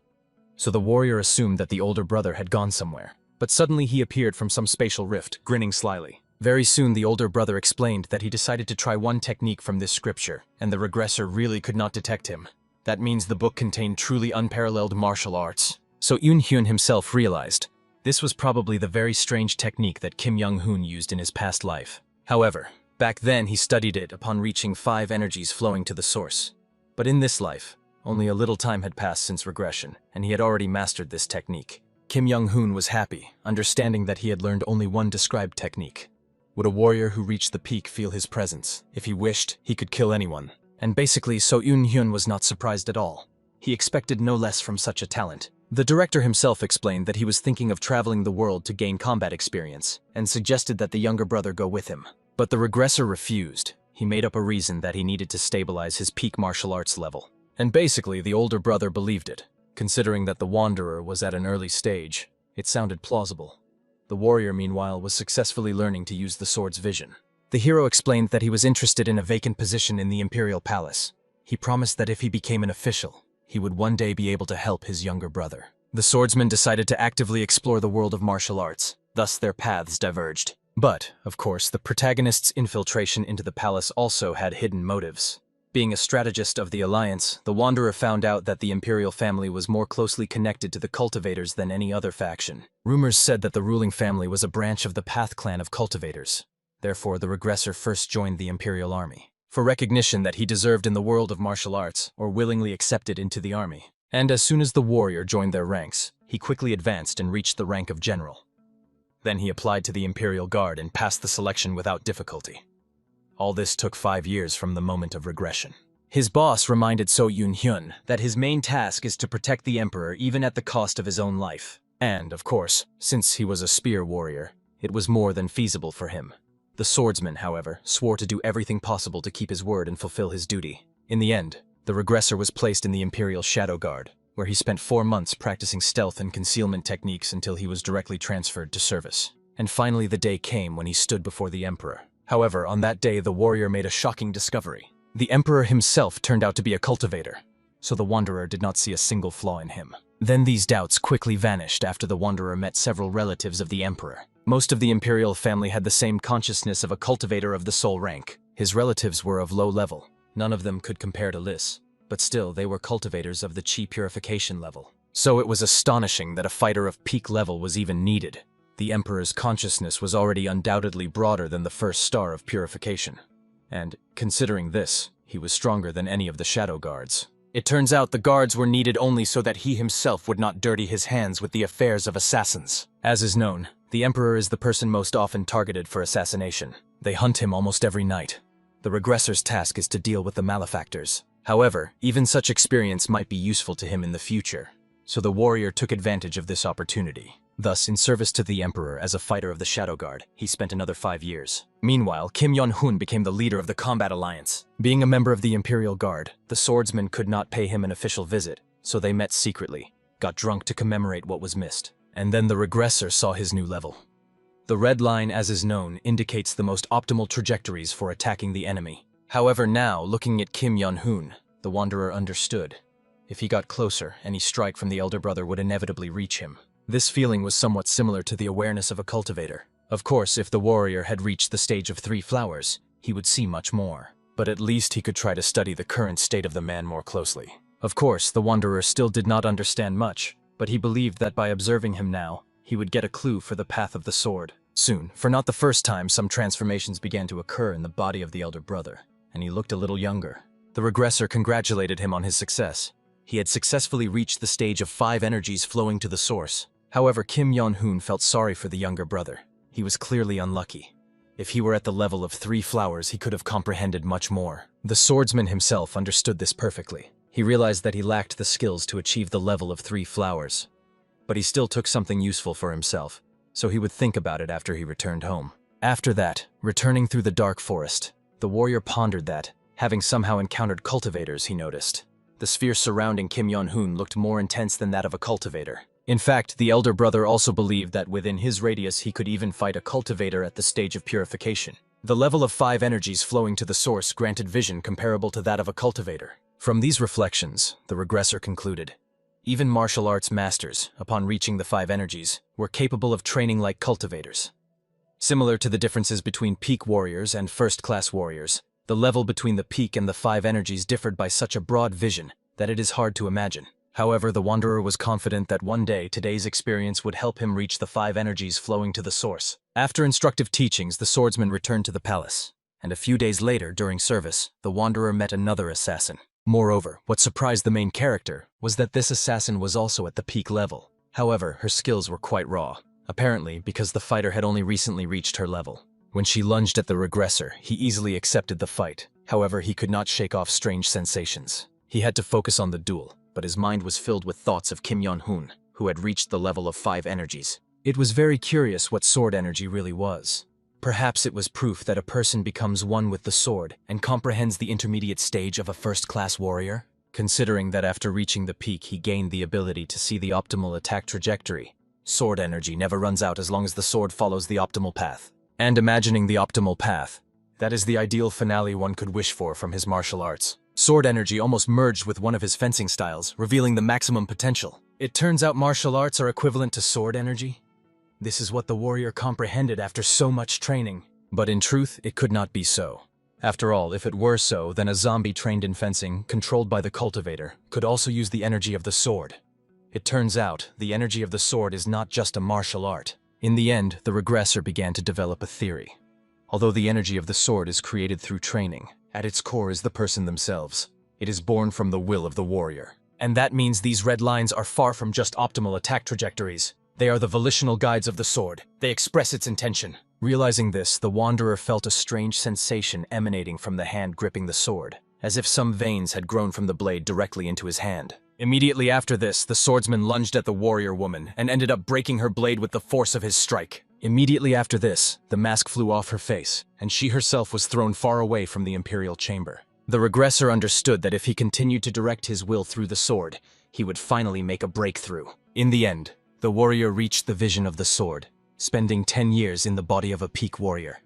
So the warrior assumed that the older brother had gone somewhere. But suddenly he appeared from some spatial rift, grinning slyly. Very soon the older brother explained that he decided to try one technique from this scripture, and the regressor really could not detect him. That means the book contained truly unparalleled martial arts. So Yoon-hyun himself realized this was probably the very strange technique that Kim Young-hoon used in his past life. However, back then he studied it upon reaching 5 energies flowing to the source. But in this life, only a little time had passed since regression, and he had already mastered this technique. Kim Young-hoon was happy, understanding that he had learned only one described technique. Would a warrior who reached the peak feel his presence? If he wished, he could kill anyone. And basically, So Yoon-hyun was not surprised at all. He expected no less from such a talent. The director himself explained that he was thinking of traveling the world to gain combat experience, and suggested that the younger brother go with him. But the regressor refused. He made up a reason that he needed to stabilize his peak martial arts level. And basically, the older brother believed it. Considering that the wanderer was at an early stage, it sounded plausible. The warrior, meanwhile, was successfully learning to use the sword's vision. The hero explained that he was interested in a vacant position in the imperial palace. He promised that if he became an official, he would one day be able to help his younger brother. The swordsman decided to actively explore the world of martial arts, thus their paths diverged. But, of course, the protagonist's infiltration into the palace also had hidden motives. Being a strategist of the Alliance, the Wanderer found out that the imperial family was more closely connected to the cultivators than any other faction. Rumors said that the ruling family was a branch of the Path clan of cultivators. Therefore, the regressor first joined the imperial army, for recognition that he deserved in the world of martial arts, or willingly accepted into the army. And as soon as the warrior joined their ranks, he quickly advanced and reached the rank of general. Then he applied to the Imperial Guard and passed the selection without difficulty. All this took 5 years from the moment of regression. His boss reminded So Yoon-hyun that his main task is to protect the emperor even at the cost of his own life. And, of course, since he was a spear warrior, it was more than feasible for him. The swordsman, however, swore to do everything possible to keep his word and fulfill his duty. In the end, the regressor was placed in the Imperial Shadow Guard, where he spent 4 months practicing stealth and concealment techniques until he was directly transferred to service. And finally the day came when he stood before the emperor. However, on that day the warrior made a shocking discovery. The emperor himself turned out to be a cultivator, so the wanderer did not see a single flaw in him. Then these doubts quickly vanished after the wanderer met several relatives of the emperor. Most of the imperial family had the same consciousness of a cultivator of the soul rank. His relatives were of low level. None of them could compare to Lis, but still they were cultivators of the chi purification level. So it was astonishing that a fighter of peak level was even needed. The emperor's consciousness was already undoubtedly broader than the first star of purification. And, considering this, he was stronger than any of the shadow guards. It turns out the guards were needed only so that he himself would not dirty his hands with the affairs of assassins. As is known, the emperor is the person most often targeted for assassination. They hunt him almost every night. The regressor's task is to deal with the malefactors. However, even such experience might be useful to him in the future. So the warrior took advantage of this opportunity. Thus, in service to the emperor as a fighter of the Shadow Guard, he spent another 5 years. Meanwhile, Kim Yeon-hoon became the leader of the Combat Alliance. Being a member of the Imperial Guard, the swordsman could not pay him an official visit, so they met secretly, got drunk to commemorate what was missed. And then the regressor saw his new level. The red line, as is known, indicates the most optimal trajectories for attacking the enemy. However, now, looking at Kim Yeon-hoon, the wanderer understood. If he got closer, any strike from the elder brother would inevitably reach him. This feeling was somewhat similar to the awareness of a cultivator. Of course, if the warrior had reached the stage of 3 flowers, he would see much more. But at least he could try to study the current state of the man more closely. Of course, the wanderer still did not understand much, but he believed that by observing him now, he would get a clue for the path of the sword. Soon, for not the first time, some transformations began to occur in the body of the elder brother, and he looked a little younger. The regressor congratulated him on his success. He had successfully reached the stage of 5 energies flowing to the source. However, Kim Yeon-hoon felt sorry for the younger brother. He was clearly unlucky. If he were at the level of 3 flowers, he could have comprehended much more. The swordsman himself understood this perfectly. He realized that he lacked the skills to achieve the level of 3 flowers. But he still took something useful for himself, so he would think about it after he returned home. After that, returning through the dark forest, the warrior pondered that, having somehow encountered cultivators, he noticed. The sphere surrounding Kim Yeon-hoon looked more intense than that of a cultivator. In fact, the elder brother also believed that within his radius he could even fight a cultivator at the stage of purification. The level of 5 energies flowing to the source granted vision comparable to that of a cultivator. From these reflections, the regressor concluded, even martial arts masters, upon reaching the 5 energies, were capable of training like cultivators. Similar to the differences between peak warriors and first-class warriors, the level between the peak and the five energies differed by such a broad vision that it is hard to imagine. However, the Wanderer was confident that one day today's experience would help him reach the five energies flowing to the source. After instructive teachings, the swordsman returned to the palace, and a few days later, during service, the Wanderer met another assassin. Moreover, what surprised the main character was that this assassin was also at the peak level. However, her skills were quite raw, apparently because the fighter had only recently reached her level. When she lunged at the regressor, he easily accepted the fight. However, he could not shake off strange sensations. He had to focus on the duel, but his mind was filled with thoughts of Kim Yeon-hoon, who had reached the level of 5 energies. It was very curious what sword energy really was. Perhaps it was proof that a person becomes one with the sword and comprehends the intermediate stage of a first-class warrior. Considering that after reaching the peak he gained the ability to see the optimal attack trajectory, sword energy never runs out as long as the sword follows the optimal path. And imagining the optimal path, that is the ideal finale one could wish for from his martial arts. Sword energy almost merged with one of his fencing styles, revealing the maximum potential. It turns out martial arts are equivalent to sword energy? This is what the warrior comprehended after so much training. But in truth, it could not be so. After all, if it were so, then a zombie trained in fencing, controlled by the cultivator, could also use the energy of the sword. It turns out, the energy of the sword is not just a martial art. In the end, the regressor began to develop a theory. Although the energy of the sword is created through training, at its core is the person themselves. It is born from the will of the warrior. And that means these red lines are far from just optimal attack trajectories. They are the volitional guides of the sword. They express its intention. Realizing this, the Wanderer felt a strange sensation emanating from the hand gripping the sword, as if some veins had grown from the blade directly into his hand. Immediately after this, the swordsman lunged at the warrior woman and ended up breaking her blade with the force of his strike. Immediately after this, the mask flew off her face, and she herself was thrown far away from the imperial chamber. The regressor understood that if he continued to direct his will through the sword, he would finally make a breakthrough. In the end, the warrior reached the vision of the sword, spending 10 years in the body of a peak warrior.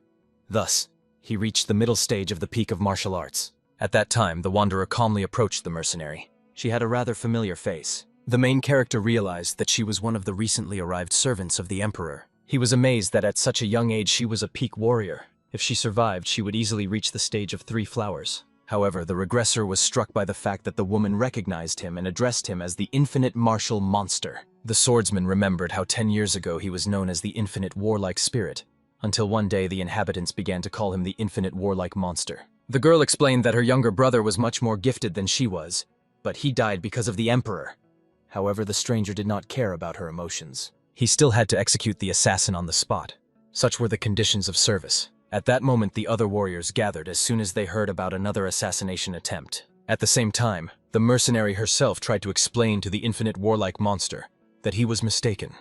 Thus, he reached the middle stage of the peak of martial arts. At that time, the Wanderer calmly approached the mercenary. She had a rather familiar face. The main character realized that she was one of the recently arrived servants of the Emperor. He was amazed that at such a young age she was a peak warrior. If she survived, she would easily reach the stage of 3 flowers. However, the regressor was struck by the fact that the woman recognized him and addressed him as the infinite martial monster. The swordsman remembered how 10 years ago he was known as the infinite warlike spirit, until one day the inhabitants began to call him the infinite warlike monster. The girl explained that her younger brother was much more gifted than she was, but he died because of the Emperor. However, the stranger did not care about her emotions. He still had to execute the assassin on the spot. Such were the conditions of service. At that moment, the other warriors gathered as soon as they heard about another assassination attempt. At the same time, the mercenary herself tried to explain to the infinite warlike monster that he was mistaken.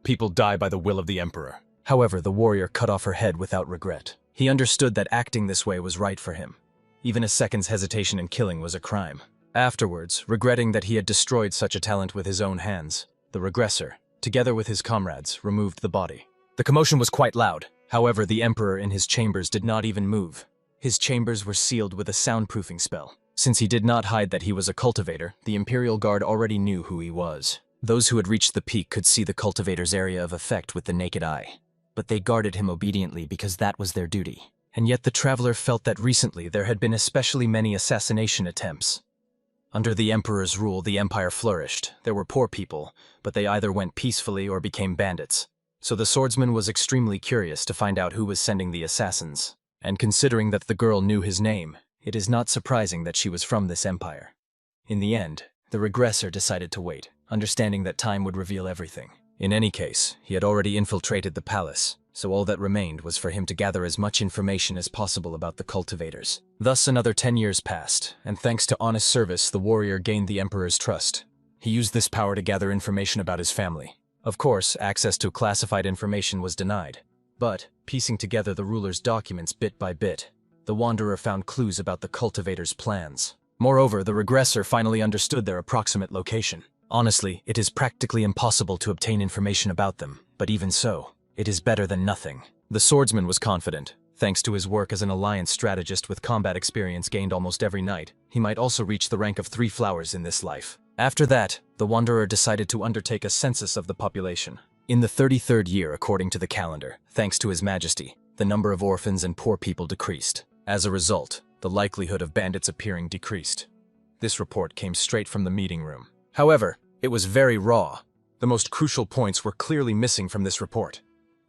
People die by the will of the Emperor. However, the warrior cut off her head without regret. He understood that acting this way was right for him. Even a second's hesitation in killing was a crime. Afterwards, regretting that he had destroyed such a talent with his own hands, the regressor, together with his comrades, removed the body. The commotion was quite loud. However, the Emperor in his chambers did not even move. His chambers were sealed with a soundproofing spell. Since he did not hide that he was a cultivator, the Imperial Guard already knew who he was. Those who had reached the peak could see the cultivator's area of effect with the naked eye. But they guarded him obediently because that was their duty. And yet the traveler felt that recently there had been especially many assassination attempts. Under the Emperor's rule, the Empire flourished. There were poor people, but they either went peacefully or became bandits. So the swordsman was extremely curious to find out who was sending the assassins. And considering that the girl knew his name, it is not surprising that she was from this empire. In the end, the regressor decided to wait, understanding that time would reveal everything. In any case, he had already infiltrated the palace, so all that remained was for him to gather as much information as possible about the cultivators. Thus another 10 years passed, and thanks to honest service, the warrior gained the Emperor's trust. He used this power to gather information about his family. Of course, access to classified information was denied. But, piecing together the ruler's documents bit by bit, the Wanderer found clues about the cultivators' plans. Moreover, the regressor finally understood their approximate location. Honestly, it is practically impossible to obtain information about them, but even so, it is better than nothing. The swordsman was confident. Thanks to his work as an alliance strategist with combat experience gained almost every night, he might also reach the rank of 3 flowers in this life. After that, the Wanderer decided to undertake a census of the population. In the 33rd year according to the calendar, thanks to His Majesty, the number of orphans and poor people decreased. As a result, the likelihood of bandits appearing decreased. This report came straight from the meeting room. However, it was very raw. The most crucial points were clearly missing from this report.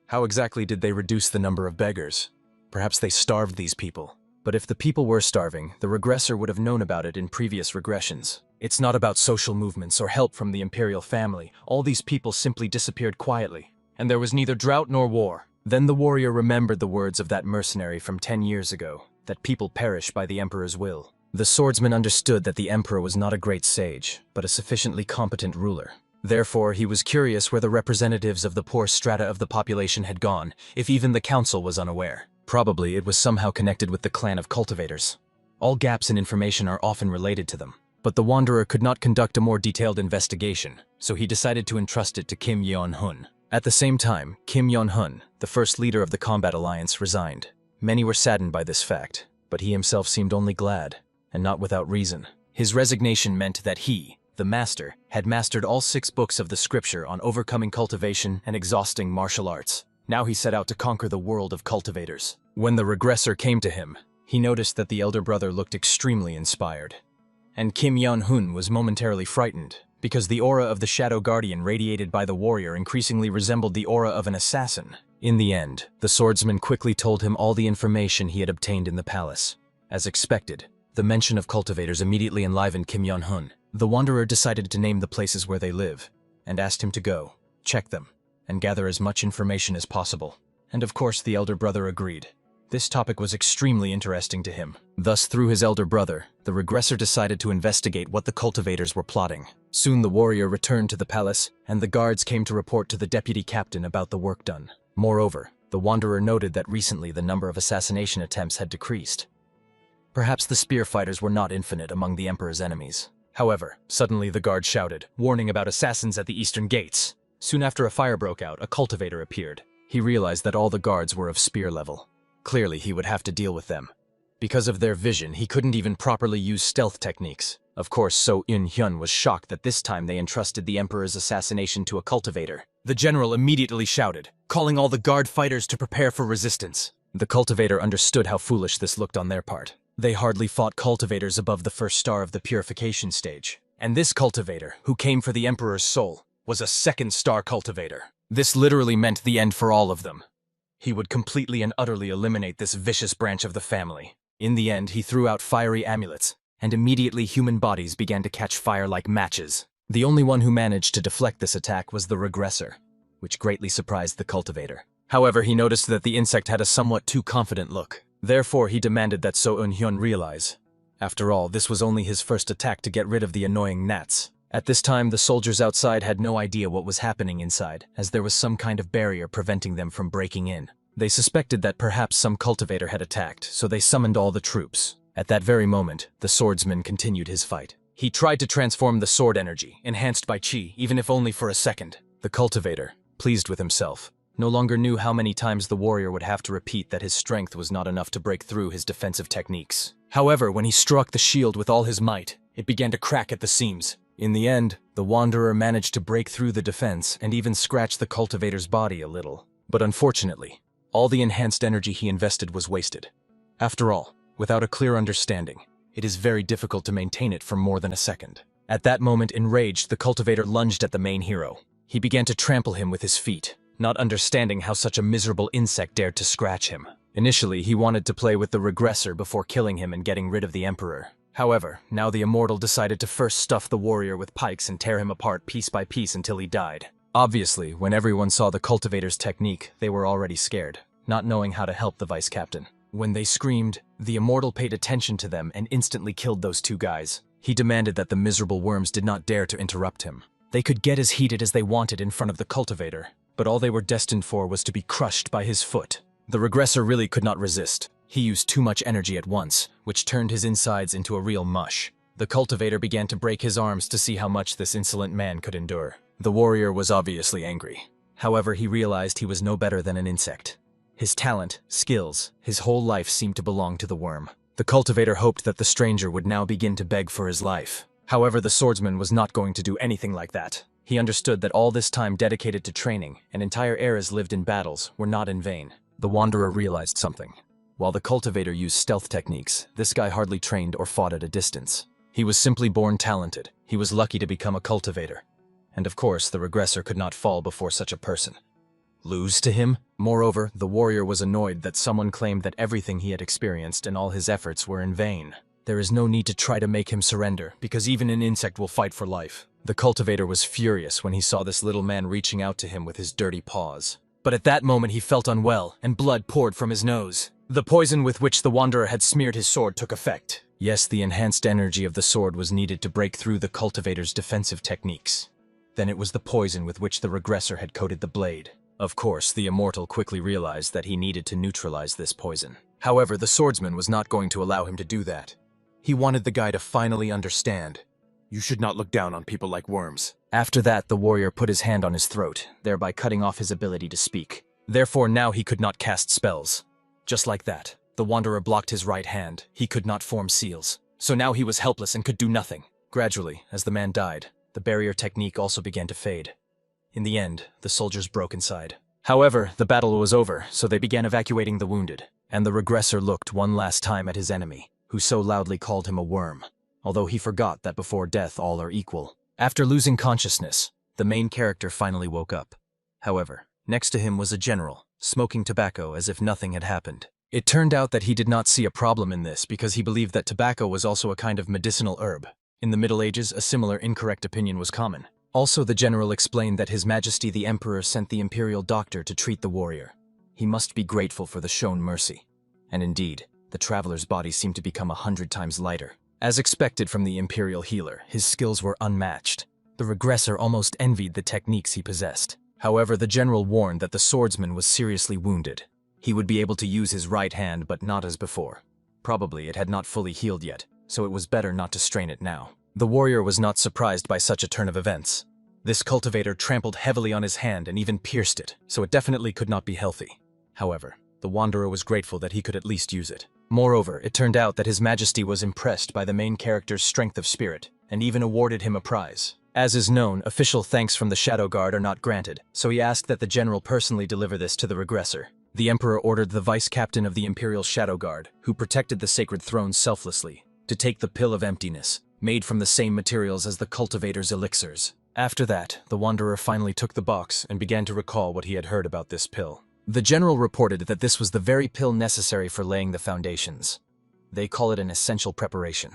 How exactly did they reduce the number of beggars? Perhaps they starved these people. But if the people were starving, the regressor would have known about it in previous regressions. It's not about social movements or help from the imperial family. All these people simply disappeared quietly. And there was neither drought nor war. Then the warrior remembered the words of that mercenary from 10 years ago, that people perish by the emperor's will. The swordsman understood that the emperor was not a great sage, but a sufficiently competent ruler. Therefore, he was curious where the representatives of the poor strata of the population had gone, if even the council was unaware. Probably it was somehow connected with the clan of cultivators. All gaps in information are often related to them. But the wanderer could not conduct a more detailed investigation, so he decided to entrust it to Kim Yeon-hun. At the same time, Kim Yeon-hun, the first leader of the combat alliance, resigned. Many were saddened by this fact, but he himself seemed only glad, and not without reason. His resignation meant that he, the master, had mastered all 6 books of the scripture on overcoming cultivation and exhausting martial arts. Now he set out to conquer the world of cultivators. When the regressor came to him, he noticed that the elder brother looked extremely inspired. And Kim Yeon-hun was momentarily frightened, because the aura of the Shadow Guardian radiated by the warrior increasingly resembled the aura of an assassin. In the end, the swordsman quickly told him all the information he had obtained in the palace. As expected, the mention of cultivators immediately enlivened Kim Yeon-hun. The wanderer decided to name the places where they live, and asked him to go, check them, and gather as much information as possible. And of course the elder brother agreed. This topic was extremely interesting to him. Thus, through his elder brother, the regressor decided to investigate what the cultivators were plotting. Soon the warrior returned to the palace, and the guards came to report to the deputy captain about the work done. Moreover, the wanderer noted that recently the number of assassination attempts had decreased. Perhaps the spear fighters were not infinite among the emperor's enemies. However, suddenly the guard shouted, warning about assassins at the eastern gates. Soon after a fire broke out, a cultivator appeared. He realized that all the guards were of spear level. Clearly, he would have to deal with them. Because of their vision, he couldn't even properly use stealth techniques. Of course, So Eun-hyun was shocked that this time they entrusted the emperor's assassination to a cultivator. The general immediately shouted, calling all the guard fighters to prepare for resistance. The cultivator understood how foolish this looked on their part. They hardly fought cultivators above the first star of the purification stage. And this cultivator, who came for the emperor's soul, was a 2nd star cultivator. This literally meant the end for all of them. He would completely and utterly eliminate this vicious branch of the family. In the end, he threw out fiery amulets, and immediately human bodies began to catch fire like matches. The only one who managed to deflect this attack was the regressor, which greatly surprised the cultivator. However, he noticed that the insect had a somewhat too confident look. Therefore, he demanded that So Eun-hyun realize. After all, this was only his first attack to get rid of the annoying gnats. At this time, the soldiers outside had no idea what was happening inside, as there was some kind of barrier preventing them from breaking in. They suspected that perhaps some cultivator had attacked, so they summoned all the troops. At that very moment, the swordsman continued his fight. He tried to transform the sword energy, enhanced by chi, even if only for a second. The cultivator, pleased with himself, no longer knew how many times the warrior would have to repeat that his strength was not enough to break through his defensive techniques. However, when he struck the shield with all his might, it began to crack at the seams. In the end, the wanderer managed to break through the defense and even scratch the cultivator's body a little. But unfortunately, all the enhanced energy he invested was wasted. After all, without a clear understanding, it is very difficult to maintain it for more than a second. At that moment, enraged, the cultivator lunged at the main hero. He began to trample him with his feet, not understanding how such a miserable insect dared to scratch him. Initially, he wanted to play with the regressor before killing him and getting rid of the emperor. However, now the immortal decided to first stuff the warrior with pikes and tear him apart piece by piece until he died. Obviously, when everyone saw the cultivator's technique, they were already scared, not knowing how to help the vice captain. When they screamed, the immortal paid attention to them and instantly killed those 2 guys. He demanded that the miserable worms did not dare to interrupt him. They could get as heated as they wanted in front of the cultivator, but all they were destined for was to be crushed by his foot. The regressor really could not resist. He used too much energy at once, which turned his insides into a real mush. The cultivator began to break his arms to see how much this insolent man could endure. The warrior was obviously angry. However, he realized he was no better than an insect. His talent, skills, his whole life seemed to belong to the worm. The cultivator hoped that the stranger would now begin to beg for his life. However, the swordsman was not going to do anything like that. He understood that all this time dedicated to training and entire eras lived in battles were not in vain. The Wanderer realized something. While the cultivator used stealth techniques, this guy hardly trained or fought at a distance. He was simply born talented. He was lucky to become a cultivator. And of course, the regressor could not fall before such a person. Lose to him? Moreover, the warrior was annoyed that someone claimed that everything he had experienced and all his efforts were in vain. There is no need to try to make him surrender, because even an insect will fight for life. The cultivator was furious when he saw this little man reaching out to him with his dirty paws. But at that moment he felt unwell, and blood poured from his nose. The poison with which the Wanderer had smeared his sword took effect. Yes, the enhanced energy of the sword was needed to break through the cultivator's defensive techniques. Then it was the poison with which the regressor had coated the blade. Of course, the immortal quickly realized that he needed to neutralize this poison. However, the swordsman was not going to allow him to do that. He wanted the guy to finally understand. You should not look down on people like worms. After that, the warrior put his hand on his throat, thereby cutting off his ability to speak. Therefore, now he could not cast spells. Just like that, the Wanderer blocked his right hand. He could not form seals. So now he was helpless and could do nothing. Gradually, as the man died, the barrier technique also began to fade. In the end, the soldiers broke inside. However, the battle was over, so they began evacuating the wounded, and the regressor looked one last time at his enemy, who so loudly called him a worm, although he forgot that before death all are equal. After losing consciousness, the main character finally woke up. However, next to him was a general, smoking tobacco as if nothing had happened. It turned out that he did not see a problem in this because he believed that tobacco was also a kind of medicinal herb. In the Middle Ages, a similar incorrect opinion was common. Also, the general explained that His Majesty the Emperor sent the imperial doctor to treat the warrior. He must be grateful for the shown mercy. And indeed, the traveler's body seemed to become 100 times lighter. As expected from the imperial healer, his skills were unmatched. The regressor almost envied the techniques he possessed. However, the general warned that the swordsman was seriously wounded. He would be able to use his right hand, but not as before. Probably it had not fully healed yet, so it was better not to strain it now. The warrior was not surprised by such a turn of events. This cultivator trampled heavily on his hand and even pierced it, so it definitely could not be healthy. However, the Wanderer was grateful that he could at least use it. Moreover, it turned out that His Majesty was impressed by the main character's strength of spirit, and even awarded him a prize. As is known, official thanks from the Shadow Guard are not granted, so he asked that the general personally deliver this to the regressor. The Emperor ordered the vice-captain of the Imperial Shadow Guard, who protected the sacred throne selflessly, to take the Pill of Emptiness, made from the same materials as the cultivator's elixirs. After that, the Wanderer finally took the box and began to recall what he had heard about this pill. The general reported that this was the very pill necessary for laying the foundations. They call it an essential preparation.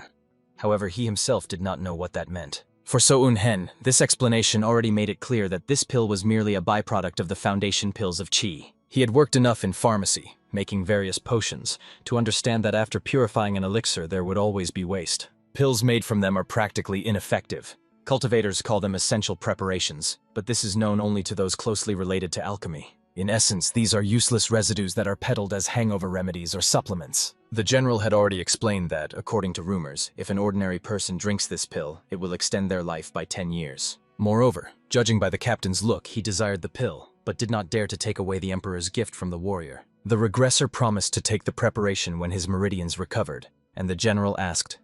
However, he himself did not know what that meant. For So Un-hen, this explanation already made it clear that this pill was merely a byproduct of the foundation pills of Qi. He had worked enough in pharmacy, making various potions, to understand that after purifying an elixir there would always be waste. Pills made from them are practically ineffective. Cultivators call them essential preparations, but this is known only to those closely related to alchemy. In essence, these are useless residues that are peddled as hangover remedies or supplements. The general had already explained that, according to rumors, if an ordinary person drinks this pill, it will extend their life by 10 years. Moreover, judging by the captain's look, he desired the pill, but did not dare to take away the Emperor's gift from the warrior. The regressor promised to take the preparation when his meridians recovered, and the general asked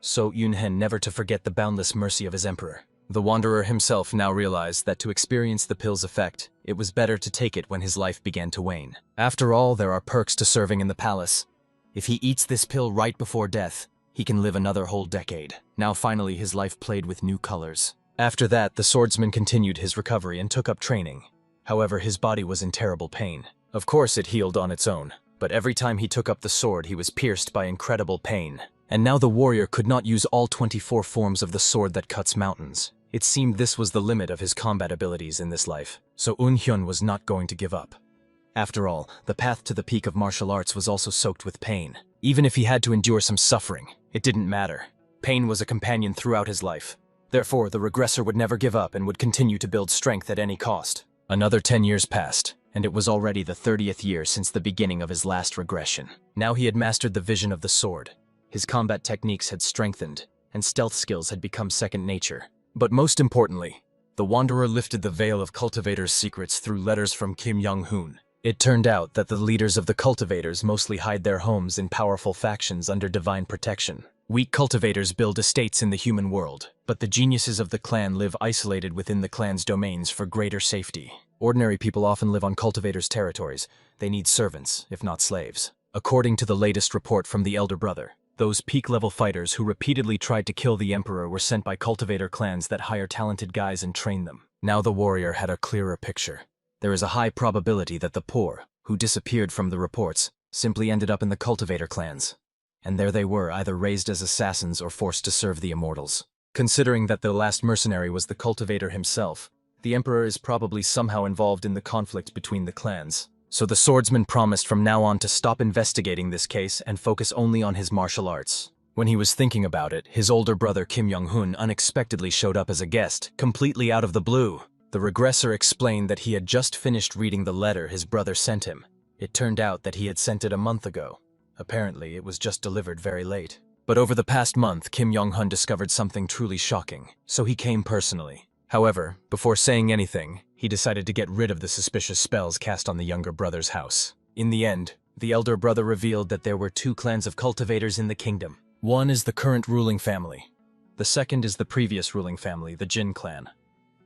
So Un-hen never to forget the boundless mercy of his Emperor. The Wanderer himself now realized that to experience the pill's effect, it was better to take it when his life began to wane. After all, there are perks to serving in the palace. If he eats this pill right before death, he can live another whole decade. Now finally his life played with new colors. After that, the swordsman continued his recovery and took up training. However, his body was in terrible pain. Of course it healed on its own, but every time he took up the sword he was pierced by incredible pain. And now the warrior could not use all 24 forms of the sword that cuts mountains. It seemed this was the limit of his combat abilities in this life, so Un-hyun was not going to give up. After all, the path to the peak of martial arts was also soaked with pain. Even if he had to endure some suffering, it didn't matter. Pain was a companion throughout his life. Therefore, the regressor would never give up and would continue to build strength at any cost. Another 10 years passed, and it was already the 30th year since the beginning of his last regression. Now he had mastered the vision of the sword. His combat techniques had strengthened, and stealth skills had become second nature. But most importantly, the Wanderer lifted the veil of cultivators' secrets through letters from Kim Young-hoon. It turned out that the leaders of the cultivators mostly hide their homes in powerful factions under divine protection. Weak cultivators build estates in the human world, but the geniuses of the clan live isolated within the clan's domains for greater safety. Ordinary people often live on cultivators' territories. They need servants, if not slaves. According to the latest report from the elder brother, those peak-level fighters who repeatedly tried to kill the emperor were sent by cultivator clans that hire talented guys and train them. Now the warrior had a clearer picture. There is a high probability that the poor, who disappeared from the reports, simply ended up in the cultivator clans. And there they were, either raised as assassins or forced to serve the immortals. Considering that the last mercenary was the cultivator himself, the emperor is probably somehow involved in the conflict between the clans. So the swordsman promised from now on to stop investigating this case and focus only on his martial arts. When he was thinking about it, his older brother Kim Young-hun unexpectedly showed up as a guest, completely out of the blue. The regressor explained that he had just finished reading the letter his brother sent him. It turned out that he had sent it a month ago. Apparently, it was just delivered very late. But over the past month, Kim Young-hun discovered something truly shocking, so he came personally. However, before saying anything, he decided to get rid of the suspicious spells cast on the younger brother's house. In the end, the elder brother revealed that there were two clans of cultivators in the kingdom. One is the current ruling family. The second is the previous ruling family, the Jin clan.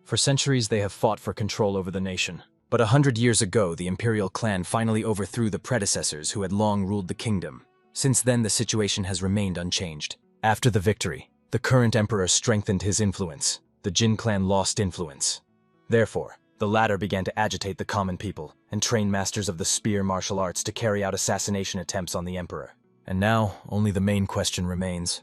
For centuries, they have fought for control over the nation. But 100 years ago, the imperial clan finally overthrew the predecessors who had long ruled the kingdom. Since then, the situation has remained unchanged. After the victory, the current emperor strengthened his influence. The Jin clan lost influence. Therefore, the latter began to agitate the common people and train masters of the spear martial arts to carry out assassination attempts on the emperor. And now, only the main question remains.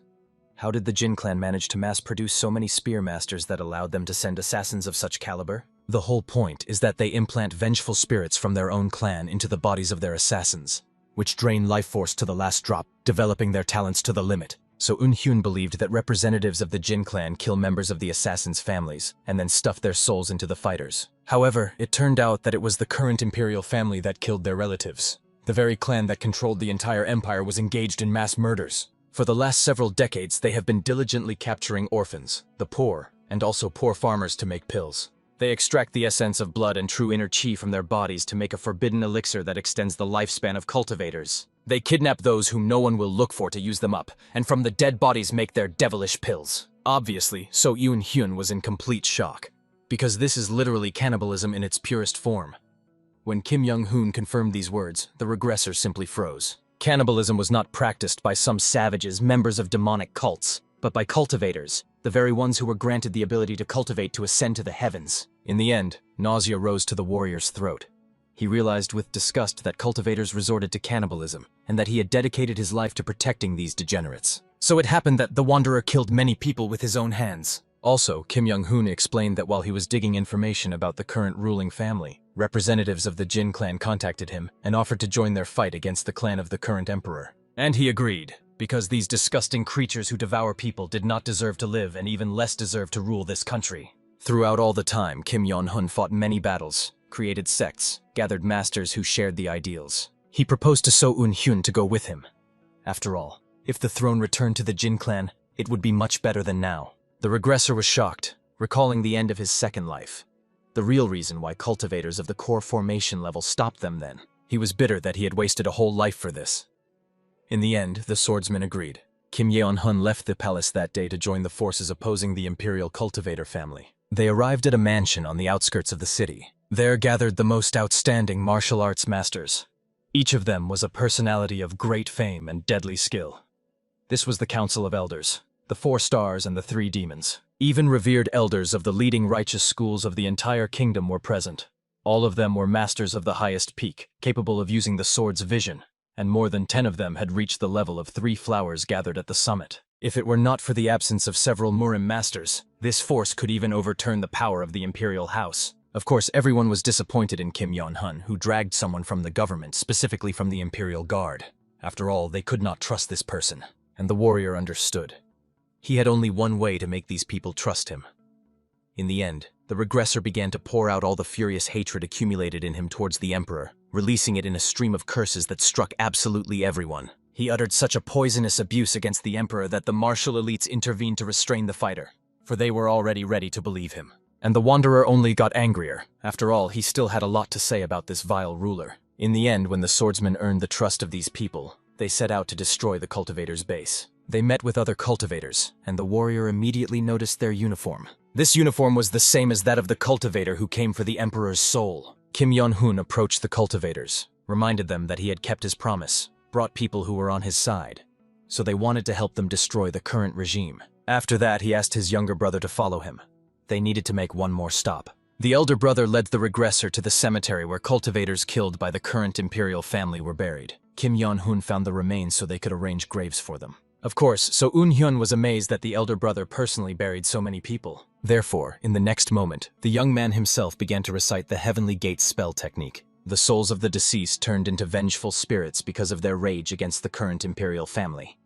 How did the Jin clan manage to mass-produce so many spear masters that allowed them to send assassins of such caliber? The whole point is that they implant vengeful spirits from their own clan into the bodies of their assassins, which drain life force to the last drop, developing their talents to the limit. So Eun-hyun believed that representatives of the Jin clan kill members of the assassins' families, and then stuff their souls into the fighters. However, it turned out that it was the current imperial family that killed their relatives. The very clan that controlled the entire empire was engaged in mass murders. For the last several decades, they have been diligently capturing orphans, the poor, and also poor farmers to make pills. They extract the essence of blood and true inner chi from their bodies to make a forbidden elixir that extends the lifespan of cultivators. They kidnap those whom no one will look for to use them up, and from the dead bodies make their devilish pills. Obviously, So Eun-hyun was in complete shock, because this is literally cannibalism in its purest form. When Kim Young-hoon confirmed these words, the regressor simply froze. Cannibalism was not practiced by some savages, members of demonic cults, but by cultivators, the very ones who were granted the ability to cultivate to ascend to the heavens. In the end, nausea rose to the warrior's throat. He realized with disgust that cultivators resorted to cannibalism, and that he had dedicated his life to protecting these degenerates. So it happened that the Wanderer killed many people with his own hands. Also, Kim Young-hoon explained that while he was digging information about the current ruling family, representatives of the Jin clan contacted him and offered to join their fight against the clan of the current emperor. And he agreed, because these disgusting creatures who devour people did not deserve to live and even less deserve to rule this country. Throughout all the time, Kim Young-hoon fought many battles, created sects, gathered masters who shared the ideals. He proposed to So Eun-hyun to go with him. After all, if the throne returned to the Jin clan, it would be much better than now. The regressor was shocked, recalling the end of his second life. The real reason why cultivators of the core formation level stopped them then. He was bitter that he had wasted a whole life for this. In the end, the swordsman agreed. Kim Yeon-hun left the palace that day to join the forces opposing the imperial cultivator family. They arrived at a mansion on the outskirts of the city. There gathered the most outstanding martial arts masters. Each of them was a personality of great fame and deadly skill. This was the Council of Elders, the 4 stars and the 3 demons. Even revered elders of the leading righteous schools of the entire kingdom were present. All of them were masters of the highest peak, capable of using the sword's vision, and more than 10 of them had reached the level of 3 flowers gathered at the summit. If it were not for the absence of several Murim masters, this force could even overturn the power of the imperial house. Of course, everyone was disappointed in Kim Yeon-hun, who dragged someone from the government, specifically from the Imperial Guard. After all, they could not trust this person, and the warrior understood. He had only one way to make these people trust him. In the end, the regressor began to pour out all the furious hatred accumulated in him towards the emperor, releasing it in a stream of curses that struck absolutely everyone. He uttered such a poisonous abuse against the emperor that the martial elites intervened to restrain the fighter, for they were already ready to believe him. And the Wanderer only got angrier. After all, he still had a lot to say about this vile ruler. In the end, when the swordsman earned the trust of these people, they set out to destroy the cultivator's base. They met with other cultivators, and the warrior immediately noticed their uniform. This uniform was the same as that of the cultivator who came for the emperor's soul. Kim Yon-hun approached the cultivators, reminded them that he had kept his promise, brought people who were on his side, so they wanted to help them destroy the current regime. After that, he asked his younger brother to follow him. They needed to make one more stop. The elder brother led the regressor to the cemetery where cultivators killed by the current imperial family were buried. Kim Yon-hun found the remains so they could arrange graves for them. Of course, So Un-hyun was amazed that the elder brother personally buried so many people. Therefore, in the next moment, the young man himself began to recite the Heavenly Gate spell technique. The souls of the deceased turned into vengeful spirits because of their rage against the current imperial family.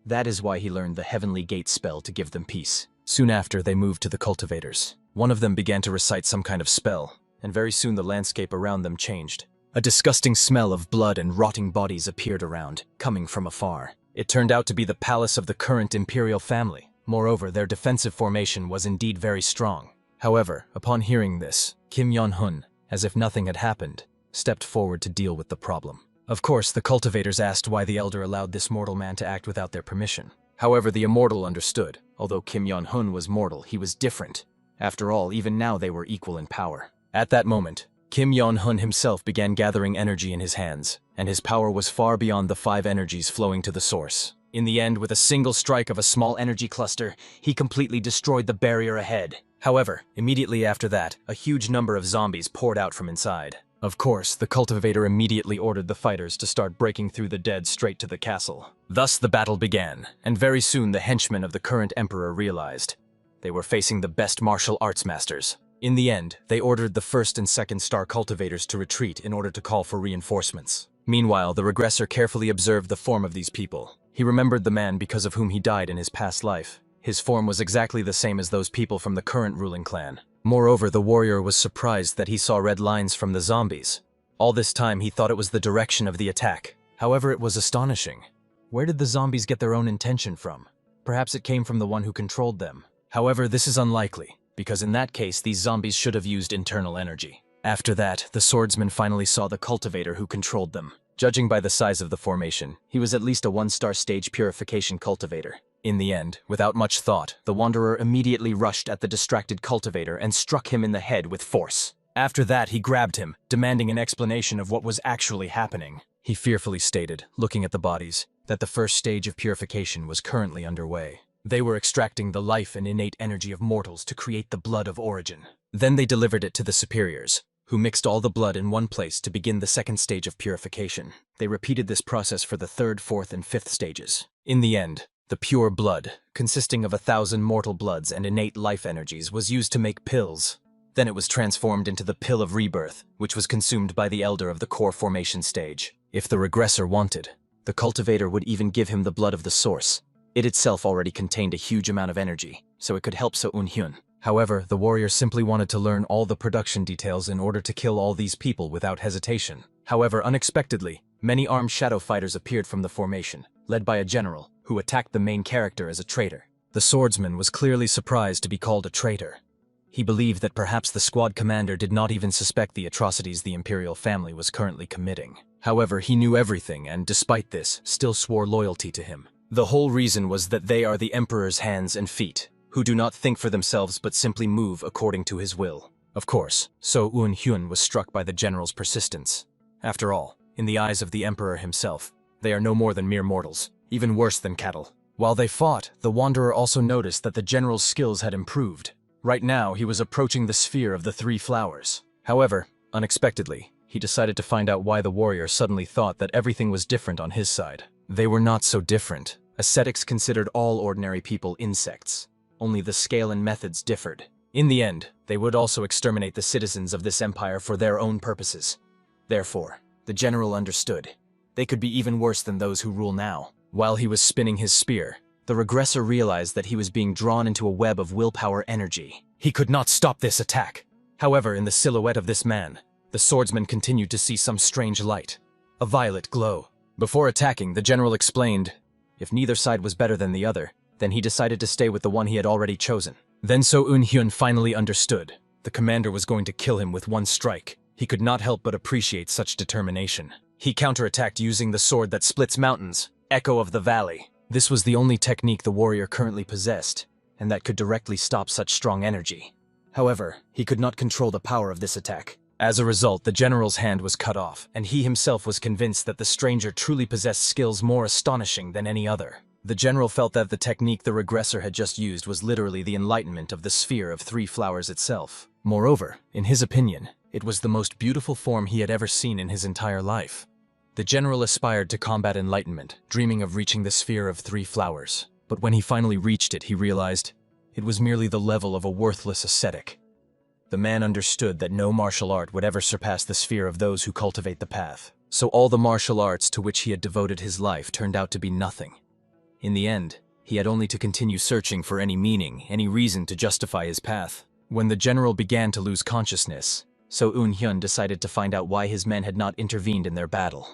That is why he learned the Heavenly Gate spell to give them peace. Soon after, they moved to the cultivators. One of them began to recite some kind of spell, and very soon the landscape around them changed. A disgusting smell of blood and rotting bodies appeared around, coming from afar. It turned out to be the palace of the current imperial family. Moreover, their defensive formation was indeed very strong. However, upon hearing this, Kim Yon-hun, as if nothing had happened, stepped forward to deal with the problem. Of course, the cultivators asked why the elder allowed this mortal man to act without their permission. However, the immortal understood. Although Kim Yon-hun was mortal, he was different. After all, even now they were equal in power. At that moment, Kim Yon-hun himself began gathering energy in his hands, and his power was far beyond the 5 energies flowing to the source. In the end, with a single strike of a small energy cluster, he completely destroyed the barrier ahead. However, immediately after that, a huge number of zombies poured out from inside. Of course, the cultivator immediately ordered the fighters to start breaking through the dead straight to the castle. Thus the battle began, and very soon the henchmen of the current emperor realized they were facing the best martial arts masters. In the end, they ordered the 1st and 2nd star cultivators to retreat in order to call for reinforcements. Meanwhile, the regressor carefully observed the form of these people. He remembered the man because of whom he died in his past life. His form was exactly the same as those people from the current ruling clan. Moreover, the warrior was surprised that he saw red lines from the zombies. All this time, he thought it was the direction of the attack. However, it was astonishing. Where did the zombies get their own intention from? Perhaps it came from the one who controlled them. However, this is unlikely, because in that case, these zombies should have used internal energy. After that, the swordsman finally saw the cultivator who controlled them. Judging by the size of the formation, he was at least a 1-star stage purification cultivator. In the end, without much thought, the wanderer immediately rushed at the distracted cultivator and struck him in the head with force. After that, he grabbed him, demanding an explanation of what was actually happening. He fearfully stated, looking at the bodies, that the 1st stage of purification was currently underway. They were extracting the life and innate energy of mortals to create the blood of origin. Then they delivered it to the superiors, who mixed all the blood in one place to begin the 2nd stage of purification. They repeated this process for the 3rd, 4th, and 5th stages. In the end, the pure blood, consisting of 1,000 mortal bloods and innate life energies, was used to make pills. Then it was transformed into the pill of rebirth, which was consumed by the elder of the core formation stage. If the regressor wanted, the cultivator would even give him the blood of the source. It itself already contained a huge amount of energy, so it could help So Un-hyun. However, the warrior simply wanted to learn all the production details in order to kill all these people without hesitation. However, unexpectedly, many armed shadow fighters appeared from the formation, led by a general, who attacked the main character as a traitor. The swordsman was clearly surprised to be called a traitor. He believed that perhaps the squad commander did not even suspect the atrocities the imperial family was currently committing. However, he knew everything and, despite this, still swore loyalty to him. The whole reason was that they are the emperor's hands and feet, who do not think for themselves but simply move according to his will. Of course, So Un-hyun was struck by the general's persistence. After all, in the eyes of the emperor himself, they are no more than mere mortals, even worse than cattle. While they fought, the wanderer also noticed that the general's skills had improved. Right now, he was approaching the sphere of the 3 flowers. However, unexpectedly, he decided to find out why the warrior suddenly thought that everything was different on his side. They were not so different. Ascetics considered all ordinary people insects. Only the scale and methods differed. In the end, they would also exterminate the citizens of this empire for their own purposes. Therefore, the general understood. They could be even worse than those who rule now. While he was spinning his spear, the regressor realized that he was being drawn into a web of willpower energy. He could not stop this attack. However, in the silhouette of this man, the swordsman continued to see some strange light, a violet glow. Before attacking, the general explained, if neither side was better than the other, then he decided to stay with the one he had already chosen. Then So Un-hyun finally understood. The commander was going to kill him with one strike. He could not help but appreciate such determination. He counterattacked using the sword that splits mountains, Echo of the Valley. This was the only technique the warrior currently possessed, and that could directly stop such strong energy. However, he could not control the power of this attack. As a result, the general's hand was cut off, and he himself was convinced that the stranger truly possessed skills more astonishing than any other. The general felt that the technique the regressor had just used was literally the enlightenment of the sphere of 3 flowers itself. Moreover, in his opinion, it was the most beautiful form he had ever seen in his entire life. The general aspired to combat enlightenment, dreaming of reaching the sphere of 3 flowers. But when he finally reached it, he realized it was merely the level of a worthless ascetic. The man understood that no martial art would ever surpass the sphere of those who cultivate the path. So all the martial arts to which he had devoted his life turned out to be nothing. In the end, he had only to continue searching for any meaning, any reason to justify his path. When the general began to lose consciousness, So Un-hyun decided to find out why his men had not intervened in their battle.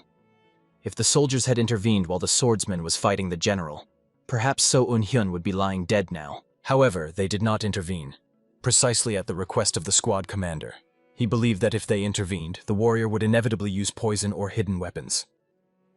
If the soldiers had intervened while the swordsman was fighting the general, perhaps So Un-hyun would be lying dead now. However, they did not intervene, precisely at the request of the squad commander. He believed that if they intervened, the warrior would inevitably use poison or hidden weapons.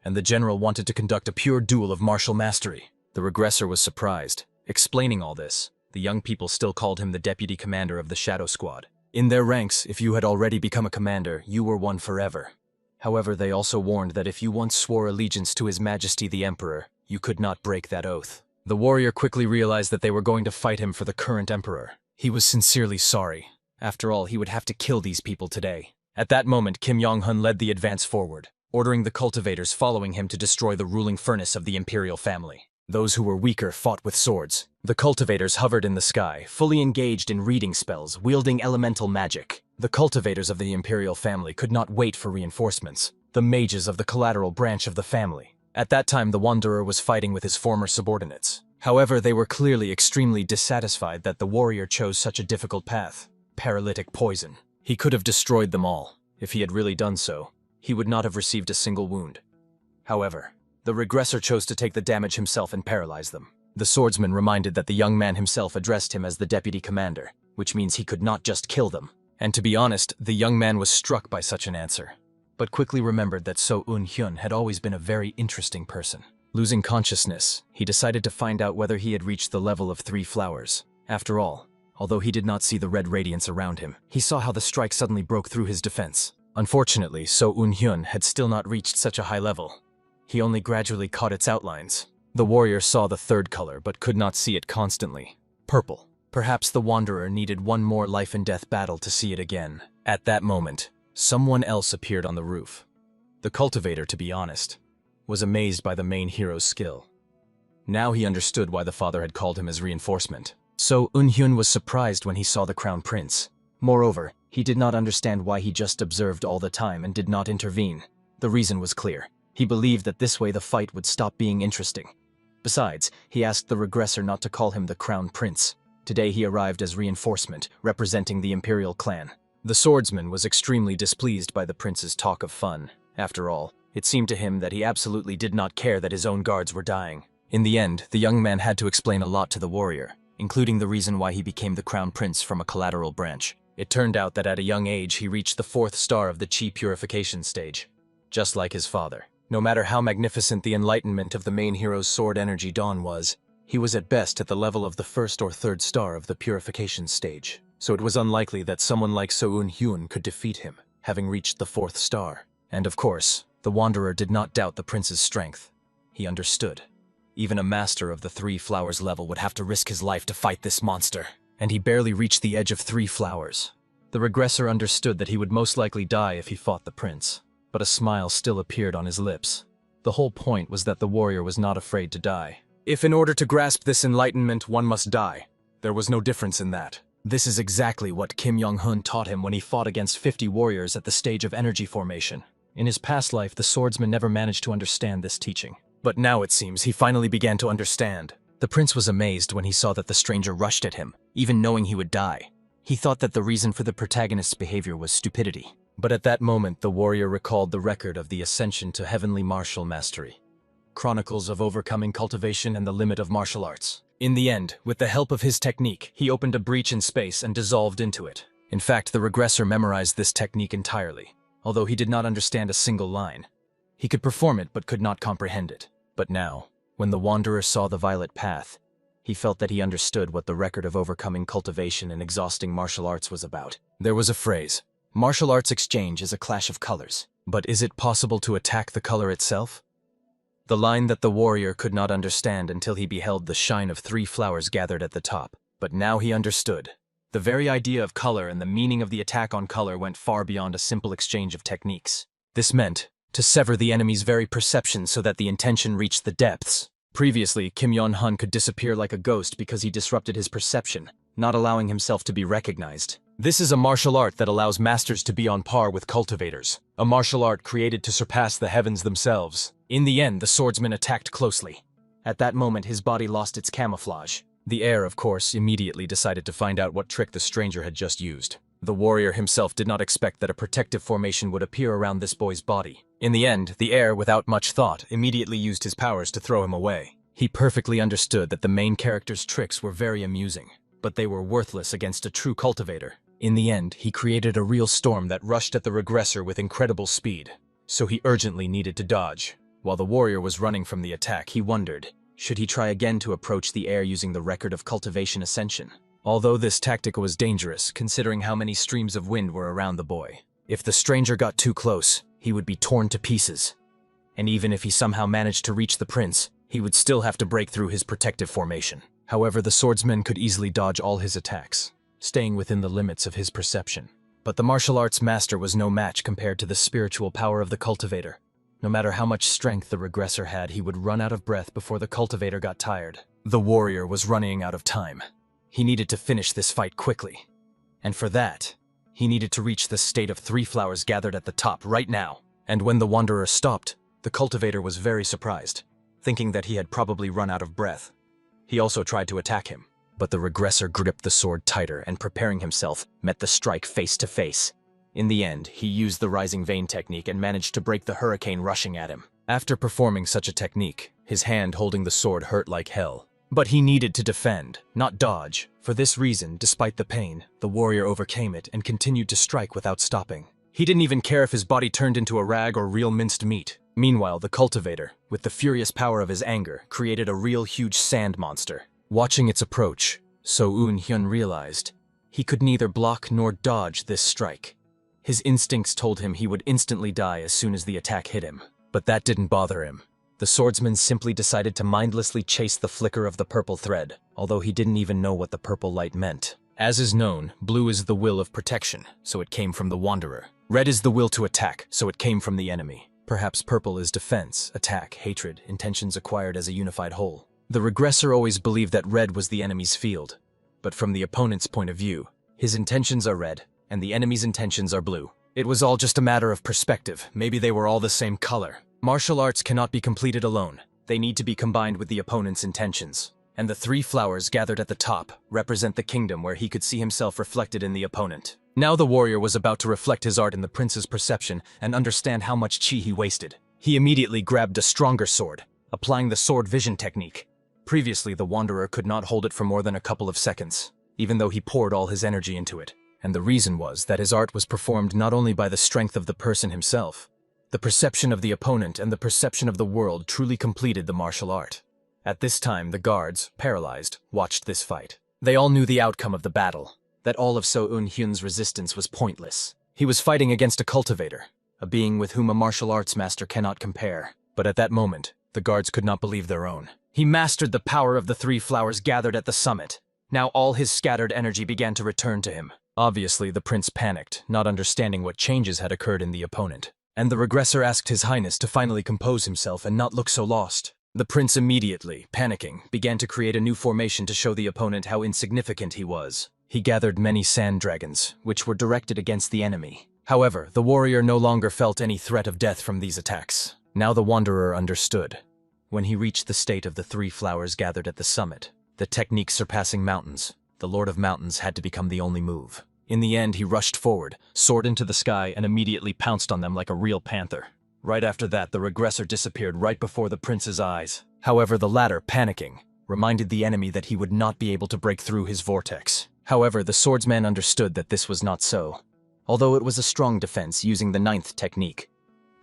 And the general wanted to conduct a pure duel of martial mastery. The regressor was surprised. Explaining all this, the young people still called him the deputy commander of the Shadow Squad. In their ranks, if you had already become a commander, you were one forever. However, they also warned that if you once swore allegiance to His Majesty the Emperor, you could not break that oath. The warrior quickly realized that they were going to fight him for the current emperor. He was sincerely sorry. After all, he would have to kill these people today. At that moment, Kim Yong-hun led the advance forward, ordering the cultivators following him to destroy the ruling furnace of the imperial family. Those who were weaker fought with swords. The cultivators hovered in the sky, fully engaged in reading spells, wielding elemental magic. The cultivators of the imperial family could not wait for reinforcements. The mages of the collateral branch of the family. At that time, the wanderer was fighting with his former subordinates. However, they were clearly extremely dissatisfied that the warrior chose such a difficult path. Paralytic poison. He could have destroyed them all. If he had really done so, he would not have received a single wound. However, the regressor chose to take the damage himself and paralyze them. The swordsman reminded that the young man himself addressed him as the deputy commander, which means he could not just kill them. And to be honest, the young man was struck by such an answer, but quickly remembered that So Un-hyun had always been a very interesting person. Losing consciousness, he decided to find out whether he had reached the level of 3 flowers. After all, although he did not see the red radiance around him, he saw how the strike suddenly broke through his defense. Unfortunately, So Un-hyun had still not reached such a high level. He only gradually caught its outlines. The warrior saw the third color, but could not see it constantly. Purple. Perhaps the wanderer needed one more life-and-death battle to see it again. At that moment, someone else appeared on the roof. The cultivator, to be honest, was amazed by the main hero's skill. Now he understood why the father had called him as reinforcement. So Un-hyun was surprised when he saw the crown prince. Moreover, he did not understand why he just observed all the time and did not intervene. The reason was clear. He believed that this way the fight would stop being interesting. Besides, he asked the regressor not to call him the crown prince. Today he arrived as reinforcement, representing the imperial clan. The swordsman was extremely displeased by the prince's talk of fun. After all, it seemed to him that he absolutely did not care that his own guards were dying. In the end, the young man had to explain a lot to the warrior, including the reason why he became the crown prince from a collateral branch. It turned out that at a young age he reached the 4th star of the Qi purification stage, just like his father. No matter how magnificent the enlightenment of the main hero's sword energy dawn was, he was at best at the level of the 1st or 3rd star of the purification stage. So it was unlikely that someone like So Un-hyun could defeat him, having reached the 4th star. And of course, the wanderer did not doubt the prince's strength. He understood. Even a master of the 3 flowers level would have to risk his life to fight this monster. And he barely reached the edge of 3 flowers. The regressor understood that he would most likely die if he fought the prince. But a smile still appeared on his lips. The whole point was that the warrior was not afraid to die. If in order to grasp this enlightenment one must die, there was no difference in that. This is exactly what Kim Yong-hun taught him when he fought against 50 warriors at the stage of energy formation. In his past life, the swordsman never managed to understand this teaching. But now it seems he finally began to understand. The prince was amazed when he saw that the stranger rushed at him, even knowing he would die. He thought that the reason for the protagonist's behavior was stupidity. But at that moment, the warrior recalled the record of the ascension to heavenly martial mastery. Chronicles of overcoming cultivation and the limit of martial arts. In the end, with the help of his technique, he opened a breach in space and dissolved into it. In fact, the regressor memorized this technique entirely, although he did not understand a single line. He could perform it but could not comprehend it. But now, When the wanderer saw the violet path, he felt that he understood what the record of overcoming cultivation and exhausting martial arts was about. There was a phrase, "Martial arts exchange is a clash of colors, but is it possible to attack the color itself?" The line that the warrior could not understand until he beheld the shine of 3 flowers gathered at the top, but now he understood. The very idea of color and the meaning of the attack on color went far beyond a simple exchange of techniques. This meant to sever the enemy's very perception so that the intention reached the depths. Previously, Kim Yon-hun could disappear like a ghost because he disrupted his perception, not allowing himself to be recognized. This is a martial art that allows masters to be on par with cultivators, a martial art created to surpass the heavens themselves. In the end, the swordsman attacked closely. At that moment, his body lost its camouflage. The heir, of course, immediately decided to find out what trick the stranger had just used. The warrior himself did not expect that a protective formation would appear around this boy's body. In the end, the heir, without much thought, immediately used his powers to throw him away. He perfectly understood that the main character's tricks were very amusing, but they were worthless against a true cultivator. In the end, he created a real storm that rushed at the regressor with incredible speed, so he urgently needed to dodge. While the warrior was running from the attack, he wondered, should he try again to approach the heir using the record of cultivation ascension? Although this tactic was dangerous, considering how many streams of wind were around the boy. If the stranger got too close, he would be torn to pieces. And even if he somehow managed to reach the prince, he would still have to break through his protective formation. However, the swordsman could easily dodge all his attacks, staying within the limits of his perception. But the martial arts master was no match compared to the spiritual power of the cultivator. No matter how much strength the regressor had, he would run out of breath before the cultivator got tired. The warrior was running out of time. He needed to finish this fight quickly. And for that, he needed to reach the state of 3 flowers gathered at the top right now. And when the wanderer stopped, the cultivator was very surprised, thinking that he had probably run out of breath. He also tried to attack him, but the regressor gripped the sword tighter and, preparing himself, met the strike face to face. In the end, he used the rising vein technique and managed to break the hurricane rushing at him. After performing such a technique, his hand holding the sword hurt like hell. But he needed to defend, not dodge. For this reason, despite the pain, the warrior overcame it and continued to strike without stopping. He didn't even care if his body turned into a rag or real minced meat. Meanwhile, the cultivator, with the furious power of his anger, created a real huge sand monster. Watching its approach, So Eun-hyun realized he could neither block nor dodge this strike. His instincts told him he would instantly die as soon as the attack hit him. But that didn't bother him. The swordsman simply decided to mindlessly chase the flicker of the purple thread, although he didn't even know what the purple light meant. As is known, blue is the will of protection, so it came from the wanderer. Red is the will to attack, so it came from the enemy. Perhaps purple is defense, attack, hatred, intentions acquired as a unified whole. The regressor always believed that red was the enemy's field. But from the opponent's point of view, his intentions are red, and the enemy's intentions are blue. It was all just a matter of perspective. Maybe they were all the same color. Martial arts cannot be completed alone. They need to be combined with the opponent's intentions. And the 3 flowers gathered at the top represent the kingdom where he could see himself reflected in the opponent. Now the warrior was about to reflect his art in the prince's perception and understand how much chi he wasted. He immediately grabbed a stronger sword, applying the sword vision technique. Previously, the wanderer could not hold it for more than a couple of seconds, even though he poured all his energy into it. And the reason was that his art was performed not only by the strength of the person himself. The perception of the opponent and the perception of the world truly completed the martial art. At this time, the guards, paralyzed, watched this fight. They all knew the outcome of the battle, that all of So Eun-hyun's resistance was pointless. He was fighting against a cultivator, a being with whom a martial arts master cannot compare. But at that moment, the guards could not believe their own. He mastered the power of the 3 flowers gathered at the summit. Now all his scattered energy began to return to him. Obviously, the prince panicked, not understanding what changes had occurred in the opponent. And the regressor asked His Highness to finally compose himself and not look so lost. The prince immediately, panicking, began to create a new formation to show the opponent how insignificant he was. He gathered many sand dragons, which were directed against the enemy. However, the warrior no longer felt any threat of death from these attacks. Now the wanderer understood. When he reached the state of the 3 flowers gathered at the summit, the technique surpassing mountains, the Lord of Mountains had to become the only move. In the end, he rushed forward, soared into the sky, and immediately pounced on them like a real panther. Right after that, the regressor disappeared right before the prince's eyes. However, the latter, panicking, reminded the enemy that he would not be able to break through his vortex. However, the swordsman understood that this was not so. Although it was a strong defense using the 9th technique,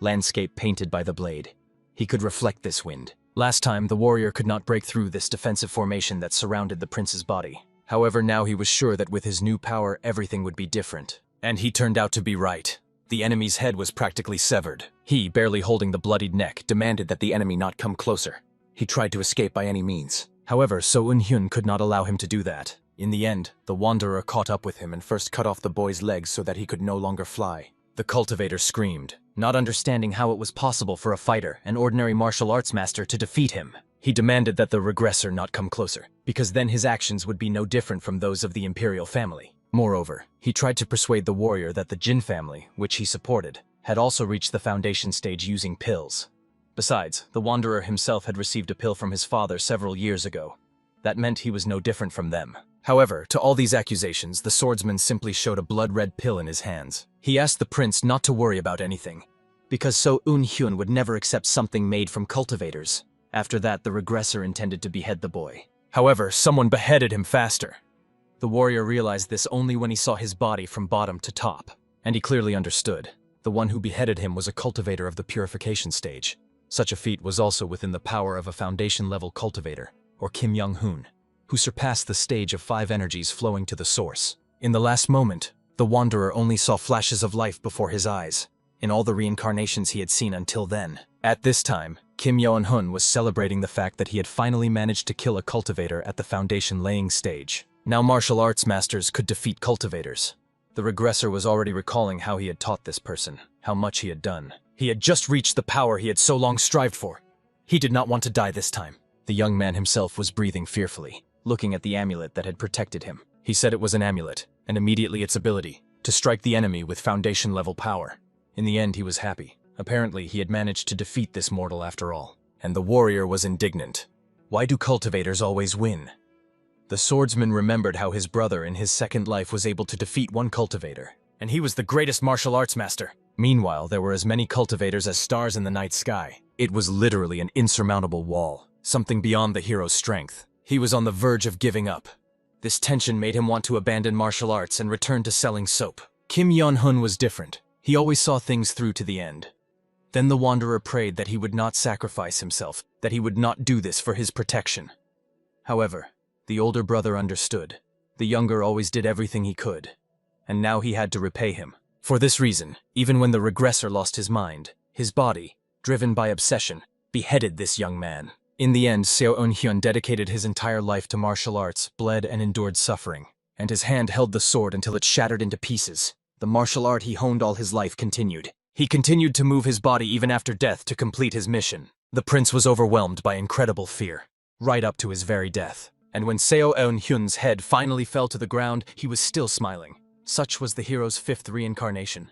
landscape painted by the blade, he could reflect this wind. Last time, the warrior could not break through this defensive formation that surrounded the prince's body. However, now he was sure that with his new power, everything would be different. And he turned out to be right. The enemy's head was practically severed. He, barely holding the bloodied neck, demanded that the enemy not come closer. He tried to escape by any means. However, So Eun-hyun could not allow him to do that. In the end, the wanderer caught up with him and first cut off the boy's legs so that he could no longer fly. The cultivator screamed, not understanding how it was possible for a fighter, an ordinary martial arts master, to defeat him. He demanded that the regressor not come closer, because then his actions would be no different from those of the imperial family. Moreover, he tried to persuade the warrior that the Jin family, which he supported, had also reached the foundation stage using pills. Besides, the wanderer himself had received a pill from his father several years ago. That meant he was no different from them. However, to all these accusations, the swordsman simply showed a blood-red pill in his hands. He asked the prince not to worry about anything, because So Eun-hyun would never accept something made from cultivators. After that, the regressor intended to behead the boy. However, someone beheaded him faster. The warrior realized this only when he saw his body from bottom to top, and he clearly understood. The one who beheaded him was a cultivator of the purification stage. Such a feat was also within the power of a foundation-level cultivator, or Kim Young-hoon, who surpassed the stage of 5 energies flowing to the source. In the last moment, the wanderer only saw flashes of life before his eyes, in all the reincarnations he had seen until then. At this time, Kim Young-hoon was celebrating the fact that he had finally managed to kill a cultivator at the foundation-laying stage. Now martial arts masters could defeat cultivators. The regressor was already recalling how he had taught this person, how much he had done. He had just reached the power he had so long strived for. He did not want to die this time. The young man himself was breathing fearfully, looking at the amulet that had protected him. He said it was an amulet, and immediately its ability to strike the enemy with foundation-level power. In the end, he was happy. Apparently, he had managed to defeat this mortal after all. And the warrior was indignant. Why do cultivators always win? The swordsman remembered how his brother in his second life was able to defeat one cultivator, and he was the greatest martial arts master. Meanwhile, there were as many cultivators as stars in the night sky. It was literally an insurmountable wall, something beyond the hero's strength. He was on the verge of giving up. This tension made him want to abandon martial arts and return to selling soap. Kim Young-hoon was different. He always saw things through to the end. Then the wanderer prayed that he would not sacrifice himself, that he would not do this for his protection. However, the older brother understood. The younger always did everything he could, and now he had to repay him. For this reason, even when the regressor lost his mind, his body, driven by obsession, beheaded this young man. In the end, Seo Eun-hyun dedicated his entire life to martial arts, bled and endured suffering, and his hand held the sword until it shattered into pieces. The martial art he honed all his life continued. He continued to move his body even after death to complete his mission. The prince was overwhelmed by incredible fear, right up to his very death. And when Seo Eun-hyun's head finally fell to the ground, he was still smiling. Such was the hero's 5th reincarnation.